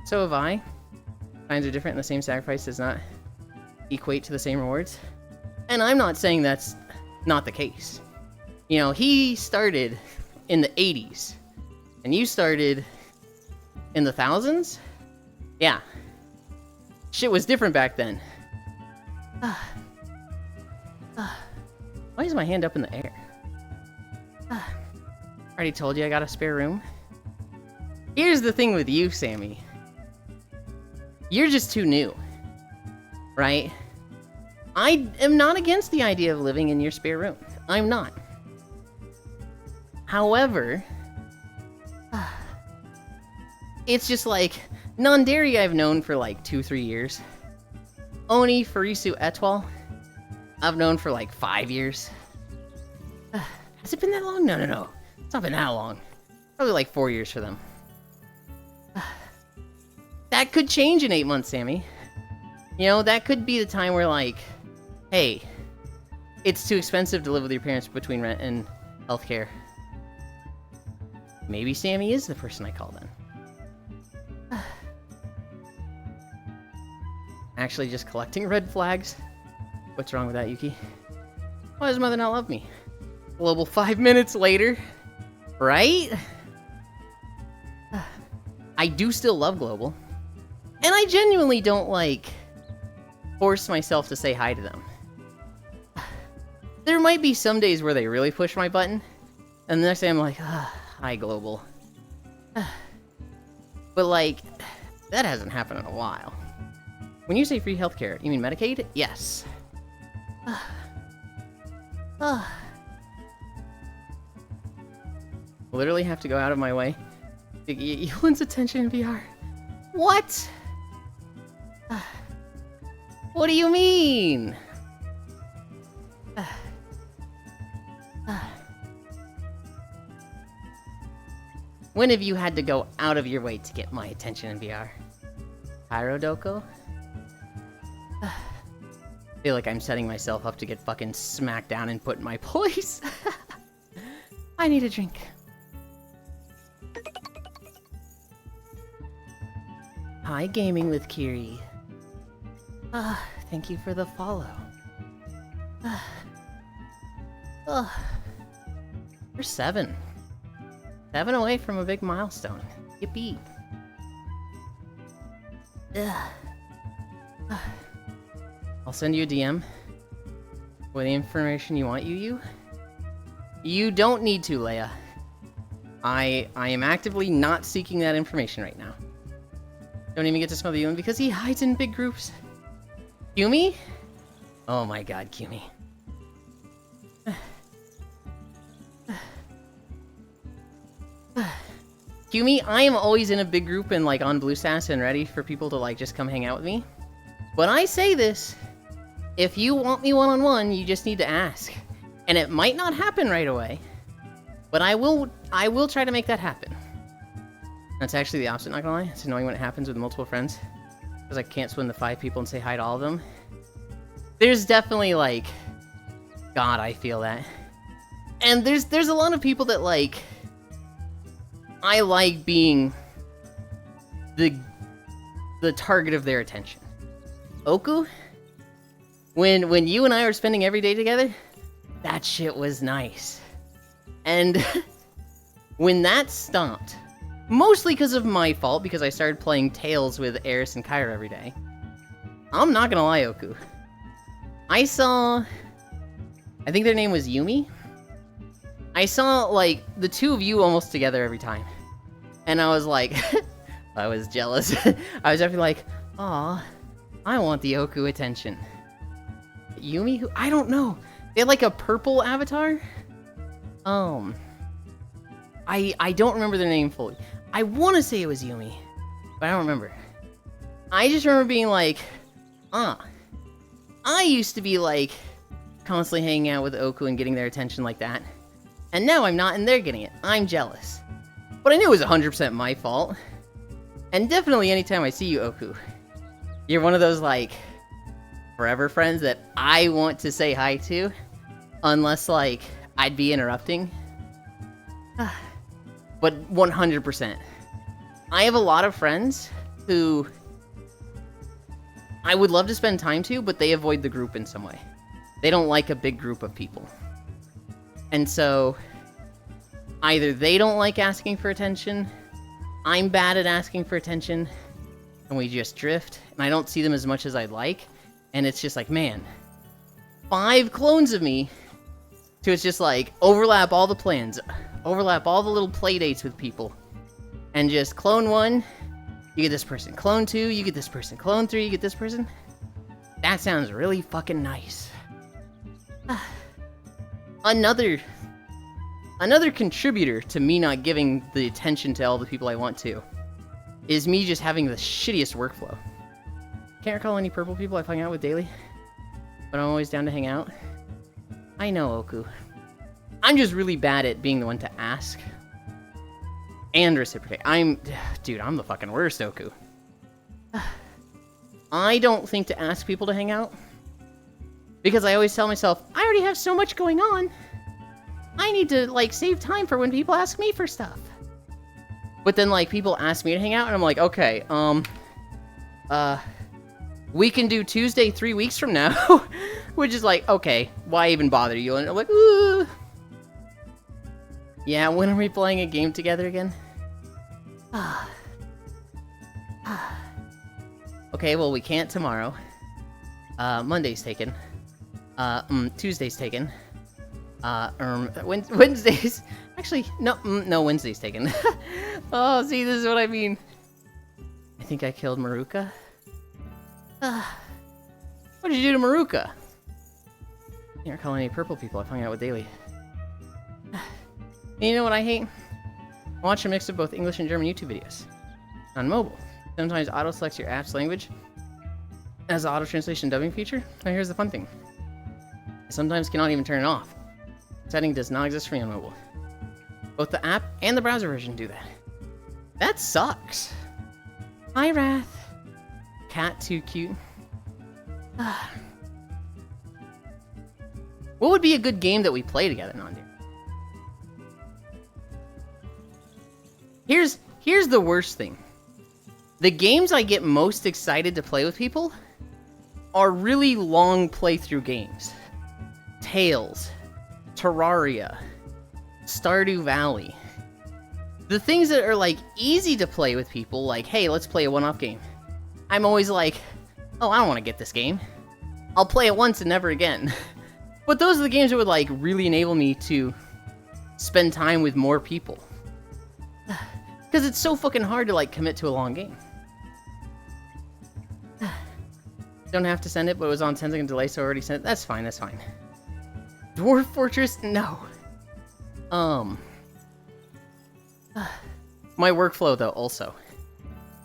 So have I. Times are different and the same sacrifice does not equate to the same rewards. And I'm not saying that's not the case. You know, he started in the 80s. And you started in the thousands? Yeah. Shit was different back then. Why is my hand up in the air? Already told you I got a spare room. Here's the thing with you, Sammy. You're just too new. Right? I am not against the idea of living in your spare room. I'm not. However, it's just like, Nanderi I've known for like 2-3 years. Oni, Farisu, Etwal, I've known for like 5 years. Has it been that long? No. It's not been that long. Probably like 4 years for them. That could change in 8 months, Sammy. You know, that could be the time where like, hey, it's too expensive to live with your parents between rent and healthcare. Maybe Sammy is the person I call then. Actually just collecting red flags. What's wrong with that, Yuki? Why does mother not love me? Global 5 minutes later. Right? I do still love Global. And I genuinely don't, like, force myself to say hi to them. There might be some days where they really push my button. And the next day I'm like, hi, Global. But, like, that hasn't happened in a while. When you say free healthcare, you mean Medicaid? Yes. Literally have to go out of my way to get Yulind's attention in VR. What? What do you mean? When have you had to go out of your way to get my attention in VR? Pyrodoko? I feel like I'm setting myself up to get fucking smacked down and put in my place. I need a drink. Hi, Gaming with Kiri. Thank you for the follow. We're 7. 7 away from a big milestone. Yippee. I'll send you a DM with the information you want, You don't need to, Leia. I am actively not seeking that information right now. Don't even get to smell the Yulind because he hides in big groups. Kumi? Oh my god, Kumi. Kumi, I am always in a big group and like on BlueStass and ready for people to like just come hang out with me. But I say this, if you want me one-on-one, you just need to ask. And it might not happen right away, but I will try to make that happen. That's actually the opposite, not gonna lie. It's annoying when it happens with multiple friends, because I can't swim the 5 people and say hi to all of them. There's definitely like, God, I feel that. And there's a lot of people that like, I like being the target of their attention. Oku? When you and I were spending every day together, that shit was nice. And when that stopped, mostly because of my fault, because I started playing Tails with Eris and Kyra every day, I'm not gonna lie, Oku. I saw... I think their name was Yumi? I saw, like, the two of you almost together every time. And I was like... I was jealous. I was definitely like, aw, I want the Oku attention. Yumi? Who? I don't know. They had, like, a purple avatar? I don't remember their name fully. I want to say it was Yumi, but I don't remember. I just remember being like, I used to be, like, constantly hanging out with Oku and getting their attention like that. And now I'm not and they're getting it. I'm jealous. But I knew it was 100% my fault. And definitely anytime I see you, Oku, you're one of those, like, forever friends that I want to say hi to. Unless, like, I'd be interrupting. But 100%. I have a lot of friends who I would love to spend time to, but they avoid the group in some way. They don't like a big group of people. And so, either they don't like asking for attention, I'm bad at asking for attention, and we just drift, and I don't see them as much as I'd like, and it's just like, man, 5 clones of me, so it's just like, overlap all the plans, overlap all the little play dates with people, and just clone 1, you get this person, clone 2, you get this person, clone 3, you get this person. That sounds really fucking nice. Another contributor to me not giving the attention to all the people I want to is me just having the shittiest workflow. Can't recall any purple people I've hung out with daily, but I'm always down to hang out. I know, Oku. I'm just really bad at being the one to ask and reciprocate. Dude, I'm the fucking worst, Oku. I don't think to ask people to hang out, because I always tell myself, I already have so much going on. I need to, like, save time for when people ask me for stuff. But then, like, people ask me to hang out, and I'm like, okay, we can do Tuesday 3 weeks from now. Which is like, okay, why even bother you? And I'm like, ooh. Yeah, when are we playing a game together again? Okay, well, we can't tomorrow. Monday's taken. Tuesday's taken. Wednesdays... Actually, no, Wednesday's taken. Oh, see, this is what I mean. I think I killed Maruka. What did you do to Maruka? Can't recall any purple people I've hung out with daily. You know what I hate? Watch a mix of both English and German YouTube videos. On mobile. Sometimes auto-selects your app's language as an auto-translation dubbing feature. Now here's the fun thing. I sometimes cannot even turn it off. The setting does not exist for me on mobile. Both the app and the browser version do that. That sucks. Hi, Wrath. Cat too cute. What would be a good game that we play together, Nandu? Here's the worst thing. The games I get most excited to play with people are really long playthrough games. Tales, Terraria, Stardew Valley. The things that are, like, easy to play with people, like, hey, let's play a one-off game. I'm always like, oh, I don't want to get this game. I'll play it once and never again. But those are the games that would, like, really enable me to spend time with more people. Because it's so fucking hard to, like, commit to a long game. Don't have to send it, but it was on 10-second delay, so I already sent it. That's fine, that's fine. Dwarf Fortress? No. My workflow, though, also.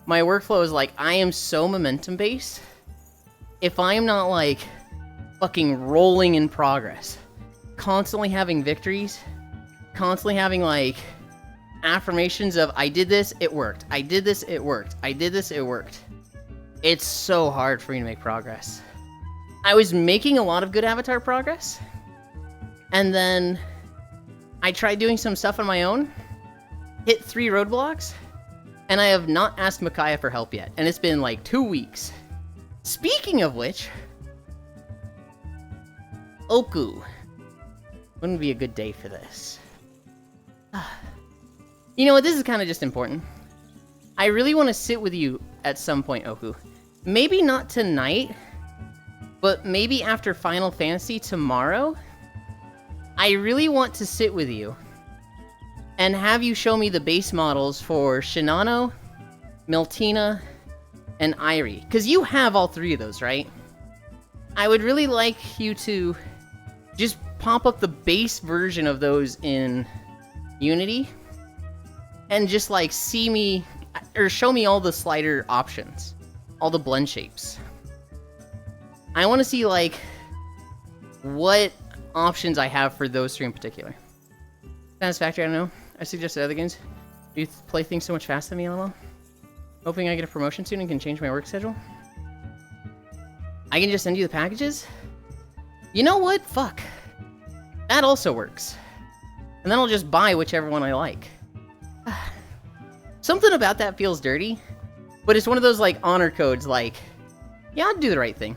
My workflow is, like, I am so momentum-based. If I am not, like, fucking rolling in progress, constantly having victories, constantly having, like, affirmations of, I did this, it worked. I did this, it worked. I did this, it worked. It's so hard for me to make progress. I was making a lot of good Avatar progress, and then I tried doing some stuff on my own, hit 3 roadblocks, and I have not asked Micaiah for help yet, and it's been like 2 weeks. Speaking of which, Oku. Wouldn't be a good day for this. You know what? This is kind of just important. I really want to sit with you at some point, Oku. Maybe not tonight, but maybe after Final Fantasy tomorrow. I really want to sit with you and have you show me the base models for Shinano, Miltina, and Irie. Because you have all three of those, right? I would really like you to just pop up the base version of those in Unity and just like see me, or show me all the slider options, all the blend shapes. I want to see like what options I have for those three in particular. Satisfactory, I don't know. I suggested other games. You play things so much faster than me, LOL. Hoping I get a promotion soon and can change my work schedule. I can just send you the packages? You know what? Fuck. That also works. And then I'll just buy whichever one I like. Something about that feels dirty, but it's one of those like honor codes like, yeah, I'll do the right thing.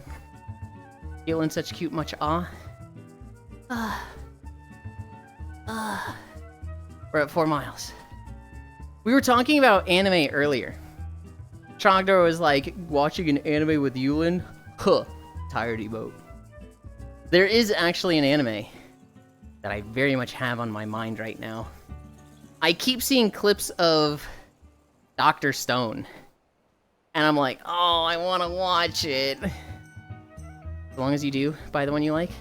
Feeling such cute much awe. We're at 4 miles. We were talking about anime earlier. Trogdor was like, watching an anime with Yulind? Huh. Tired emote. There is actually an anime that I very much have on my mind right now. I keep seeing clips of Dr. Stone. And I'm like, oh, I want to watch it. As long as you do buy the one you like.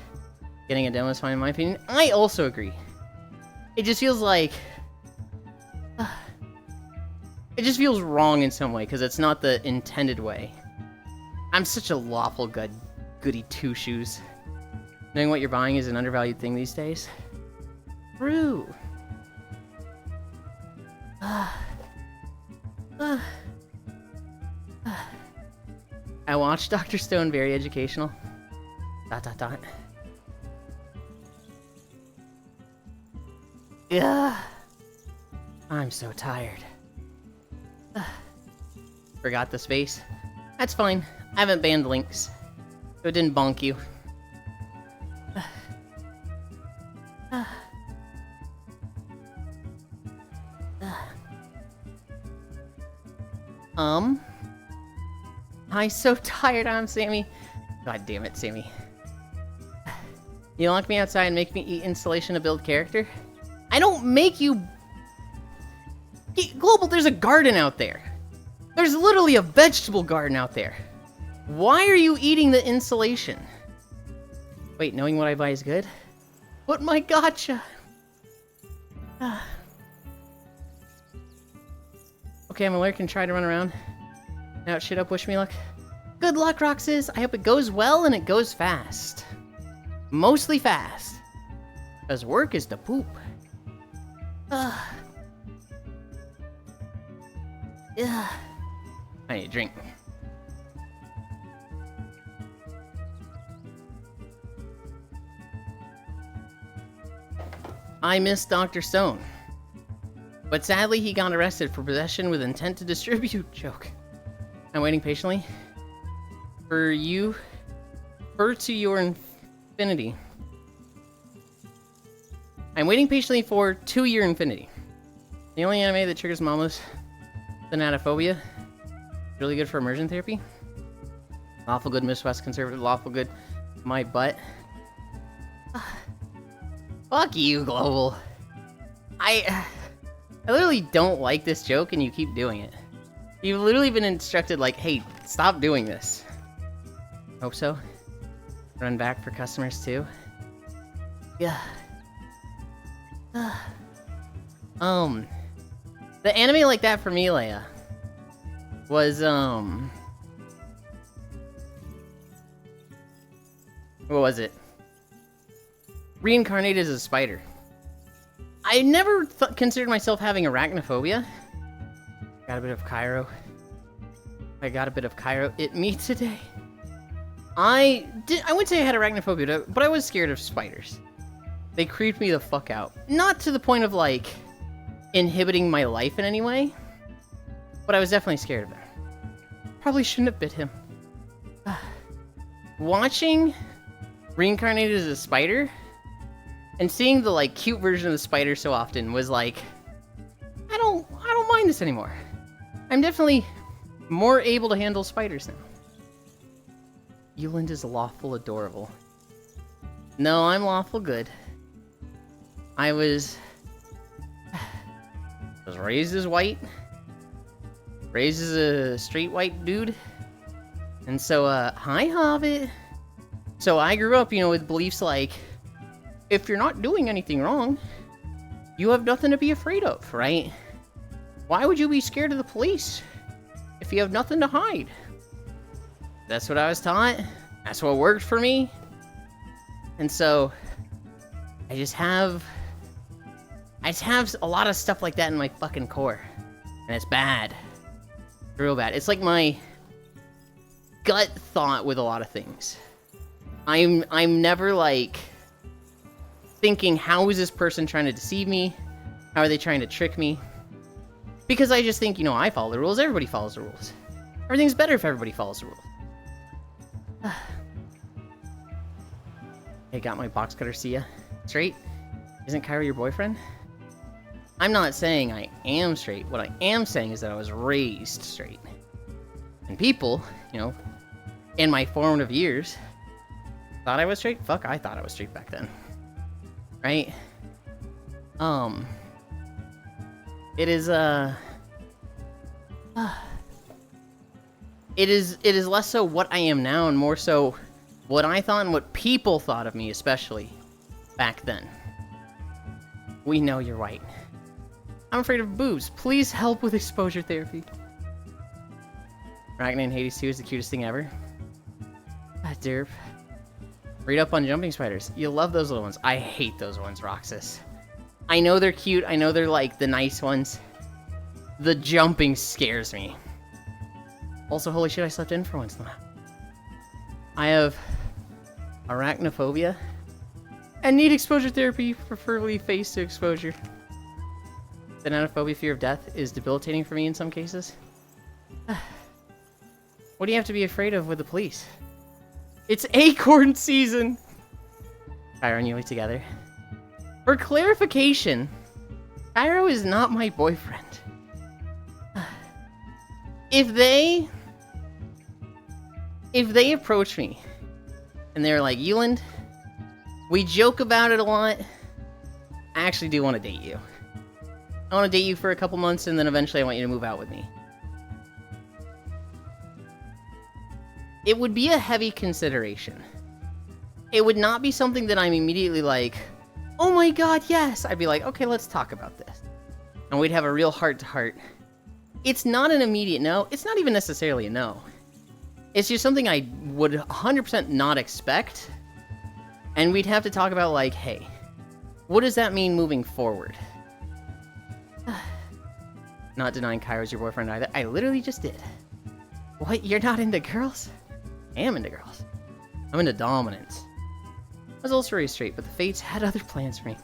Getting a demo is fine in my opinion. I also agree. It just feels like... it just feels wrong in some way, because it's not the intended way. I'm such a lawful goody two-shoes. Knowing what you're buying is an undervalued thing these days. True. I watched Dr. Stone, very educational. ... Yeah. I'm so tired. Forgot the space. That's fine. I haven't banned links, so it didn't bonk you. I'm so tired. I'm Sammy. God damn it, Sammy. You lock me outside and make me eat installation to build character? I don't make you... Global, there's a garden out there. There's literally a vegetable garden out there. Why are you eating the insulation? Wait, knowing what I buy is good? What my gotcha? Okay, I'm alert and try to run around. Now shit up, wish me luck. Good luck, Roxas. I hope it goes well and it goes fast. Mostly fast. Because work is the poop. Yeah. I need a drink. I miss Dr. Stone. But sadly, he got arrested for possession with intent to distribute. Joke. I'm waiting patiently. For you. To your infinity. I'm waiting patiently for To Your Infinity. The only anime that triggers Mama's thanatophobia. Really good for immersion therapy. Lawful good, Miss West conservative, lawful good, my butt. Fuck you, Global. I literally don't like this joke and you keep doing it. You've literally been instructed like, hey, stop doing this. Hope so. Run back for customers too. Yeah. The anime like that for me, Leia, was, what was it? Reincarnated as a spider. I never considered myself having arachnophobia. Got a bit of Cairo. I got a bit of Cairo it me today. I wouldn't say I had arachnophobia, but I was scared of spiders. They creeped me the fuck out. Not to the point of, like, inhibiting my life in any way, but I was definitely scared of them. Probably shouldn't have bit him. Watching reincarnated as a spider, and seeing the like cute version of the spider so often was like, I don't mind this anymore. I'm definitely more able to handle spiders now. Yulind is lawful adorable. No, I'm lawful good. I was raised as white. Raised as a straight white dude. And so, hi Hobbit. So I grew up, you know, with beliefs like, if you're not doing anything wrong, you have nothing to be afraid of, right? Why would you be scared of the police if you have nothing to hide? That's what I was taught. That's what worked for me. And so, I just have a lot of stuff like that in my fucking core. And it's bad. Real bad. It's like my gut thought with a lot of things. I'm never like thinking, how is this person trying to deceive me? How are they trying to trick me? Because I just think, you know, I follow the rules, everybody follows the rules. Everything's better if everybody follows the rules. Hey, got my box cutter, see ya. Straight? Isn't Cairo your boyfriend? I'm not saying I am straight. What I am saying is that I was raised straight. And people, you know, in my formative years, thought I was straight? Fuck, I thought I was straight back then. Right? It is, it is less so what I am now and more so what I thought and what people thought of me, especially back then. We know you're white. I'm afraid of boobs. Please help with exposure therapy. Ragnar in Hades 2 is the cutest thing ever. Ah, derp. Read up on jumping spiders. You love those little ones. I hate those ones, Roxas. I know they're cute. I know they're like the nice ones. The jumping scares me. Also, holy shit, I slept in for once now. I have arachnophobia and need exposure therapy, preferably face to exposure. Thanatophobia, fear of death, is debilitating for me in some cases. What do you have to be afraid of with the police? It's acorn season! Cairo and Yuli together. For clarification, Cairo is not my boyfriend. If they approach me and they're like, Yulind, we joke about it a lot. I actually do want to date you. I want to date you for a couple months and then eventually I want you to move out with me. It would be a heavy consideration. It would not be something that I'm immediately like, oh my god, yes! I'd be like, okay, let's talk about this. And we'd have a real heart-to-heart. It's not an immediate no. It's not even necessarily a no. It's just something I would 100% not expect. And we'd have to talk about like, hey, what does that mean moving forward? Not denying Cairo's your boyfriend either. I literally just did. What? You're not into girls? I am into girls. I'm into dominance. I was also raised straight, but the fates had other plans for me.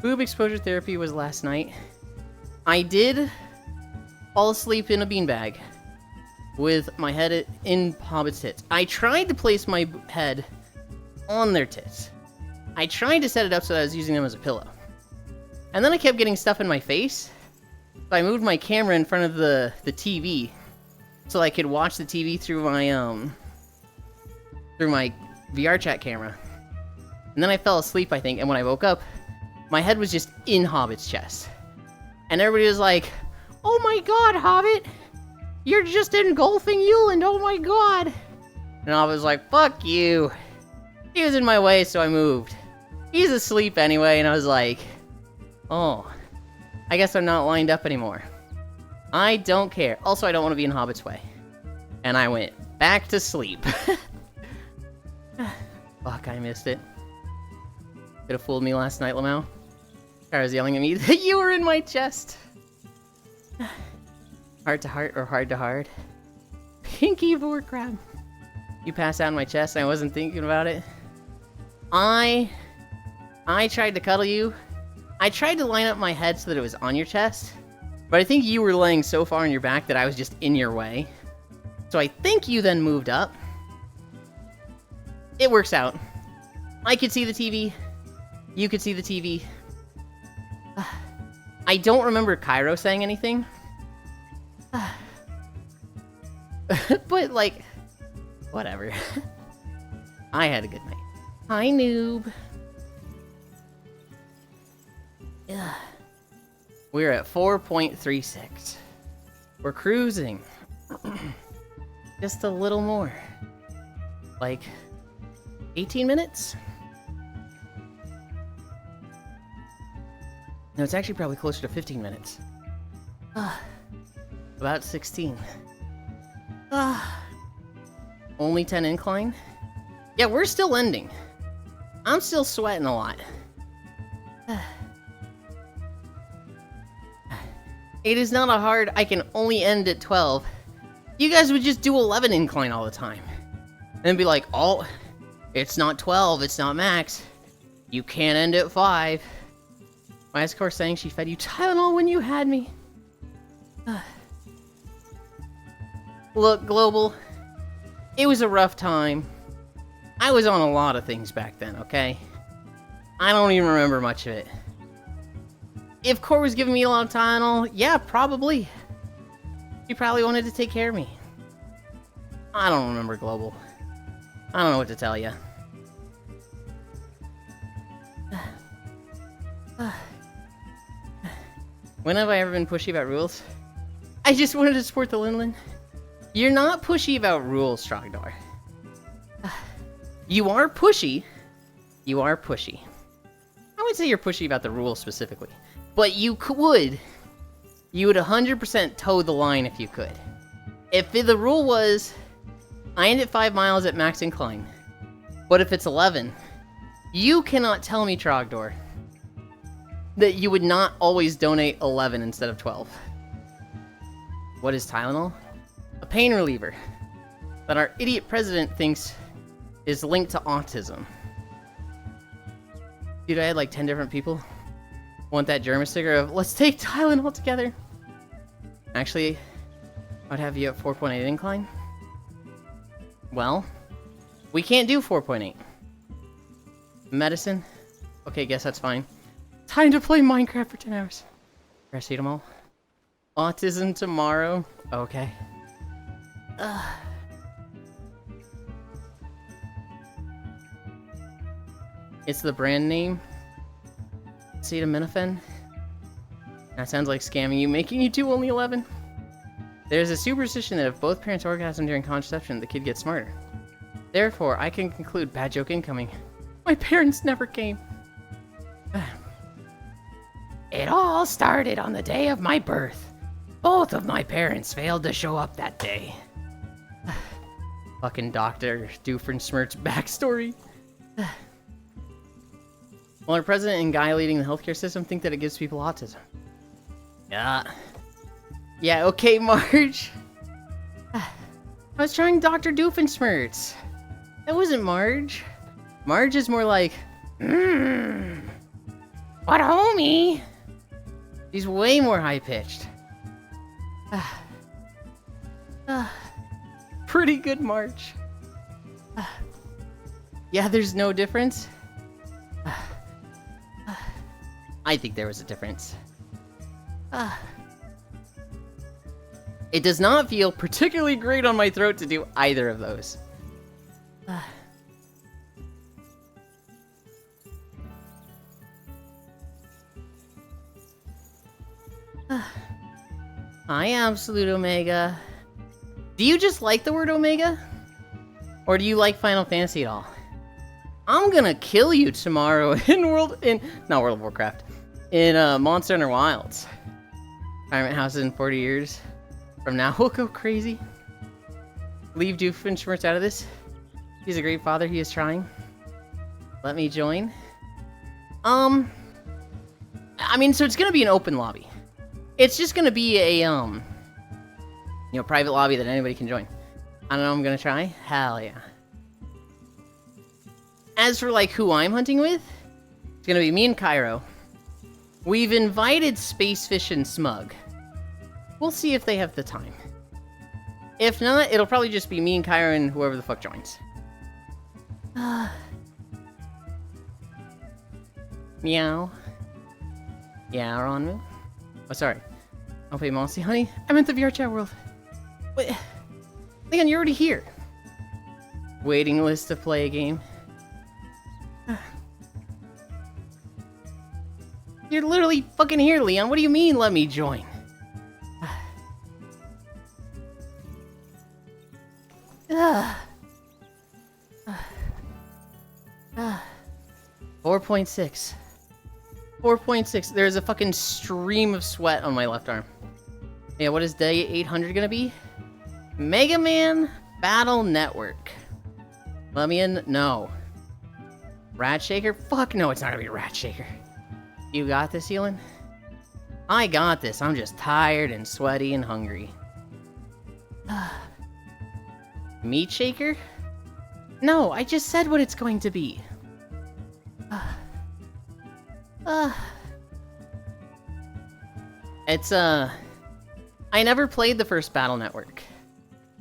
Boob exposure therapy was last night. I did fall asleep in a beanbag with my head in Hobbit's tits. I tried to place my head on their tits. I tried to set it up so that I was using them as a pillow. And then I kept getting stuff in my face. So I moved my camera in front of the TV so I could watch the TV through my VR chat camera. And then I fell asleep, I think, and when I woke up, my head was just in Hobbit's chest. And everybody was like, oh my god, Hobbit! You're just engulfing Yulind, oh my god! And I was like, fuck you! He was in my way, so I moved. He's asleep anyway, and I was like, oh, I guess I'm not lined up anymore. I don't care. Also, I don't want to be in Hobbit's way. And I went back to sleep. Fuck, I missed it. Could have fooled me last night, Lamau. I was yelling at me that you were in my chest. Heart to heart or hard to hard. Pinky boar crab. You passed out in my chest and I wasn't thinking about it. I tried to cuddle you. I tried to line up my head so that it was on your chest. But I think you were laying so far on your back that I was just in your way. So I think you then moved up. It works out. I could see the TV. You could see the TV. I don't remember Cairo saying anything. But, like, whatever. I had a good night. Hi, noob. Yeah. We're at 4.36. We're cruising. Just a little more. Like, 18 minutes? No, it's actually probably closer to 15 minutes. About 16. Only 10 incline? Yeah, we're still ending. I'm still sweating a lot. It is not a hard, I can only end at 12. You guys would just do 11 incline all the time. And be like, oh, it's not 12, it's not max. You can't end at 5. Why is Core saying she fed you Tylenol when you had me? Look, Global, it was a rough time. I was on a lot of things back then, okay? I don't even remember much of it. If Core was giving me a lot of Tylenol, yeah, probably. She probably wanted to take care of me. I don't remember, Global. I don't know what to tell you. When have I ever been pushy about rules? I just wanted to support the Linlin. You're not pushy about rules, Trogdor. You are pushy. You are pushy. I would say you're pushy about the rules specifically. But you would 100% toe the line if you could. If the rule was, I end at 5 miles at max incline, but if it's 11, you cannot tell me, Trogdor, that you would not always donate 11 instead of 12. What is Tylenol? A pain reliever that our idiot president thinks is linked to autism. Dude, I had like 10 different people want that German sticker of, let's take Tylenol together. Actually, I'd have you at 4.8 incline. Well, we can't do 4.8. Medicine? Okay, guess that's fine. Time to play Minecraft for 10 hours. Paracetamol. Autism tomorrow. Okay. It's the brand name. Acetaminophen. That sounds like scamming you, making you do only 11. There's a superstition that if both parents orgasm during contraception, the kid gets smarter. Therefore, I can conclude bad joke incoming. My parents never came. It all started on the day of my birth. Both of my parents failed to show up that day. Fucking Dr. Doofenshmirtz's backstory. Well, our president and guy leading the healthcare system think that it gives people autism. Yeah. Yeah, okay, Marge. I was trying Dr. Doofenshmirtz. That wasn't Marge. Marge is more like, what homie? She's way more high-pitched. Pretty good, Marge. Yeah, there's no difference. I think there was a difference. It does not feel particularly great on my throat to do either of those. Hi, Absolute Omega. Do you just like the word Omega? Or do you like Final Fantasy at all? I'm gonna kill you tomorrow in not World of Warcraft. In Monster Hunter Wilds. Retirement houses in 40 years. From now, we'll go crazy. Leave Doofenshmirtz out of this. He's a great father, he is trying. Let me join. I mean, so it's gonna be an open lobby. It's just gonna be a, private lobby that anybody can join. I don't know, I'm gonna try. Hell yeah. As for, like, who I'm hunting with, it's gonna be me and Cairo. We've invited Spacefish and Smug. We'll see if they have the time. If not, it'll probably just be me and Cairo and whoever the fuck joins. Meow. Yeah, Ron. Oh, sorry. I'll play Mossy Honey. I meant the VR chat world. Wait. Leon, you're already here. Waiting list to play a game. You're literally fucking here, Leon. What do you mean, let me join? 4.6. 4.6. There's a fucking stream of sweat on my left arm. Yeah, what is day 800 gonna be? Mega Man Battle Network. Let me in? No. Rat Shaker? Fuck no, it's not gonna be Rat Shaker. You got this, Yulind? I got this. I'm just tired and sweaty and hungry. Meat Shaker? No, I just said what it's going to be. It's, I never played the first Battle Network.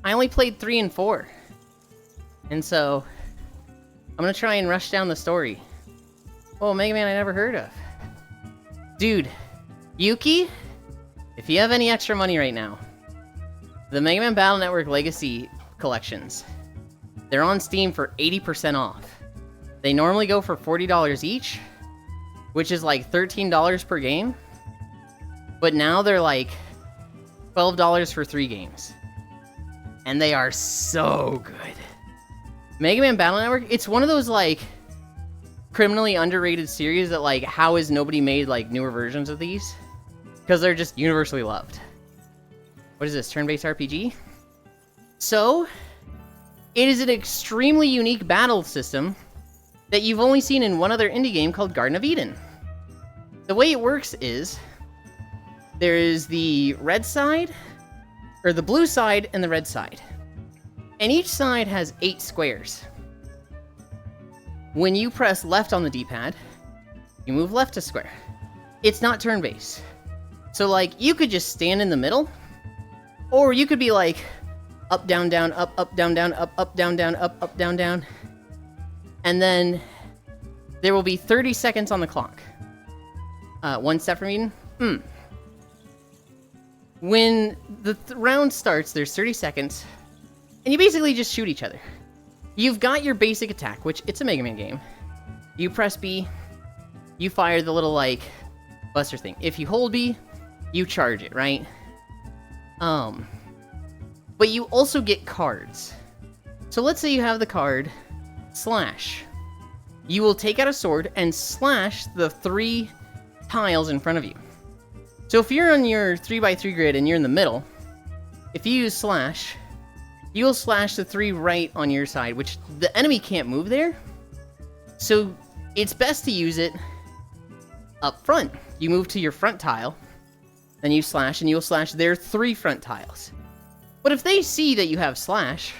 I only played 3 and 4. And so, I'm gonna try and rush down the story. Oh, Mega Man I never heard of. Dude, Yuki, if you have any extra money right now, the Mega Man Battle Network Legacy collections, they're on Steam for 80% off. They normally go for $40 each, which is like $13 per game. But now they're like $12 for 3 games. And they are so good. Mega Man Battle Network, it's one of those like criminally underrated series that like, how has nobody made like newer versions of these? Because they're just universally loved. What is this, turn-based RPG? So, it is an extremely unique battle system that you've only seen in one other indie game called Garden of Eden. The way it works is, there is the red side, or the blue side and the red side. And each side has 8 squares. When you press left on the D-pad, you move left a square. It's not turn-based. So like, you could just stand in the middle, or you could be like, up, down, down, up, down, down, up, down, down, up, down, down. And then, there will be 30 seconds on the clock. 1 step from Eden? When the round starts, there's 30 seconds, and you basically just shoot each other. You've got your basic attack, which it's a Mega Man game. You press B, you fire the little, like, buster thing. If you hold B, you charge it, right? But you also get cards. So let's say you have the card, Slash. You will take out a sword and slash the 3 tiles in front of you. So if you're on your 3x3 grid and you're in the middle, if you use Slash, you'll slash the 3 right on your side, which the enemy can't move there. So it's best to use it up front. You move to your front tile, then you slash, and you'll slash their 3 front tiles. But if they see that you have Slash,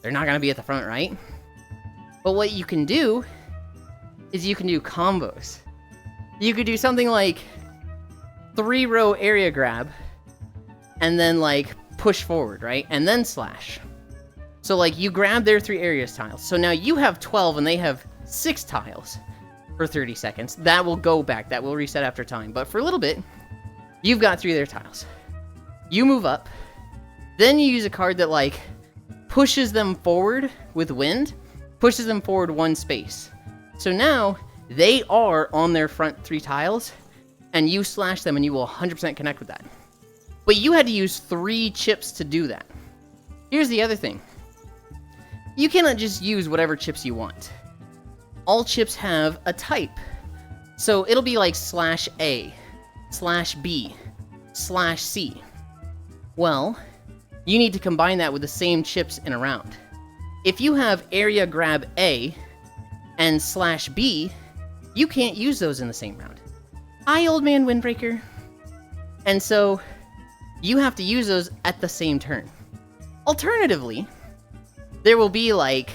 they're not going to be at the front, right? But what you can do is you can do combos. You could do something like 3-row area grab, and then like push forward, right? And then slash. So like you grab their 3 areas tiles. So now you have 12 and they have 6 tiles for 30 seconds. That will go back. That will reset after time. But for a little bit, you've got 3 of their tiles. You move up. Then you use a card that like pushes them forward with wind. Pushes them forward 1 space. So now they are on their front 3 tiles. And you slash them and you will 100% connect with that. But you had to use 3 chips to do that. Here's the other thing. You cannot just use whatever chips you want. All chips have a type. So it'll be like slash A, slash B, slash C. Well, you need to combine that with the same chips in a round. If you have area grab A and slash B, you can't use those in the same round. Hi, old man Windbreaker. And so, you have to use those at the same turn. Alternatively, there will be like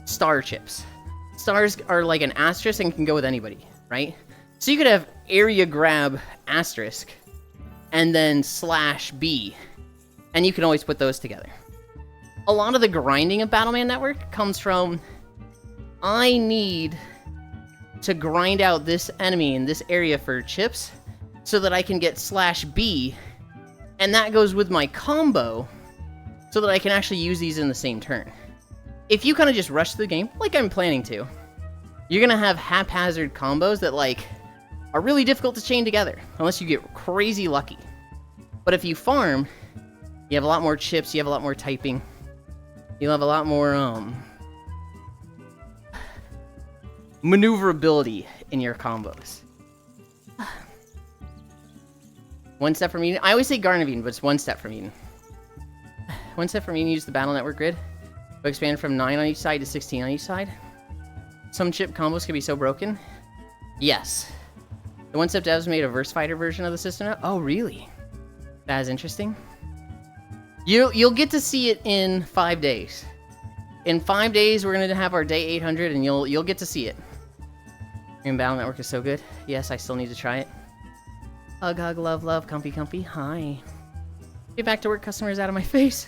star chips. Stars are like an asterisk and can go with anybody, right? So you could have area grab asterisk and then slash B, and you can always put those together. A lot of the grinding of Battle Man Network comes from, I need to grind out this enemy in this area for chips so that I can get /B, and that goes with my combo so that I can actually use these in the same turn. If you kind of just rush the game, like I'm planning to, you're gonna have haphazard combos that, like, are really difficult to chain together, unless you get crazy lucky. But if you farm, you have a lot more chips, you have a lot more typing, you'll have a lot more, maneuverability in your combos. One step from Eden. I always say Garden of Eden, but it's one step from Eden. One step from Eden, use the Battle Network grid. But expand from 9 on each side to 16 on each side. Some chip combos can be so broken. Yes. The One Step devs made a Verse Fighter version of the system now. Oh, really? That is interesting. You'll get to see it in 5 days. In 5 days, we're gonna have our day 800, and you'll get to see it. And Battle Network is so good. Yes, I still need to try it. Hug, hug, love, love, comfy, comfy. Hi. Get back to work, customers out of my face.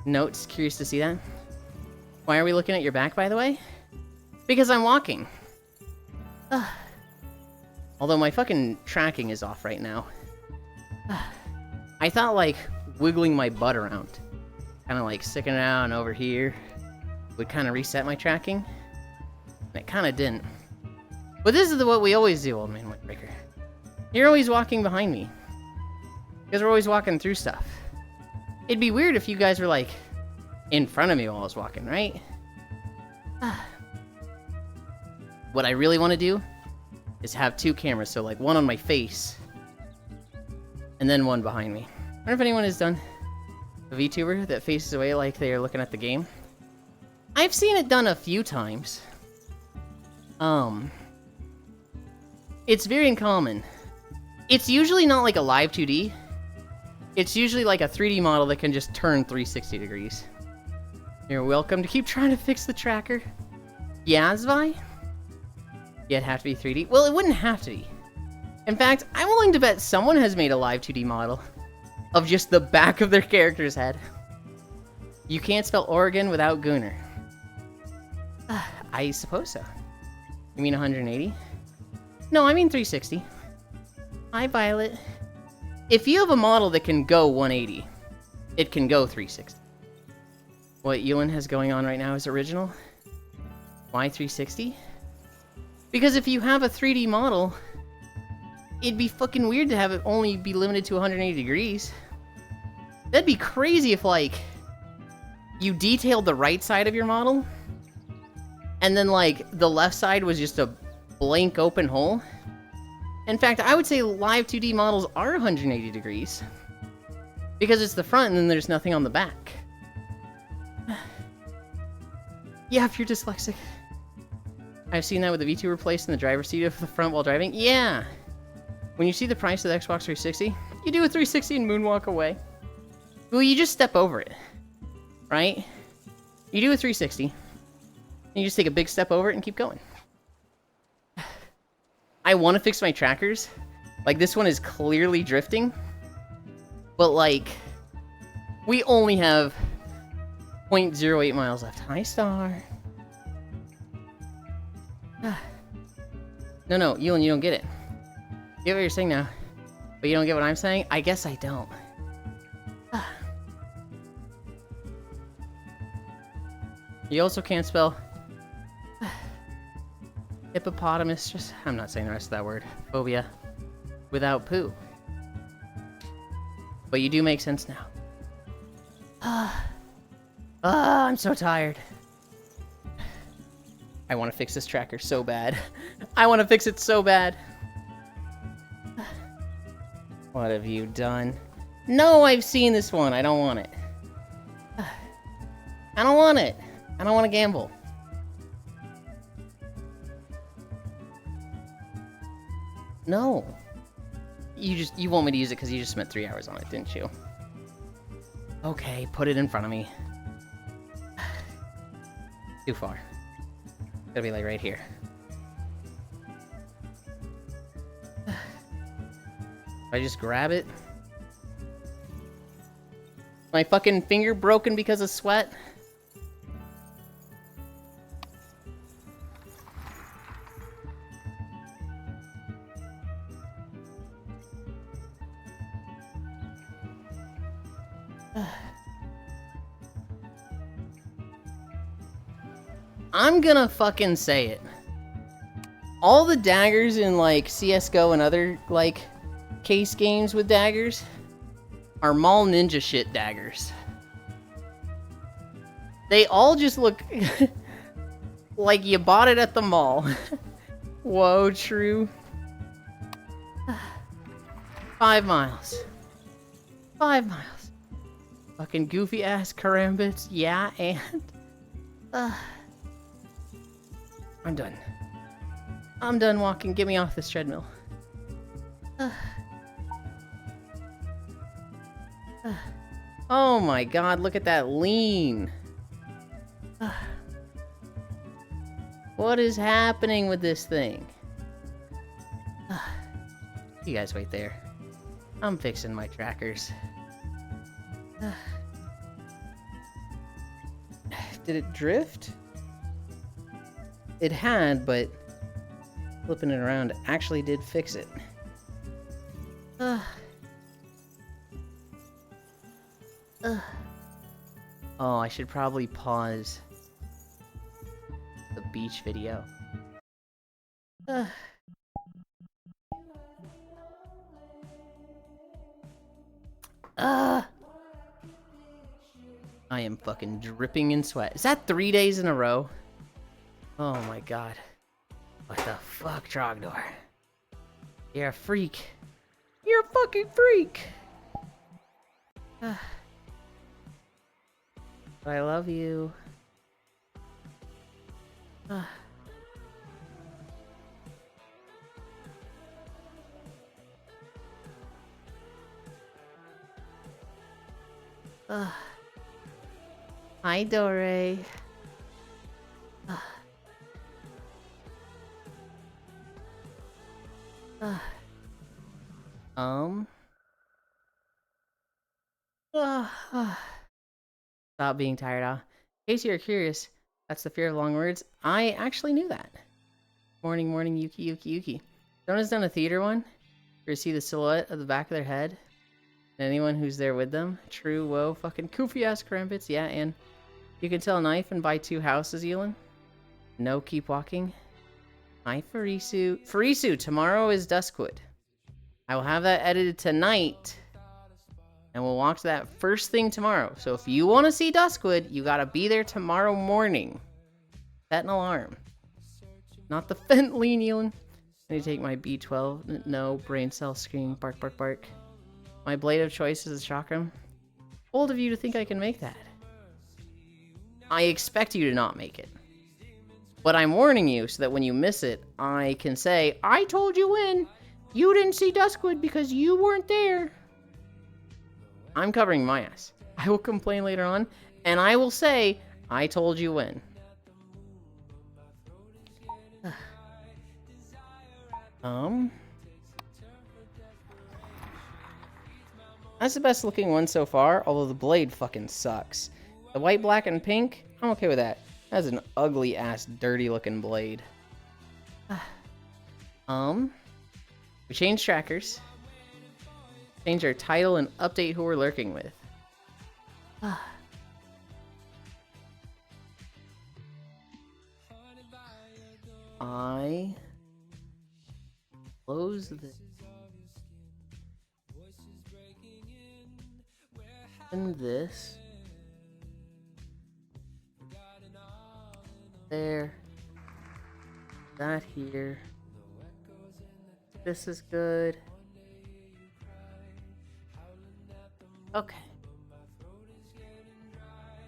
Notes, curious to see that. Why are we looking at your back, by the way? Because I'm walking. Although my fucking tracking is off right now. I thought, like, wiggling my butt around, kind of like sticking it out and over here, would kind of reset my tracking. And it kind of didn't. But this is what we always do, Old Man Windbreaker. You're always walking behind me. Because we're always walking through stuff. It'd be weird if you guys were, like, in front of me while I was walking, right? What I really want to do is have 2 cameras, so, like, one on my face, and then one behind me. I wonder if anyone has done a VTuber that faces away like they are looking at the game. I've seen it done a few times. It's very uncommon. It's usually not like a live 2D. It's usually like a 3D model that can just turn 360 degrees. You're welcome to keep trying to fix the tracker. Yazvi? Yeah, it'd have to be 3D. Well, it wouldn't have to be. In fact, I'm willing to bet someone has made a live 2D model of just the back of their character's head. You can't spell Oregon without Gooner. I suppose so. You mean 180? No, I mean 360. Hi, Violet. If you have a model that can go 180, it can go 360. What Yulind has going on right now is original. Why 360? Because if you have a 3D model, it'd be fucking weird to have it only be limited to 180 degrees. That'd be crazy if, like, you detailed the right side of your model, and then, like, the left side was just a blank open hole. In fact, I would say live 2D models are 180 degrees. Because it's the front and then there's nothing on the back. Yeah, if you're dyslexic. I've seen that with the VTuber placed in the driver's seat of the front while driving. Yeah! When you see the price of the Xbox 360, you do a 360 and moonwalk away. Well, you just step over it. Right? You do a 360. And you just take a big step over it and keep going. I want to fix my trackers. Like, this one is clearly drifting. But, like, we only have 0.08 miles left. Hi, Star. No, Yulind, you don't get it. You get what you're saying now. But you don't get what I'm saying? I guess I don't. You also can't spell hippopotamus, just, I'm not saying the rest of that word, phobia, without poo. But you do make sense now. I'm so tired. I want to fix this tracker so bad. I want to fix it so bad. What have you done? No, I've seen this one. I don't want it. I don't want it. I don't want to gamble. No. You want me to use it because you just spent 3 hours on it, didn't you? Okay, put it in front of me. Too far. Gotta be like right here. I just grab it. My fucking finger broken because of sweat. I'm gonna fucking say it. All the daggers in, like, CSGO and other, like, case games with daggers are mall ninja shit daggers. They all just look like you bought it at the mall. Whoa, true. 5 miles. 5 miles. Fucking goofy ass karambits. Yeah, and... I'm done. I'm done walking. Get me off this treadmill. Oh my god, look at that lean. What is happening with this thing? You guys wait there. I'm fixing my trackers. Did it drift? It had, but flipping it around actually did fix it. Oh, I should probably pause the beach video. I am fucking dripping in sweat. Is that 3 days in a row? Oh my god. What the fuck, Trogdor? You're a freak. You're a fucking freak! But I love you. Hi, Dore. Stop being tired, In case you're curious, that's the fear of long words. I actually knew that. Morning, morning, Yuki, Yuki, Yuki. Jonah's done a theater one. You see the silhouette of the back of their head? And anyone who's there with them? True, whoa, fucking goofy ass Krampus. Yeah, and you can sell a knife and buy 2 houses, Yulind. No, keep walking. Hi, Farisu. Farisu, tomorrow is Duskwood. I will have that edited tonight. And we'll walk to that first thing tomorrow. So if you want to see Duskwood, you gotta be there tomorrow morning. Set an alarm. Not the Fentley, Yulind. I need to take my B12. No, brain cell screen. Bark, bark, bark. My blade of choice is a chakram. Bold of you to think I can make that. I expect you to not make it. But I'm warning you so that when you miss it, I can say, I told you when. You didn't see Duskwood because you weren't there. I'm covering my ass. I will complain later on, and I will say, I told you when. That's the best looking one so far, although the blade fucking sucks. The white, black, and pink, I'm okay with that. That's an ugly ass, dirty looking blade. We changed trackers. Change our title and update who we're lurking with. I close this. And this. There. That here. This is good. Okay.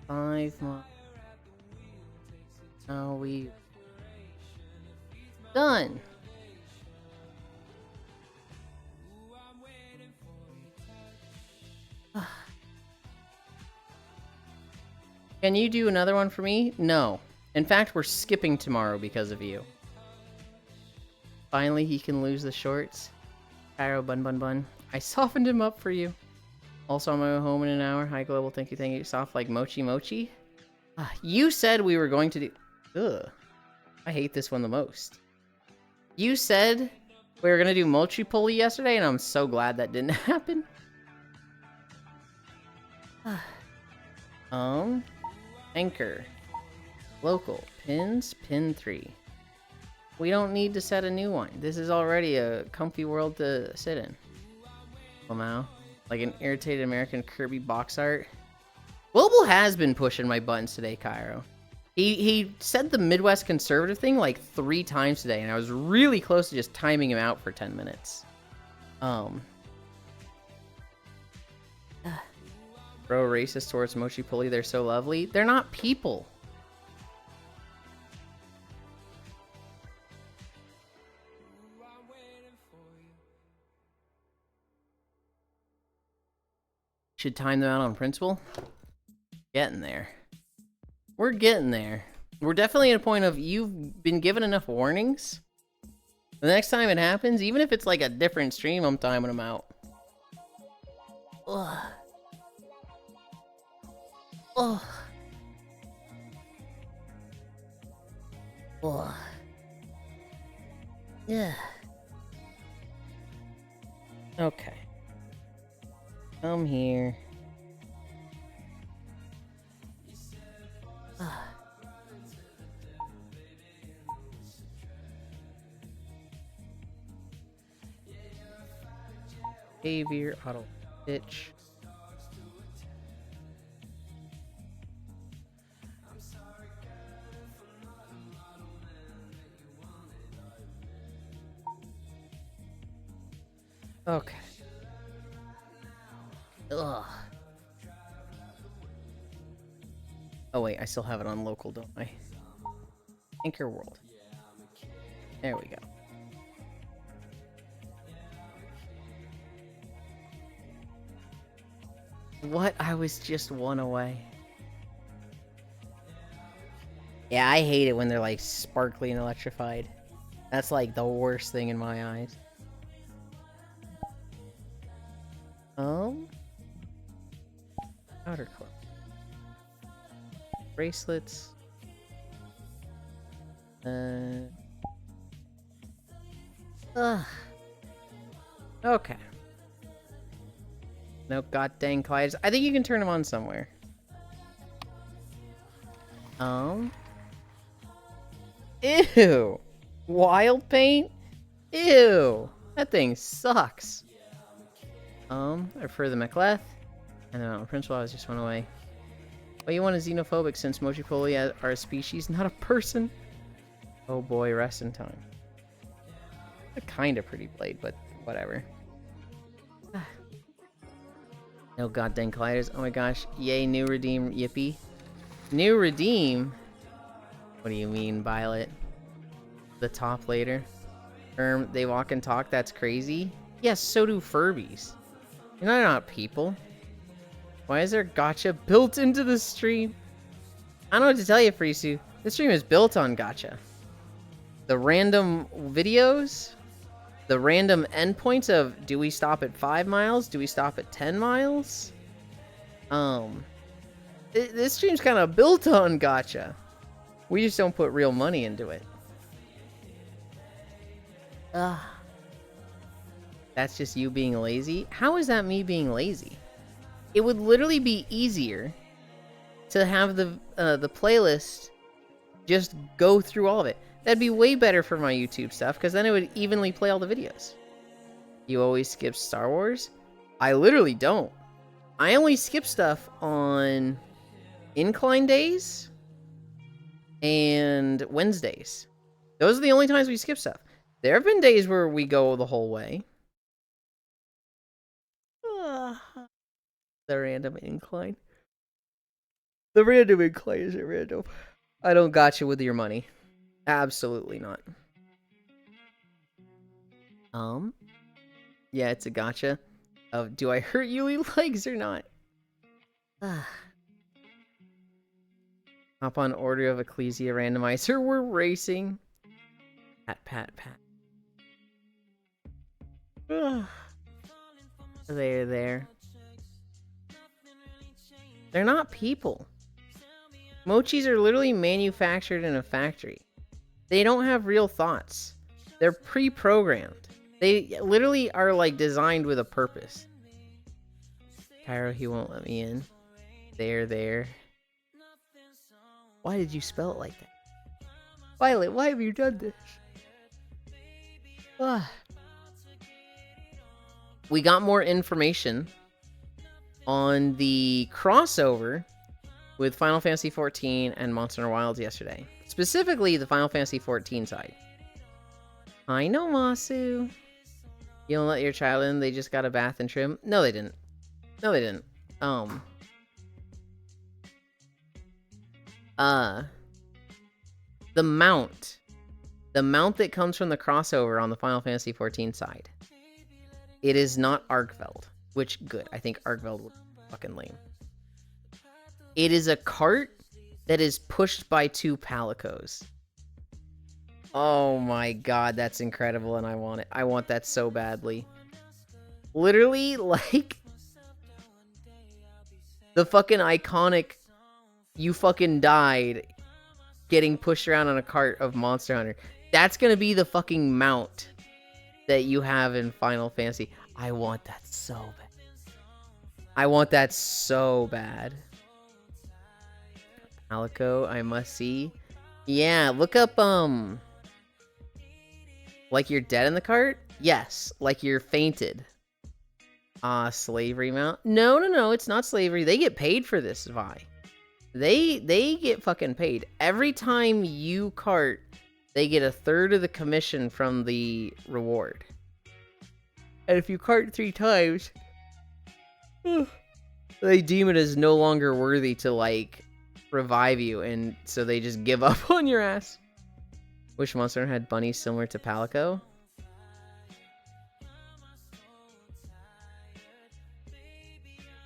5 months. Now we done. Can you do another one for me? No. In fact, we're skipping tomorrow because of you. Finally, he can lose the shorts. Cairo, bun, bun, bun. I softened him up for you. Also on my way home in an hour. Hi, Global. Thank you, thank you. Soft like mochi mochi. You said we were going to do... Ugh. I hate this one the most. You said we were going to do mochi pulley yesterday, and I'm so glad that didn't happen. Anchor. Local. Pins. Pin 3. We don't need to set a new one. This is already a comfy world to sit in. Well, now. Like an irritated American Kirby box art. Global has been pushing my buttons today, Cairo. He said the Midwest conservative thing like 3 times today, and I was really close to just timing him out for 10 minutes. Bro, racist towards Mochi Pulley, they're so lovely. They're not people. Should time them out on principle. Getting there. We're getting there. We're definitely at a point of you've been given enough warnings. The next time it happens, even if it's like a different stream, I'm timing them out. Ugh. Ugh. Ugh. Yeah. Okay. Come here. Behavior, auto pitch. Okay. Ugh. Oh wait, I still have it on local, don't I? Anchor World. There we go. What? I was just 1 away. Yeah, I hate it when they're like sparkly and electrified. That's like the worst thing in my eyes. Outer club. Bracelets. Okay. No god dang Clydes. I think you can turn them on somewhere. Ew. Wild paint? Ew. That thing sucks. I prefer the McLeth. And then on principle, I was just 1 away. Well, you want is xenophobic since Mochi Poli are a species, not a person. Oh boy, rest in time. A kinda pretty blade, but whatever. No goddamn colliders. Oh my gosh. Yay, new redeem. Yippee. New redeem? What do you mean, Violet? The top later. They walk and talk. That's crazy. Yes, so do Furbies. You're not people. Why is there gacha built into the stream? I don't know what to tell you, Frisu. This stream is built on gacha. The random videos, the random endpoints of do we stop at 5 miles? Do we stop at 10 miles? This stream's kind of built on gacha. We just don't put real money into it. That's just you being lazy? How is that me being lazy? It would literally be easier to have the playlist just go through all of it. That'd be way better for my YouTube stuff, because then it would evenly play all the videos. You always skip Star Wars? I literally don't. I only skip stuff on incline days and Wednesdays. Those are the only times we skip stuff. There have been days where we go the whole way. The random incline. The random incline isn't random. I don't gotcha with your money. Absolutely not. Yeah, it's a gotcha. Of do I hurt Yulind legs or not? Hop on Order of Ecclesia randomizer. We're racing. Pat. They're there. They're not people. Mochis are literally manufactured in a factory. They don't have real thoughts. They're pre-programmed. They literally are like designed with a purpose. Cairo, he won't let me in. There. Why did you spell it like that? Violet, why have you done this? Ah. We got more information on the crossover with Final Fantasy XIV and Monster Hunter Wilds yesterday. Specifically, the Final Fantasy XIV side. I know, Masu. You don't let your child in, they just got a bath and trim? No, they didn't. No, they didn't. The mount that comes from the crossover on the Final Fantasy XIV side, it is not Arkveld, which, good. I think Arkveld would be fucking lame. It is a cart that is pushed by 2 palicos. Oh my god, that's incredible, and I want it. I want that so badly. Literally, like, the fucking iconic "you fucking died" getting pushed around on a cart of Monster Hunter. That's gonna be the fucking mount that you have in Final Fantasy. I want that so bad. I want that so bad. Palico, I must see. Yeah, look up, like you're dead in the cart? Yes, like you're fainted. Slavery mount? No, it's not slavery. They get paid for this, Vi. They get fucking paid. Every time you cart, they get 1/3 of the commission from the reward. And if you cart 3 times, they deem it as no longer worthy to, like, revive you, and so they just give up on your ass. Wish Monster Hunter had bunnies similar to Palico.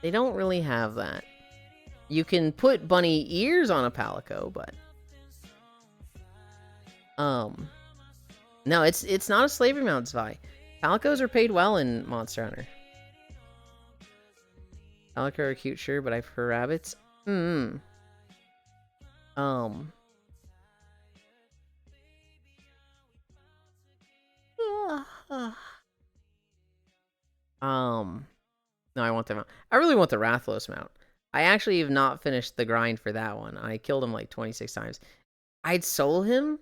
They don't really have that. You can put bunny ears on a Palico, but no, it's not a slavery mount, Vi. Palicos are paid well in Monster Hunter. Palico are cute, sure, but I prefer rabbits. No, I want the mount. I really want the Rathalos mount. I actually have not finished the grind for that one. I killed him like 26 times. I'd solo him,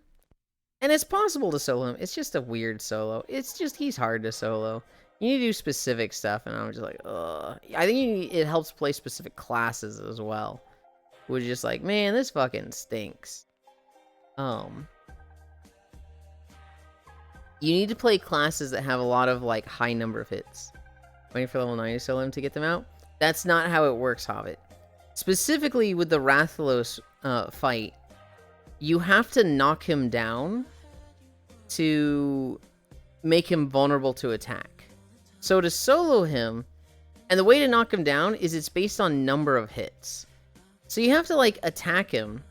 and it's possible to solo him. It's just a weird solo. It's just, he's hard to solo. You need to do specific stuff, and I'm just like, ugh. I think it helps play specific classes as well. Which is just like, man, this fucking stinks. You need to play classes that have a lot of, like, high number of hits. Waiting for level 90 solo him to get them out? That's not how it works, Hobbit. Specifically with the Rathalos fight, you have to knock him down to make him vulnerable to attack. So to solo him, and the way to knock him down is it's based on number of hits. So you have to, like, attack him,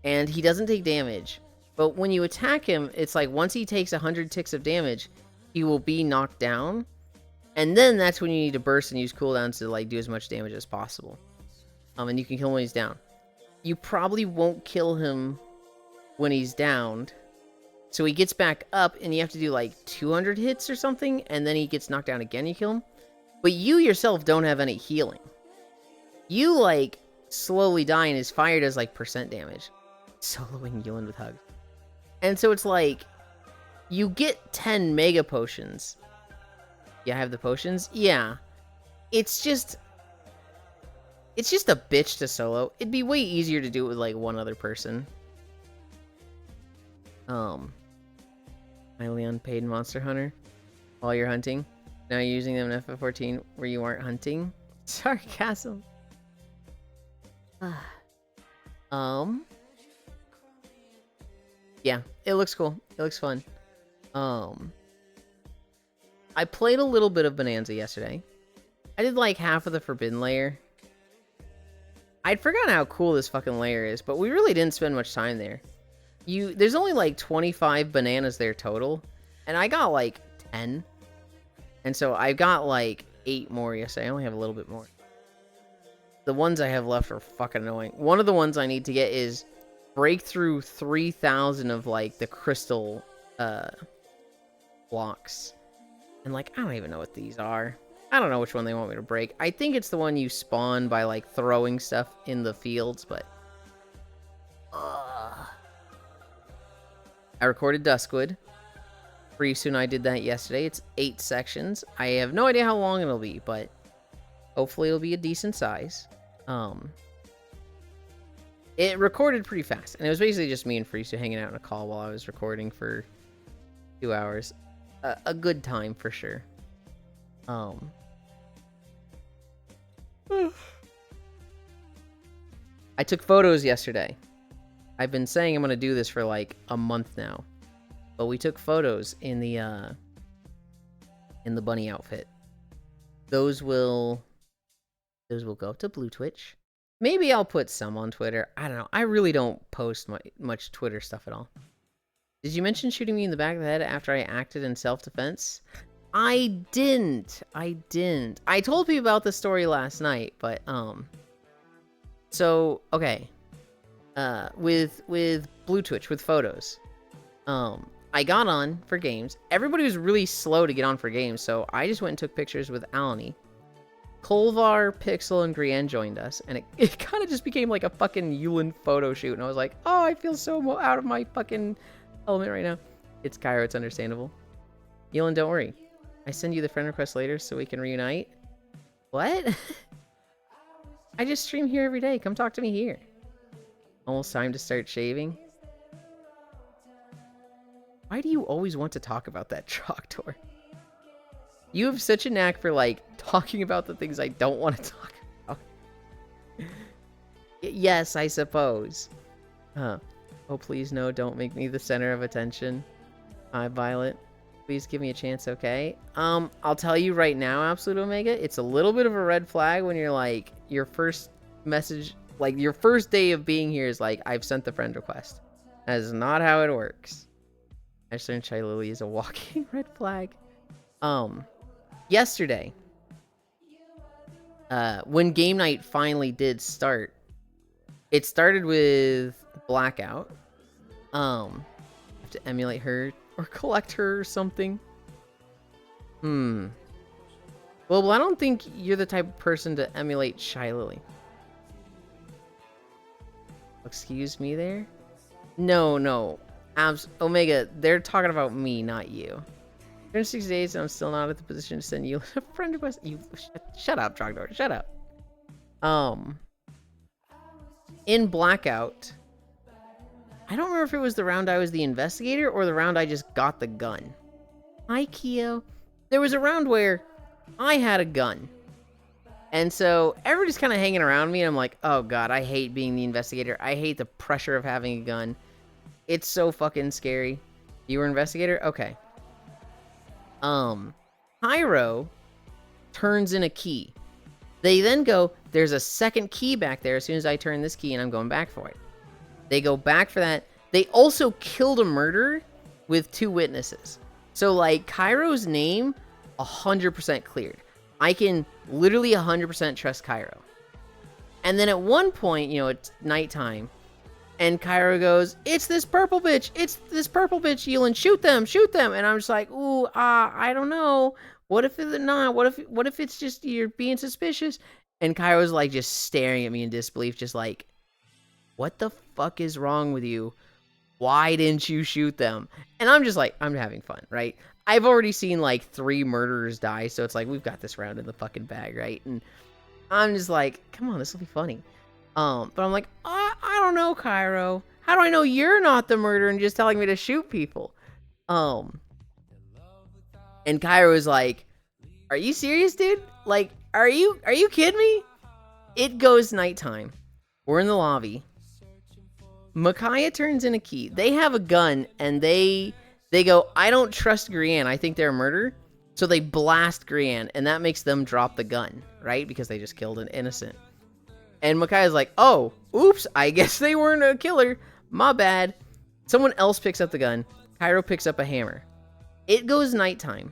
and he doesn't take damage. But when you attack him, it's like once he takes 100 ticks of damage, he will be knocked down. And then that's when you need to burst and use cooldowns to, like, do as much damage as possible. And you can kill him when he's down. You probably won't kill him when he's downed. So he gets back up, and you have to do, like, 200 hits or something, and then he gets knocked down again, you kill him. But you yourself don't have any healing. You, like, slowly die, and his fire does, like, % damage. Soloing Yulind with hugs. And so it's like, you get 10 mega potions. Yeah, I have the potions? Yeah. It's just a bitch to solo. It'd be way easier to do it with, like, one other person. Highly unpaid Monster Hunter. While you're hunting. Now you're using them in FF14 where you aren't hunting. Sarcasm. Yeah, it looks cool. It looks fun. I played a little bit of Bonanza yesterday. I did like half of the Forbidden Layer. I'd forgotten how cool this fucking layer is, but we really didn't spend much time there. There's only like 25 bananas there total, and I got like 10. And so I got like 8 more yesterday. I only have a little bit more. The ones I have left are fucking annoying. One of the ones I need to get is break through 3,000 of, like, the crystal blocks. And, like, I don't even know what these are. I don't know which one they want me to break. I think it's the one you spawn by, like, throwing stuff in the fields, but I recorded Duskwood. Frisu and I did that yesterday. It's 8 sections. I have no idea how long it'll be, but hopefully it'll be a decent size. It recorded pretty fast, and it was basically just me and Frisu hanging out in a call while I was recording for 2 hours. A good time for sure. I took photos yesterday. I've been saying I'm gonna do this for like a month now, but we took photos in the bunny outfit. Those will go to Blue Twitch. Maybe I'll put some on Twitter. I don't know. I really don't post much Twitter stuff at all. Did you mention shooting me in the back of the head after I acted in self-defense? I didn't. I told people about the story last night, but so okay. With Blue Twitch with photos. I got on for games. Everybody was really slow to get on for games, so I just went and took pictures with Alani. Kolvar, Pixel, and Grienne joined us, and it kind of just became like a fucking Yulind photo shoot, and I was like, oh, I feel so out of my fucking element right now. It's Cairo, it's understandable. Yulind, don't worry. I send you the friend request later so we can reunite. What? I just stream here every day. Come talk to me here. Almost time to start shaving. Why do you always want to talk about that, Troctor? You have such a knack for, like, talking about the things I don't want to talk about. Yes, I suppose. Oh, please no, don't make me the center of attention. Hi, Violet. Please give me a chance, okay? I'll tell you right now, Absolute Omega, it's a little bit of a red flag when you're, like, your first message, like, your first day of being here is, like, I've sent the friend request. That is not how it works. Ashley and Chai Lily is a walking red flag. Yesterday, when game night finally did start, it started with Blackout. Have to emulate her or collect her or something. Well, I don't think you're the type of person to emulate Chai Lily. Excuse me there? No. Omega, they're talking about me, not you. 6 days and I'm still not at the position to send you a friend request. You shut up, Trogdor. Shut up. In Blackout, I don't remember if it was the round I was the investigator or the round I just got the gun. Hi, Keo. There was a round where I had a gun. And so everybody's kind of hanging around me and I'm like, oh god, I hate being the investigator. I hate the pressure of having a gun. It's so fucking scary. You were investigator? Okay. Pyro turns in a key. They then go, there's a second key back there as soon as I turn this key and I'm going back for it. They go back for that. They also killed a murderer with 2 witnesses. So, like, Cairo's name, 100% cleared. I can literally 100% trust Cairo. And then at one point, you know, it's nighttime, and Cairo goes, it's this purple bitch, Yulind, shoot them. And I'm just like, ooh, I don't know. What if it's not? What if it's just you're being suspicious? And Cairo's like just staring at me in disbelief, just like, what the fuck is wrong with you? Why didn't you shoot them? And I'm just like, I'm having fun, right? I've already seen like 3 murderers die, so it's like, we've got this round in the fucking bag, right? And I'm just like, come on, this will be funny. But I'm like, I don't know, Cairo. How do I know you're not the murderer and just telling me to shoot people? And Cairo is like, are you serious, dude? Like, are you kidding me? It goes nighttime. We're in the lobby. Micaiah turns in a key. They have a gun, and they go, I don't trust Grienne. I think they're a murderer. So they blast Grienne, and that makes them drop the gun, right? Because they just killed an innocent. And Micaiah's like, oh, oops, I guess they weren't a killer. My bad. Someone else picks up the gun. Cairo picks up a hammer. It goes nighttime.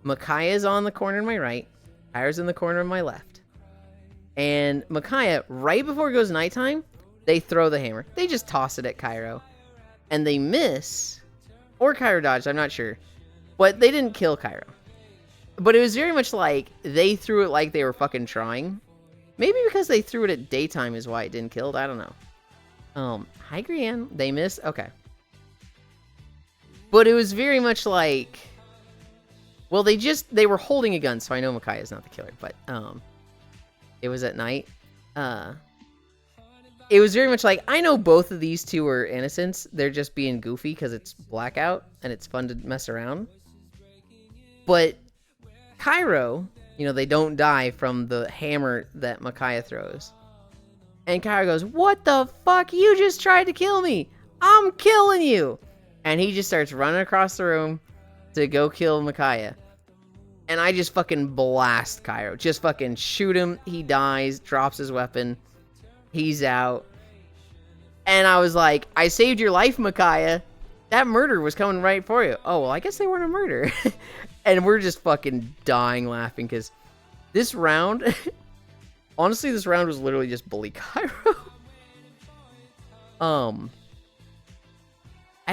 Micaiah's on the corner on my right. Cairo's in the corner on my left. And Micaiah, right before it goes nighttime, they throw the hammer. They just toss it at Cairo. And they miss. Or Cairo dodged, I'm not sure. But they didn't kill Cairo. But it was very much like they threw it like they were fucking trying. Maybe because they threw it at daytime is why it didn't kill. I don't know. Hi, Grienne. They missed. Okay. But it was very much like, well, they were holding a gun, so I know Micaiah is not the killer, but it was at night. It was very much like, I know both of these two are innocents. They're just being goofy because it's blackout and it's fun to mess around. But Cairo, you know, they don't die from the hammer that Micaiah throws. And Cairo goes, "What the fuck? You just tried to kill me. I'm killing you." And he just starts running across the room to go kill Micaiah. And I just fucking blast Cairo. Just fucking shoot him. He dies, drops his weapon. He's out. And I was like, "I saved your life, Micaiah. That murder was coming right for you." "Oh, well, I guess they weren't a murder." And we're just fucking dying laughing because this round, honestly, this round was literally just bully Cairo. I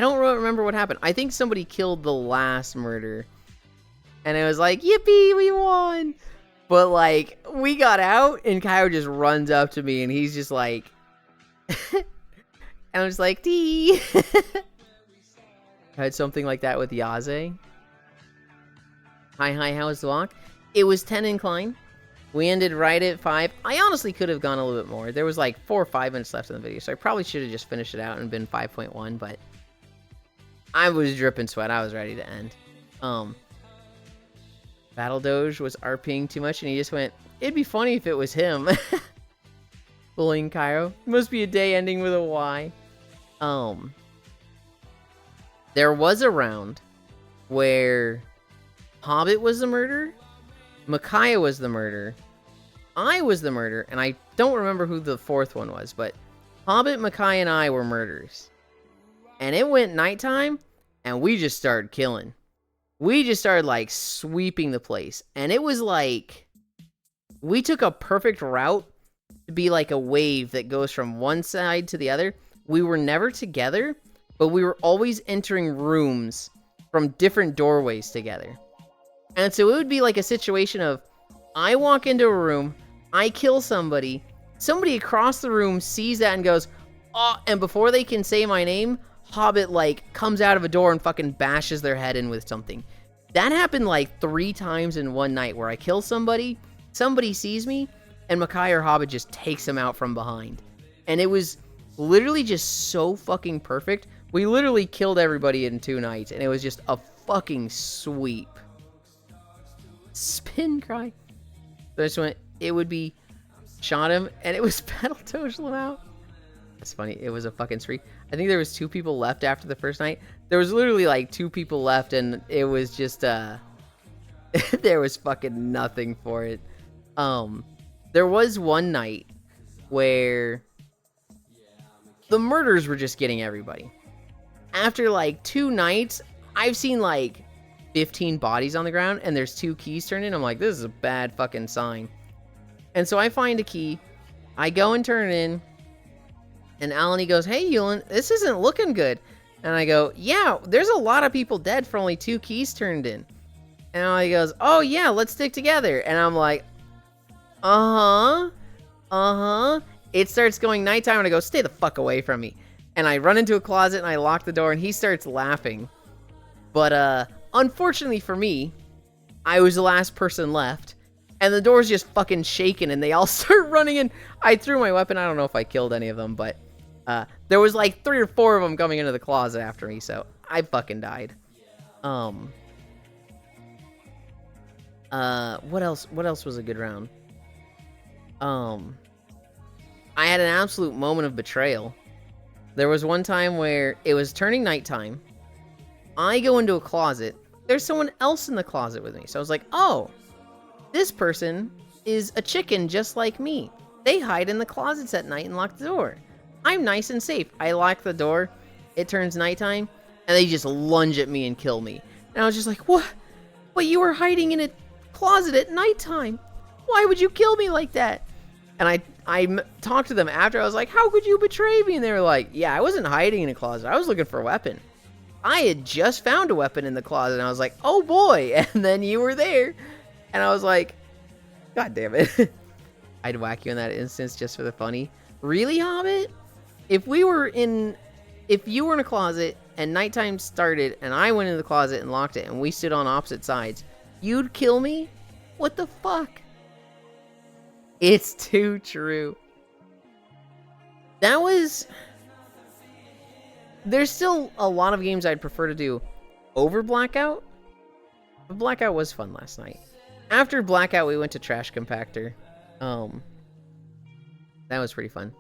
don't really remember what happened. I think somebody killed the last murder. And it was like, yippee, we won. But, like, we got out, and Cairo just runs up to me, and he's just like... and I'm just like, dee. I had something like that with Yaze. Hi, how was the walk? It was 10 incline. We ended right at 5. I honestly could have gone a little bit more. There was like 4 or 5 minutes left in the video, so I probably should have just finished it out and been 5.1, but... I was dripping sweat. I was ready to end. Battle Doge was RPing too much, and he just went, "It'd be funny if it was him." Bullying Cairo. Must be a day ending with a Y. There was a round where Hobbit was the murderer, Micaiah was the murderer, I was the murderer, and I don't remember who the fourth one was, but Hobbit, Micaiah, and I were murderers. And it went nighttime, and we just started killing. We just started, like, sweeping the place. And it was like, we took a perfect route to be like a wave that goes from one side to the other. We were never together, but we were always entering rooms from different doorways together. And so it would be like a situation of, I walk into a room, I kill somebody, somebody across the room sees that and goes, "Oh," and before they can say my name, Hobbit, like, comes out of a door and fucking bashes their head in with something. That happened, like, 3 times in one night where I kill somebody, somebody sees me, and Micaiah or Hobbit just takes him out from behind. And it was literally just so fucking perfect. We literally killed everybody in 2 nights, and it was just a fucking sweep. Spin cry. So I just went, it would be, shot him, and it was Battle Doge Lamau. It's funny, it was a fucking spree. I think there was 2 people left after the first night. There was literally like 2 people left, and it was just there was fucking nothing for it. There was one night where the murders were just getting everybody. After like 2 nights, I've seen like 15 bodies on the ground, and there's 2 keys turned in. I'm like, this is a bad fucking sign. And so I find a key, I go and turn it in, and Alan, goes, "Hey, Yulind, this isn't looking good." And I go, "Yeah, there's a lot of people dead for only 2 keys turned in." And Alan goes, "Oh, yeah, let's stick together." And I'm like, It starts going nighttime, and I go, "Stay the fuck away from me." And I run into a closet, and I lock the door, and he starts laughing. But, unfortunately for me, I was the last person left. And the door's just fucking shaking, and they all start running in. I threw my weapon. I don't know if I killed any of them, but there was like 3 or 4 of them coming into the closet after me, so I fucking died. What else was a good round? I had an absolute moment of betrayal. There was one time where it was turning nighttime. I go into a closet. There's someone else in the closet with me. So I was like, oh, this person is a chicken just like me. They hide in the closets at night and lock the door. I'm nice and safe. I lock the door. It turns nighttime. And they just lunge at me and kill me. And I was just like, what? But you were hiding in a closet at nighttime. Why would you kill me like that? And I talked to them after. I was like, how could you betray me? And they were like, yeah, I wasn't hiding in a closet. I was looking for a weapon. I had just found a weapon in the closet. And I was like, oh boy. And then you were there. And I was like, God damn it. I'd whack you in that instance just for the funny. Really, Hobbit? If you were in a closet and nighttime started, and I went into the closet and locked it, and we stood on opposite sides, you'd kill me? What the fuck? It's too true. That was... There's still a lot of games I'd prefer to do over Blackout, but Blackout was fun last night. After Blackout, we went to Trash Compactor. That was pretty fun.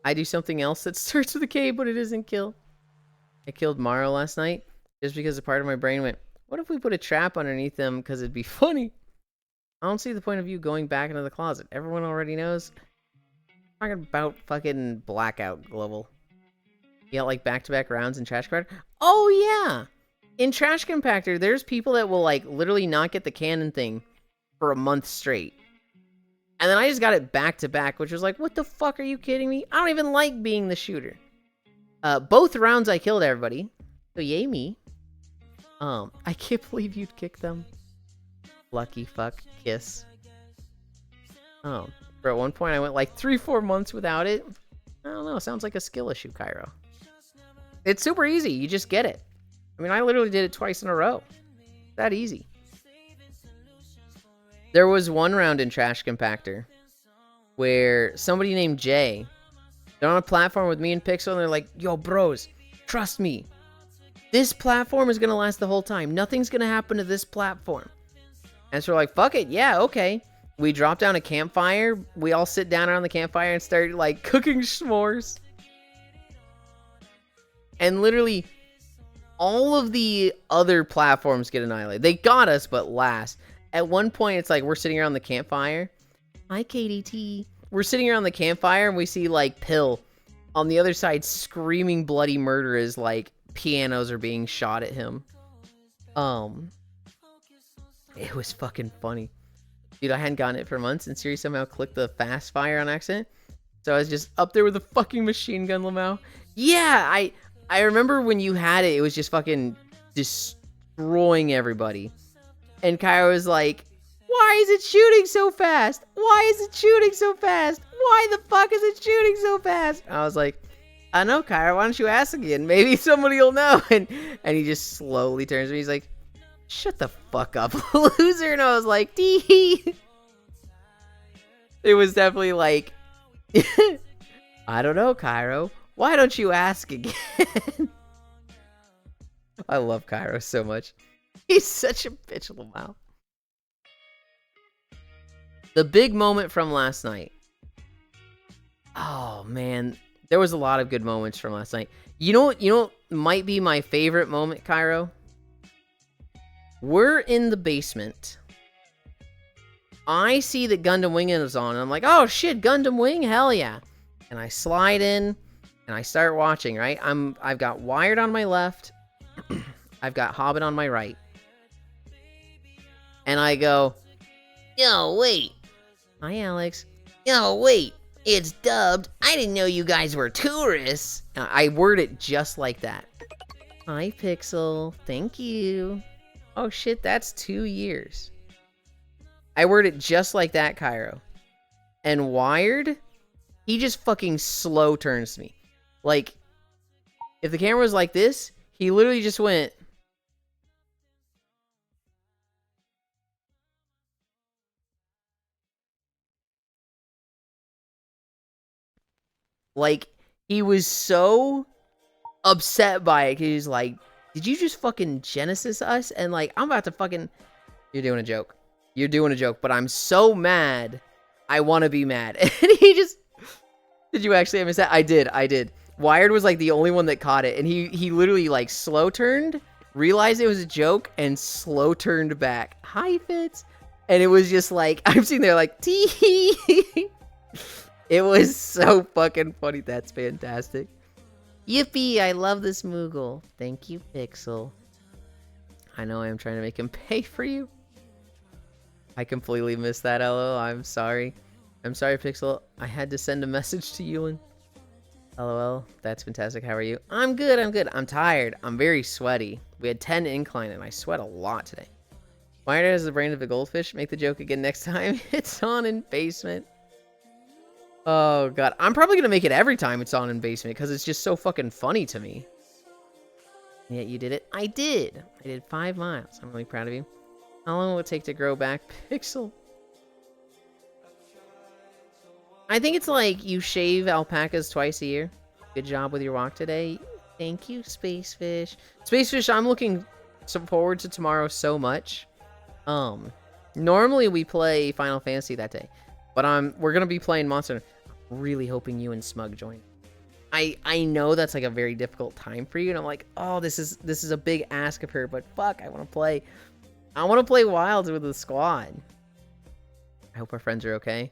I do something else that starts with a K, but it isn't kill. I killed Morrow last night just because a part of my brain went, what if we put a trap underneath them because it'd be funny? I don't see the point of you going back into the closet. Everyone already knows. I'm talking about fucking Blackout Global. You got like back-to-back rounds in Trash Compactor? Oh yeah! In Trash Compactor, there's people that will like literally not get the cannon thing for a month straight. And then I just got it back-to-back, which was like, what the fuck, are you kidding me? I don't even like being the shooter. Both rounds I killed everybody. So yay me. I can't believe you'd kick them. Lucky fuck kiss. For at one point I went like 3-4 months without it. I don't know, sounds like a skill issue, Cairo. It's super easy, you just get it. I mean, I literally did it twice in a row. That easy. There was one round in Trash Compactor where somebody named Jay, they're on a platform with me and Pixel, and they're like, yo, bros, trust me. This platform is going to last the whole time. Nothing's going to happen to this platform. And so we're like, fuck it, yeah, okay. We drop down a campfire. We all sit down around the campfire and start, like, cooking s'mores. And literally, all of the other platforms get annihilated. They got us, but last. At one point, it's like, we're sitting around the campfire. Hi, KDT. We're sitting around the campfire, and we see, like, Pill on the other side screaming bloody murder as, like, pianos are being shot at him. It was fucking funny. Dude, I hadn't gotten it for months, and Siri somehow clicked the fast fire on accident. So I was just up there with a fucking machine gun, Lamau. Yeah, I remember when you had it, it was just fucking destroying everybody. And Kyra was like, why is it shooting so fast? Why is it shooting so fast? Why the fuck is it shooting so fast? And I was like, I know, Kyra, why don't you ask again? Maybe somebody will know. And he just slowly turns to me. He's like, shut the fuck up, loser. And I was like, tee. It was definitely like, I don't know, Cairo. Why don't you ask again? I love Cairo so much. He's such a bitch, Lamau. The big moment from last night. Oh, man. There was a lot of good moments from last night. You know what might be my favorite moment, Cairo? We're in the basement. I see that Gundam Wing is on, and I'm like, oh shit, Gundam Wing, hell yeah. And I slide in, and I start watching, right? I've got Wired on my left. I've got Hobbit on my right. And I go, yo, wait. Hi, Alex. Yo, wait. It's dubbed. I didn't know you guys were tourists. I word it just like that. Hi, Pixel. Thank you. Oh shit, that's 2 years. I word it just like that, Cairo. And Wired, he just fucking slow turns me. Like, if the camera was like this, he literally just went. Like, he was so upset by it. He's like, did you just fucking Genesis us? And like, I'm about to fucking... You're doing a joke. You're doing a joke, but I'm so mad. I want to be mad. And he just... Did you actually miss that? I did. Wired was like the only one that caught it. And he literally like slow turned, realized it was a joke, and slow turned back. Hi, Fitz. And it was just like, I'm sitting there like, tee. It was so fucking funny. That's fantastic. Yippee, I love this Moogle. Thank you, Pixel. I know I am trying to make him pay for you. I completely missed that, LOL. I'm sorry. I'm sorry, Pixel. I had to send a message to Yulind. LOL. That's fantastic. How are you? I'm good. I'm tired. I'm very sweaty. We had 10 incline and I sweat a lot today. Wired has the brain of a goldfish. Make the joke again next time. It's on in basement. Oh, God. I'm probably going to make it every time it's on in basement because it's just so fucking funny to me. Yeah, you did it. I did. I did 5 miles. I'm really proud of you. How long will it take to grow back Pixel? I think it's like you shave alpacas twice a year. Good job with your walk today. Thank you, Spacefish. Spacefish, I'm looking forward to tomorrow so much. Normally we play Final Fantasy that day, but we're gonna be playing Monster. I'm really hoping you and Smug join. I know that's like a very difficult time for you, and I'm like, oh, this is a big ask of her, but fuck, I want to play. I want to play Wilds with the squad. I hope our friends are okay.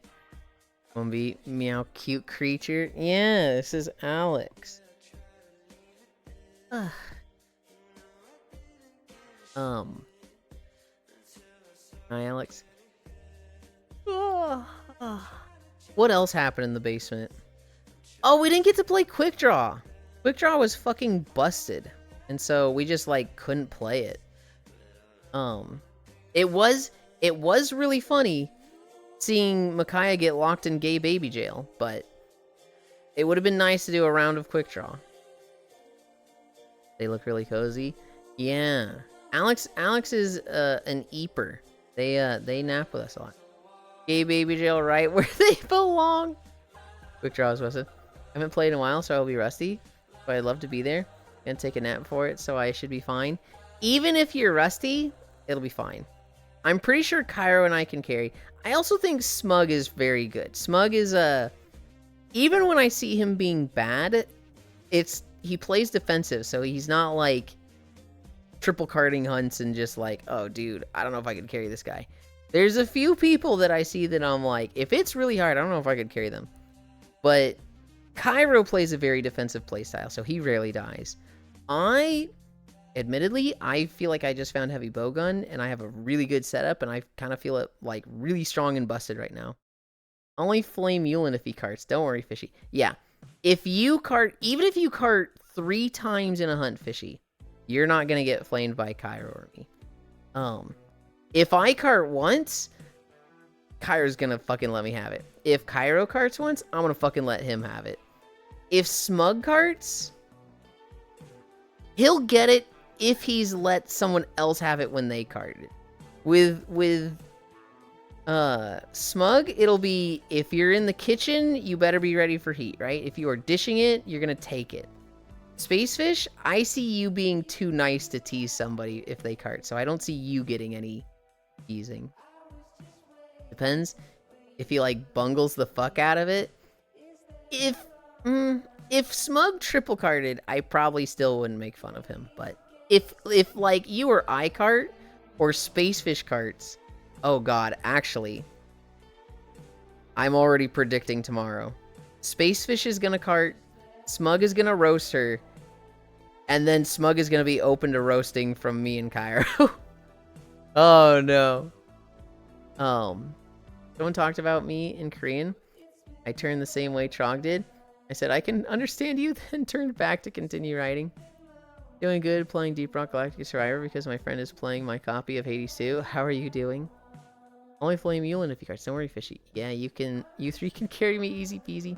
Wanna be meow cute creature? Yeah, this is Alex. Hi, Alex. What else happened in the basement? Oh, we didn't get to play Quick Draw. Quick Draw was fucking busted, and so we just like couldn't play it. It was really funny seeing Micaiah get locked in gay baby jail, but it would have been nice to do a round of Quick Draw. They look really cozy. Yeah. Alex is an eeper. They nap with us a lot. Gay baby jail right where they belong. Quick Draw is busted. I haven't played in a while, so I'll be rusty. But I'd love to be there. Gonna take a nap for it, so I should be fine. Even if you're rusty, it'll be fine. I'm pretty sure Cairo and I can carry. I also think Smug is very good. Smug is even when I see him being bad, he plays defensive, so he's not like triple carding hunts and just like, oh dude, I don't know if I could carry this guy. There's a few people that I see that I'm like, if it's really hard, I don't know if I could carry them. But Cairo plays a very defensive playstyle, so he rarely dies. Admittedly, I feel like I just found heavy bowgun, and I have a really good setup, and I kind of feel it like really strong and busted right now. Only flame Yulind if he carts. Don't worry, Fishy. Yeah, if you cart, even if you cart 3 times in a hunt, Fishy, you're not gonna get flamed by Cairo or me. If I cart once, Cairo's gonna fucking let me have it. If Cairo carts once, I'm gonna fucking let him have it. If Smug carts, he'll get it if he's let someone else have it when they carted it. With Smug, it'll be, if you're in the kitchen, you better be ready for heat, right? If you are dishing it, you're gonna take it. Spacefish, I see you being too nice to tease somebody if they cart, so I don't see you getting any teasing. Depends if he like bungles the fuck out of it. If Smug triple carded, I probably still wouldn't make fun of him, but if like you or I cart or Spacefish carts, oh god, actually, I'm already predicting tomorrow. Spacefish is gonna cart, Smug is gonna roast her, and then Smug is gonna be open to roasting from me and Cairo. Oh no. Someone talked about me in Korean. I turned the same way Trog did. I said, I can understand you, then turned back to continue writing. Doing good playing Deep Rock Galactic Survivor because my friend is playing my copy of Hades 2. How are you doing? Only flame Yulind if you cards. Don't worry, Fishy. Yeah, you three can carry me easy peasy.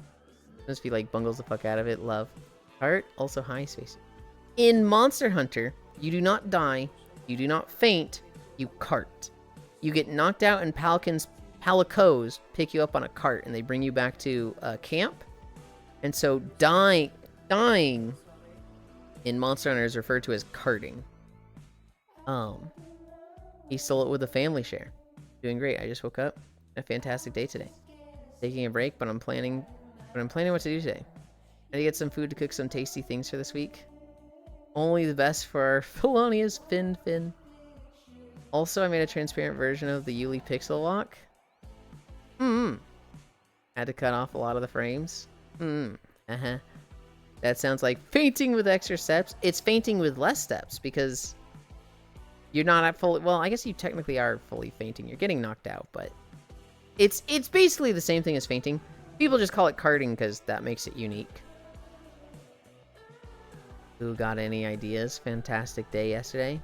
Just be like bungles the fuck out of it. Love. Heart, also high space. In Monster Hunter, you do not die, you do not faint, you cart. You get knocked out and palicos pick you up on a cart and they bring you back to camp. And so dying in Monster Hunter is referred to as carting. He stole it with a family share. Doing great. I just woke up. A fantastic day today. Taking a break, but I'm planning what to do today. I need to get some food to cook some tasty things for this week. Only the best for our Felonious Fin. Also, I made a transparent version of the Yulind pixel lock. Had to cut off a lot of the frames. That sounds like fainting with extra steps. It's fainting with less steps because you're not at full. Well, I guess you technically are fully fainting. You're getting knocked out, but it's basically the same thing as fainting. People just call it carting because that makes it unique. Who got any ideas? Fantastic day yesterday.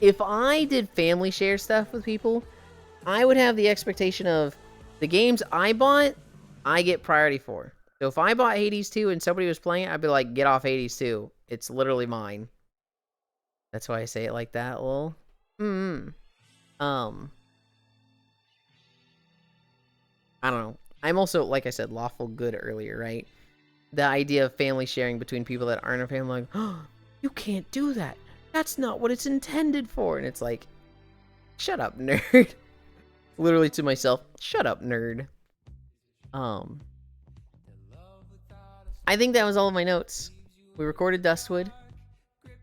If I did family share stuff with people, I would have the expectation of the games I bought, I get priority for. So if I bought Hades 2 and somebody was playing it, I'd be like, get off Hades 2. It's literally mine. That's why I say it like that, lol. I don't know. I'm also, like I said, lawful good earlier, right? The idea of family sharing between people that aren't a family, like, oh, you can't do that. That's not what it's intended for. And it's like, shut up, nerd. Literally to myself, shut up, nerd. I think that was all of my notes. We recorded Dustwood.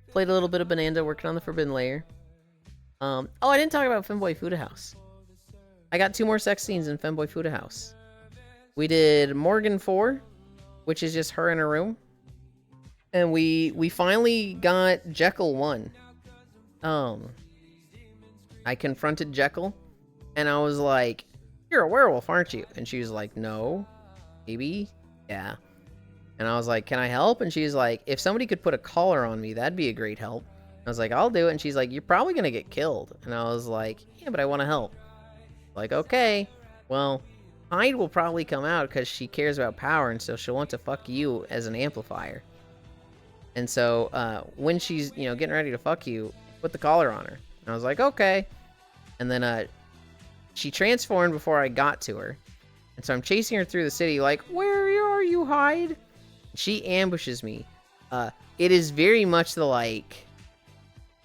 Played a little bit of Bonanza, working on the Forbidden Layer. Oh, I didn't talk about Femboy Fuda House. I got 2 more sex scenes in Femboy Fuda House. We did Morgan 4, which is just her in a room. And we finally got Jekyll 1. I confronted Jekyll, and I was like, you're a werewolf, aren't you? And she was like, no. Maybe? Yeah. And I was like, can I help? And she's like, if somebody could put a collar on me, that'd be a great help. I was like, I'll do it. And she's like, you're probably going to get killed. And I was like, yeah, but I want to help. Like, okay. Well, Hyde will probably come out because she cares about power, and so she'll want to fuck you as an amplifier. And so when she's, you know, getting ready to fuck you, put the collar on her. And I was like, okay. And then she transformed before I got to her. And so I'm chasing her through the city like, where are you, Hyde? She ambushes me. It is very much the, like,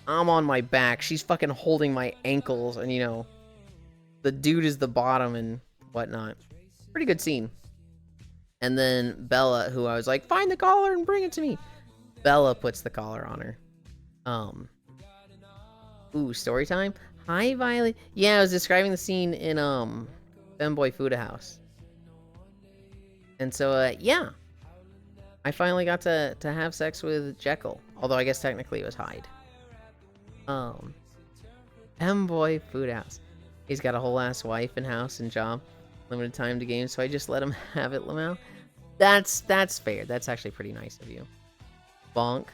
I'm on my back. She's fucking holding my ankles, and, you know, the dude is the bottom and whatnot. Pretty good scene. And then Bella, who I was like, find the collar and bring it to me. Bella puts the collar on her. Ooh, story time? Hi, Violet. Yeah, I was describing the scene in, Femboy Fuda House. And so, yeah. I finally got to have sex with Jekyll. Although I guess technically it was Hyde. Femboy Fuda House. He's got a whole ass wife and house and job. Limited time to game, so I just let him have it, Lamau. That's fair. That's actually pretty nice of you. Bonk.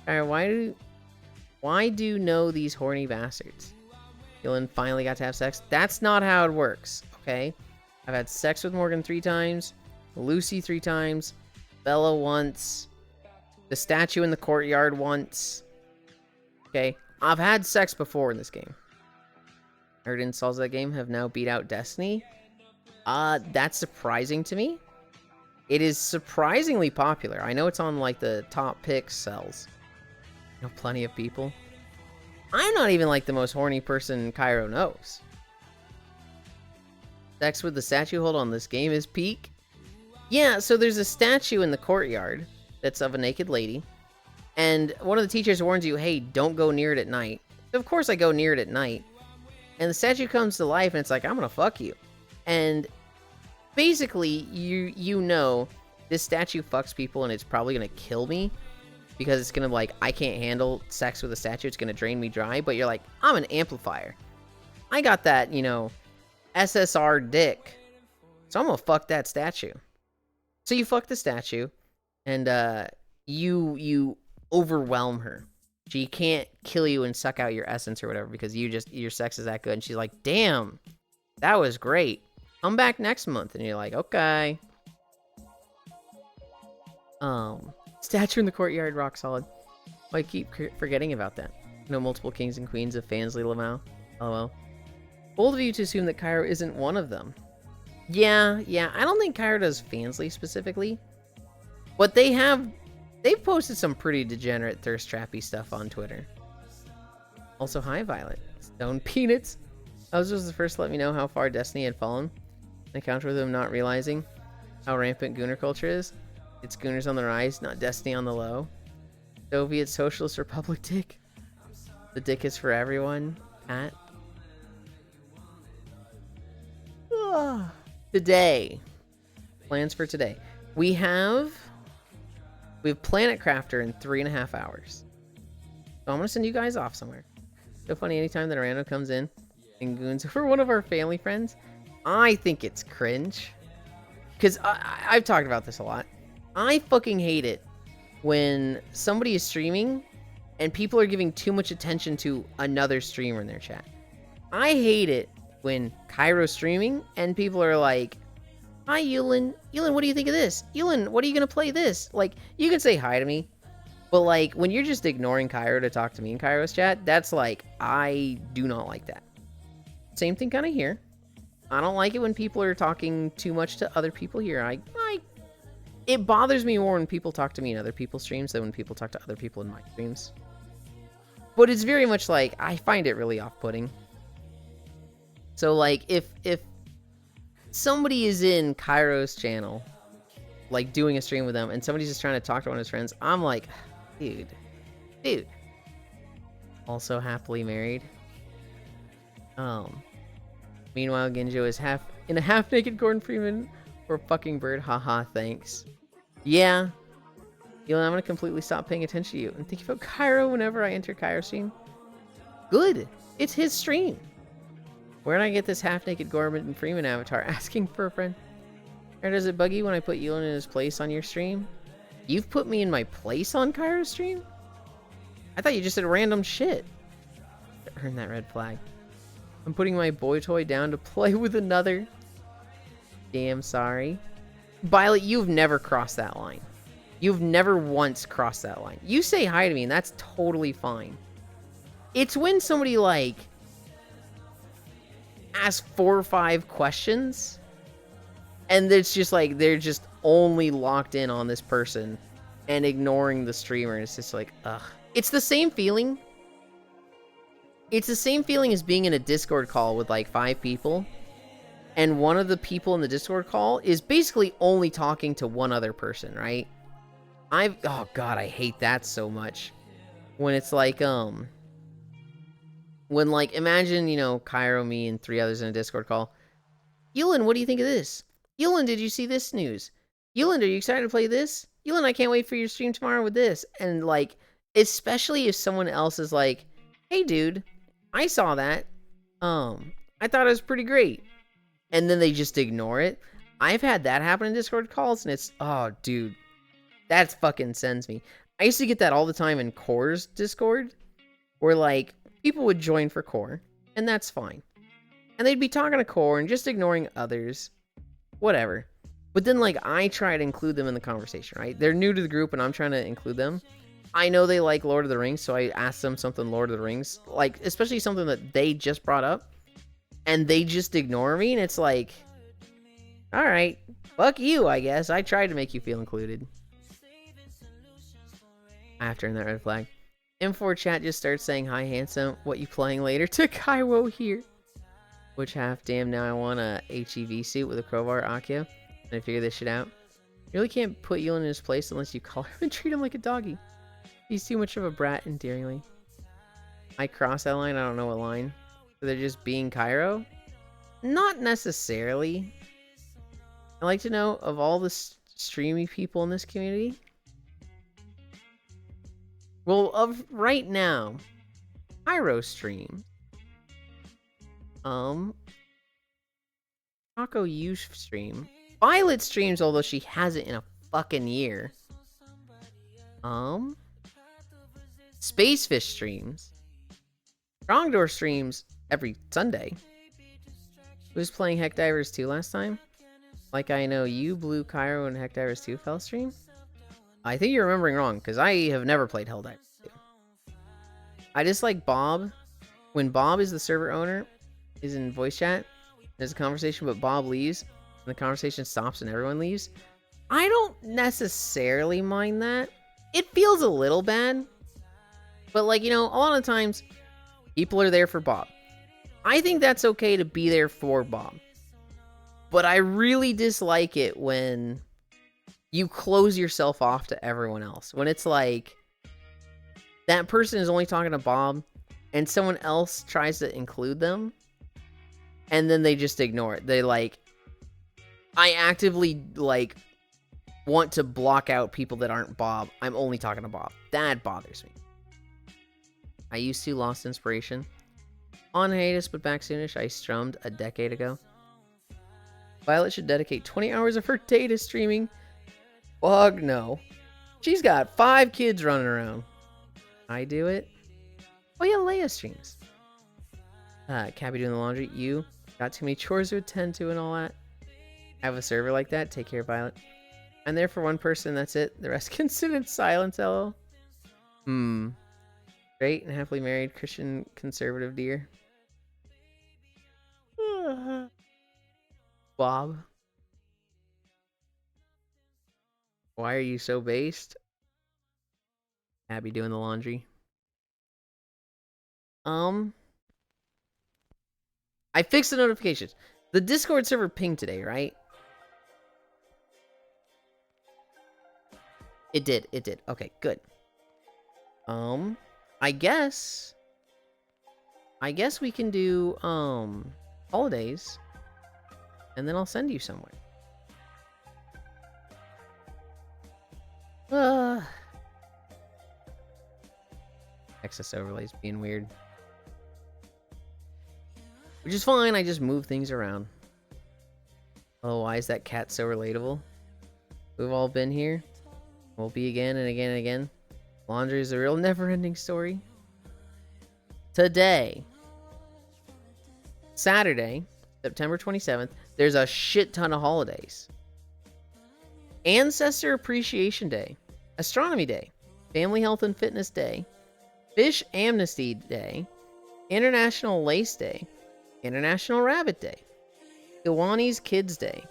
Alright, why do know these horny bastards? Yulind finally got to have sex. That's not how it works, okay? I've had sex with Morgan 3 times, Lucy 3 times, Bella once, the statue in the courtyard once. Okay, I've had sex before in this game. Heard installs of that game have now beat out Destiny. That's surprising to me. It is surprisingly popular. I know it's on, like, the top pick cells. You know, plenty of people. I'm not even, like, the most horny person Cairo knows. Sex with the statue hold on this game is peak. Yeah, so there's a statue in the courtyard that's of a naked lady. And one of the teachers warns you, hey, don't go near it at night. So of course I go near it at night. And the statue comes to life, and it's like, I'm gonna fuck you. And basically, you know, this statue fucks people, and it's probably gonna kill me. Because it's gonna, like, I can't handle sex with a statue, it's gonna drain me dry. But you're like, I'm an amplifier. I got that, you know, SSR dick. So I'm gonna fuck that statue. So you fuck the statue, and you overwhelm her. She can't kill you and suck out your essence or whatever because your sex is that good. And she's like, damn, that was great. Come back next month. And you're like, okay. Statue in the courtyard, rock solid. I keep forgetting about that. You know, multiple kings and queens of Fansley Lamau. LOL. Bold of you to assume that Cairo isn't one of them. Yeah. I don't think Cairo does Fansley specifically. But they've posted some pretty degenerate thirst trappy stuff on Twitter. Also, hi, Violet. Stone Peanuts. How's was the first to let me know how far Destiny had fallen. I encounter with him not realizing how rampant Gooner culture is. It's Gooners on the rise, not Destiny on the low. Soviet Socialist Republic dick. The dick is for everyone. Pat. Today. Plans for today. We have Planet Crafter in 3.5 hours. So I'm going to send you guys off somewhere. So funny, anytime that a random comes in and goons over one of our family friends, I think it's cringe. Because I've talked about this a lot. I fucking hate it when somebody is streaming and people are giving too much attention to another streamer in their chat. I hate it when Cairo's streaming and people are like, Hi, Yulind. Yulind, what do you think of this? Yulind, what are you gonna play this? Like, you can say hi to me, but like, when you're just ignoring Cairo to talk to me in Cairo's chat, that's like, I do not like that. Same thing kind of here. I don't like it when people are talking too much to other people here. It bothers me more when people talk to me in other people's streams than when people talk to other people in my streams. But it's very much like, I find it really off-putting. So like, if somebody is in Cairo's channel, like doing a stream with them, and somebody's just trying to talk to one of his friends, I'm like, dude. Also happily married. Meanwhile, Ginjo is in a half-naked Gordon Freeman or fucking bird. Haha, thanks. Yeah. Yulind, I'm gonna completely stop paying attention to you and think about Cairo whenever I enter Cairo's stream. Good. It's his stream. Where did I get this half-naked Gordon Freeman avatar asking for a friend? Or does it bug you when I put Yulind in his place on your stream? You've put me in my place on Cairo's stream? I thought you just said random shit. Earn that red flag. I'm putting my boy toy down to play with another. Damn sorry. Violet, you've never crossed that line. You've never once crossed that line. You say hi to me and that's totally fine. It's when somebody like asks 4 or 5 questions and it's just like they're just only locked in on this person and ignoring the streamer. It's just like, ugh. It's the same feeling. It's the same feeling as being in a Discord call with like 5 people. And one of the people in the Discord call is basically only talking to one other person, right? Oh god, I hate that so much. When it's like, when like, imagine, you know, Cairo, me, and 3 others in a Discord call. Yulind, what do you think of this? Yulind, did you see this news? Yulind, are you excited to play this? Yulind, I can't wait for your stream tomorrow with this. And like, especially if someone else is like, hey dude, I saw that. I thought it was pretty great. And then they just ignore it. I've had that happen in Discord calls and it's, oh dude, that fucking sends me. I used to get that all the time in Core's Discord, where like, people would join for Core, and that's fine. And they'd be talking to Core and just ignoring others. Whatever. But then like, I try to include them in the conversation, right? They're new to the group and I'm trying to include them. I know they like Lord of the Rings, so I asked them something Lord of the Rings, like, especially something that they just brought up, and they just ignore me, and it's like, alright, fuck you, I guess. I tried to make you feel included. After in that red flag. M4 chat just starts saying, hi handsome, what you playing later? To Kaiwo here. Which half? Damn, now I want a HEV suit with a crowbar, Akio. And I figure this shit out. You really can't put Yulind in his place unless you collar him and treat him like a doggy. He's too much of a brat, endearingly. I cross that line, I don't know what line. So they're just being Cairo? Not necessarily. I like to know, of all the streamy people in this community, well, of right now, Cairo stream. Taco U stream. Violet streams, although she hasn't in a fucking year. Spacefish streams. Strongdoor streams every Sunday. Who was playing Heck Divers 2 last time? Like I know you, Blue, Cairo, and Heck Divers 2 fell stream? I think you're remembering wrong, because I have never played Helldivers 2. I just like Bob. When Bob is the server owner, is in voice chat, there's a conversation, but Bob leaves, and the conversation stops and everyone leaves. I don't necessarily mind that. It feels a little bad. But like, you know, a lot of times, people are there for Bob. I think that's okay to be there for Bob. But I really dislike it when you close yourself off to everyone else. When it's like, that person is only talking to Bob, and someone else tries to include them, and then they just ignore it. They like, I actively like, want to block out people that aren't Bob. I'm only talking to Bob. That bothers me. I used to lost inspiration. On hiatus, but back soonish. I strummed a decade ago. Violet should dedicate 20 hours of her day to streaming. Fuck no. She's got 5 kids running around. I do it. Oh yeah, Leia streams. Cabby doing the laundry. You got too many chores to attend to and all that. have a server like that. Take care, Violet. I'm there for one person, that's it. The rest can sit in silence, LOL. Straight and happily married Christian conservative dear. Bob. Why are you so based? Abby doing the laundry. I fixed the notifications. The Discord server pinged today, right? It did. Okay, good. I guess we can do holidays, and then I'll send you somewhere. Excess overlays being weird. Which is fine, I just move things around. Oh, why is that cat so relatable? We've all been here. We'll be again and again and again. Laundry is a real never-ending story. Today, Saturday, September 27th, there's a shit ton of holidays. Ancestor Appreciation Day, Astronomy Day, Family Health and Fitness Day, Fish Amnesty Day, International Lace Day, International Rabbit Day, Iwani's Kids Day,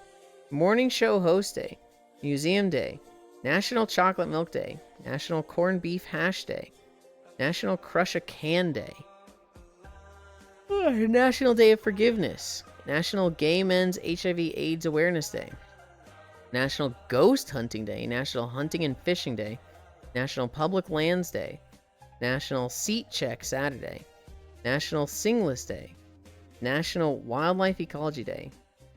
Morning Show Host Day, Museum Day, National Chocolate Milk Day, National Corned Beef Hash Day, National Crush a Can Day, National Day of Forgiveness, National Gay Men's HIV/AIDS Awareness Day, National Ghost Hunting Day, National Hunting and Fishing Day, National Public Lands Day, National Seat Check Saturday, National Singless Day, National Wildlife Ecology Day,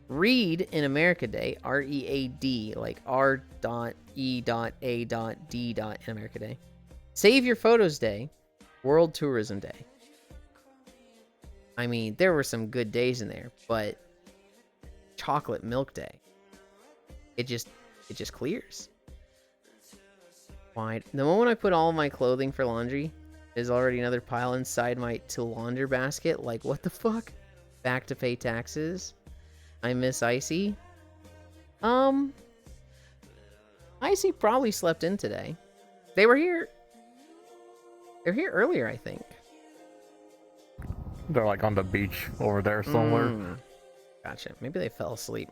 Read in America Day, READ, like R.E.A.D. in America Day, Save Your Photos Day, World Tourism Day. I mean, there were some good days in there, but Chocolate Milk Day, it just clears. Why? The moment I put all of my clothing for laundry, there's already another pile inside my to launder basket. Like, what the fuck? Back to pay taxes. I miss Icy. Icy probably slept in today. They were here. They're here earlier, I think. They're like on the beach over there somewhere. Gotcha. Maybe they fell asleep.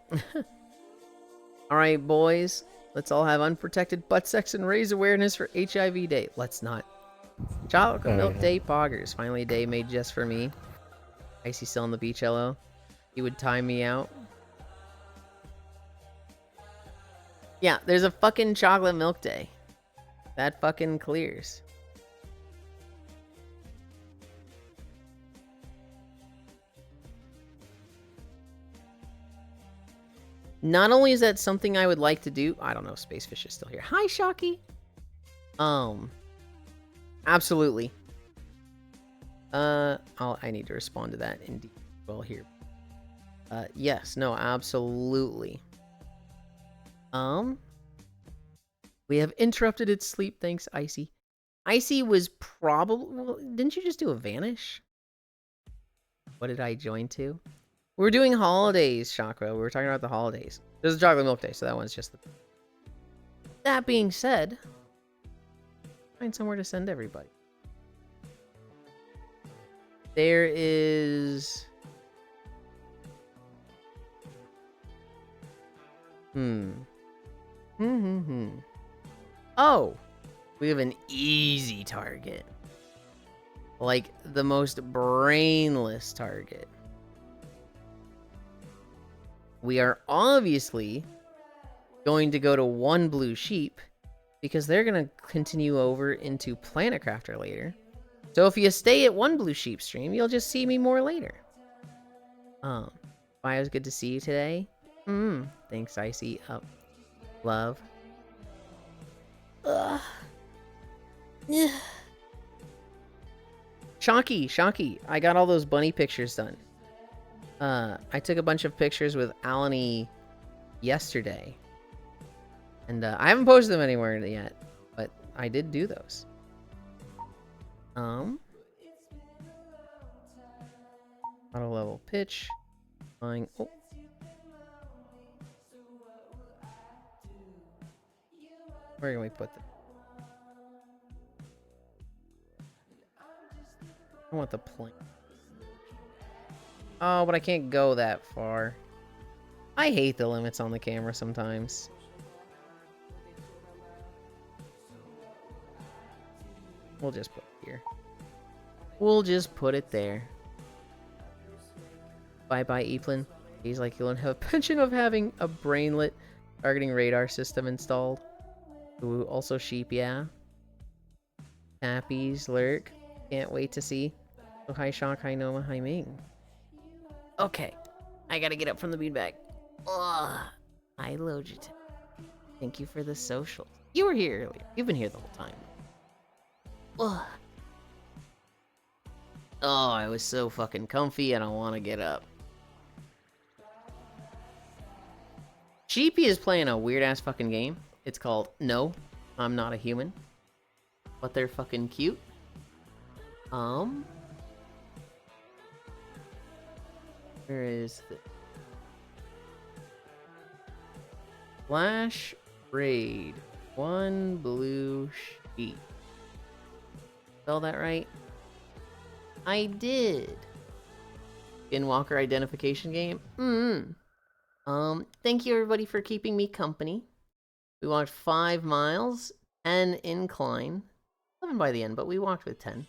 Alright, boys. Let's all have unprotected butt sex and raise awareness for HIV Day. Let's not. Chocolate Milk Day Poggers. Finally a day made just for me. Icy still on the beach, hello. He would time me out. Yeah, there's a fucking Chocolate Milk Day. That fucking clears. Not only is that something I would like to do, I don't know, Spacefish is still here. Hi, Shocky. Absolutely. I need to respond to that indeed. Well, here. Yes, no, absolutely. We have interrupted its sleep, thanks, Icy. Icy was probably... Well, didn't you just do a vanish? What did I join to? We're doing holidays, Chakra. We were talking about the holidays. There's a Chocolate Milk Day, so that one's just the... That being said, find somewhere to send everybody. There is... Oh! We have an easy target. Like, the most brainless target. We are obviously going to go to One Blue Sheep because they're going to continue over into Planet Crafter later. So if you stay at One Blue Sheep stream, you'll just see me more later. Bye, it was good to see you today. Thanks, Icy. Love. Shocky, I got all those bunny pictures done. I took a bunch of pictures with Alani yesterday. And I haven't posted them anywhere yet, but I did do those. Auto level pitch. Oh. Where can we put this? I want the plane. Oh, but I can't go that far. I hate the limits on the camera sometimes. We'll just put it here. We'll just put it there. Bye-bye, Eplin. He's like, you'll have a pension of having a brainlet targeting radar system installed. Ooh, also sheep, yeah. Tappies, lurk. Can't wait to see. Oh, hi, Shock, hi, Noma, hi, Ming. Okay. I gotta get up from the beanbag. Ugh. Hi, Logitech. Thank you for the social. You were here earlier. You've been here the whole time. Ugh. Oh, I was so fucking comfy, I don't want to get up. Sheepy is playing a weird-ass fucking game. It's called No, I'm Not a Human. But they're fucking cute. Where is the... Flash Raid. One blue sheep. Spell that right? I did. Skinwalker identification game? Thank you everybody for keeping me company. We walked 5 miles, 10 incline. 11 by the end, but we walked with 10.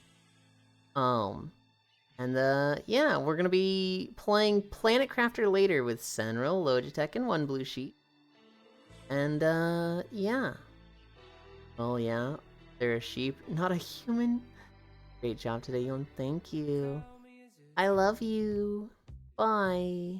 Yeah, we're gonna be playing Planet Crafter later with Senril, Logitech, and One Blue Sheet. And, yeah. Oh, yeah. They're a sheep, not a human. Great job today, Yulind. Thank you. I love you. Bye.